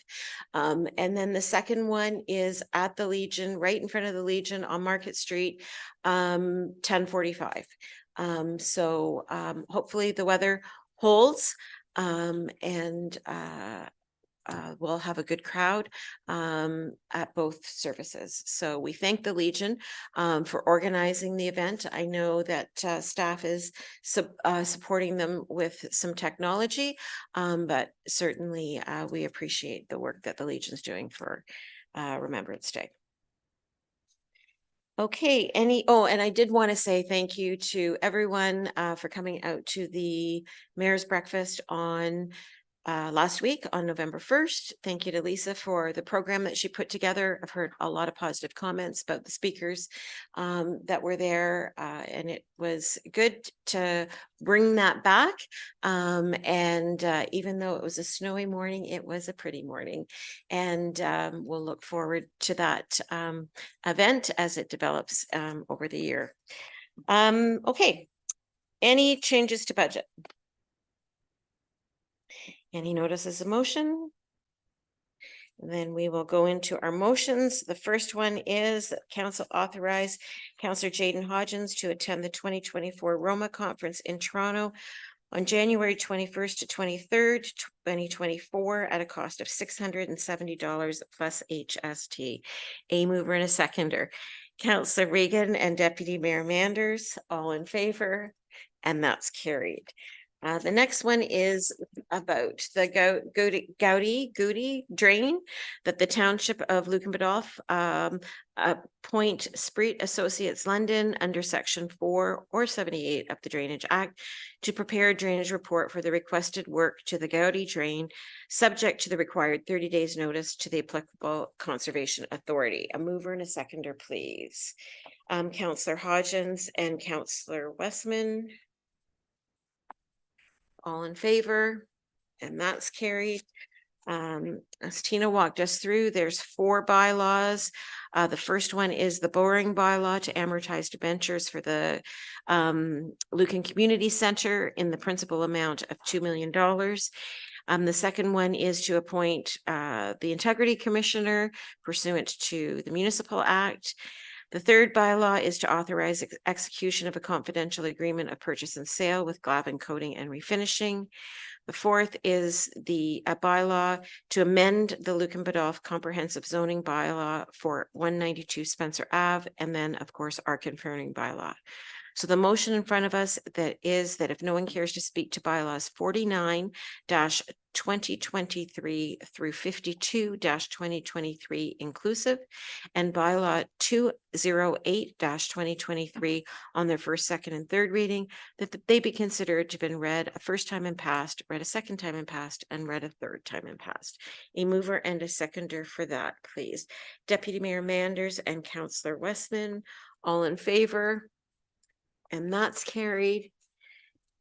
And then the second one is at the Legion, right in front of the Legion on Market Street, 10:45. So hopefully the weather holds. And we'll have a good crowd at both services. So we thank the Legion for organizing the event. I know that staff is supporting them with some technology, but certainly we appreciate the work that the Legion's doing for Remembrance Day. Okay, and I did want to say thank you to everyone for coming out to the Mayor's Breakfast on last week on November 1st. Thank you to Lisa for the program that she put together. I've heard a lot of positive comments about the speakers that were there, and it was good to bring that back. And even though it was a snowy morning, it was a pretty morning. And we'll look forward to that event as it develops over the year. Okay, any changes to budget? Any notices of motion? Then we will go into our motions. The first one is that council authorize Councillor Jayden Hodgins to attend the 2024 Roma Conference in Toronto on January 21st to 23rd, 2024 at a cost of $670 plus HST. A mover and a seconder. Councillor Regan and Deputy Mayor Manders, all in favor, and that's carried. The next one is about the Goudy drain that the Township of Lucan Biddulph appoint Spreet Associates London under Section 4 or 78 of the Drainage Act to prepare a drainage report for the requested work to the Goudy drain, subject to the required 30 days notice to the applicable Conservation Authority. A mover and a seconder, please. Councillor Hodgins and Councillor Westman. All in favor, and that's carried. As Tina walked us through, there's 4 bylaws. The first one is the borrowing bylaw to amortize debentures for the Lucan Community Center in the principal amount of $2 million. The second one is to appoint the Integrity Commissioner pursuant to the Municipal Act. The third bylaw is to authorize execution of a confidential agreement of purchase and sale with Glavin Coating and Refinishing. The fourth is the bylaw to amend the Lucan Biddulph Comprehensive Zoning Bylaw for 192 Spencer Ave, and then, of course, our conferring bylaw. So the motion in front of us that is that if no one cares to speak to bylaws 49-2023 through 52-2023 inclusive and bylaw 208-2023 on their first, second, and third reading, that they be considered to have been read a first time and passed, read a second time and passed, and read a third time and passed. A mover and a seconder for that, please. Deputy Mayor Manders and Councillor Westman, all in favor? And that's carried.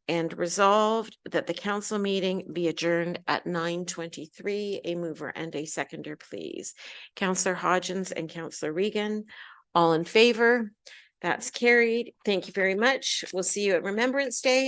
And resolved that the council meeting be adjourned at 9:23. A mover and a seconder, please. Councillor Hodgins and Councillor Regan, all in favor? That's carried. Thank you very much. We'll see you at Remembrance Day.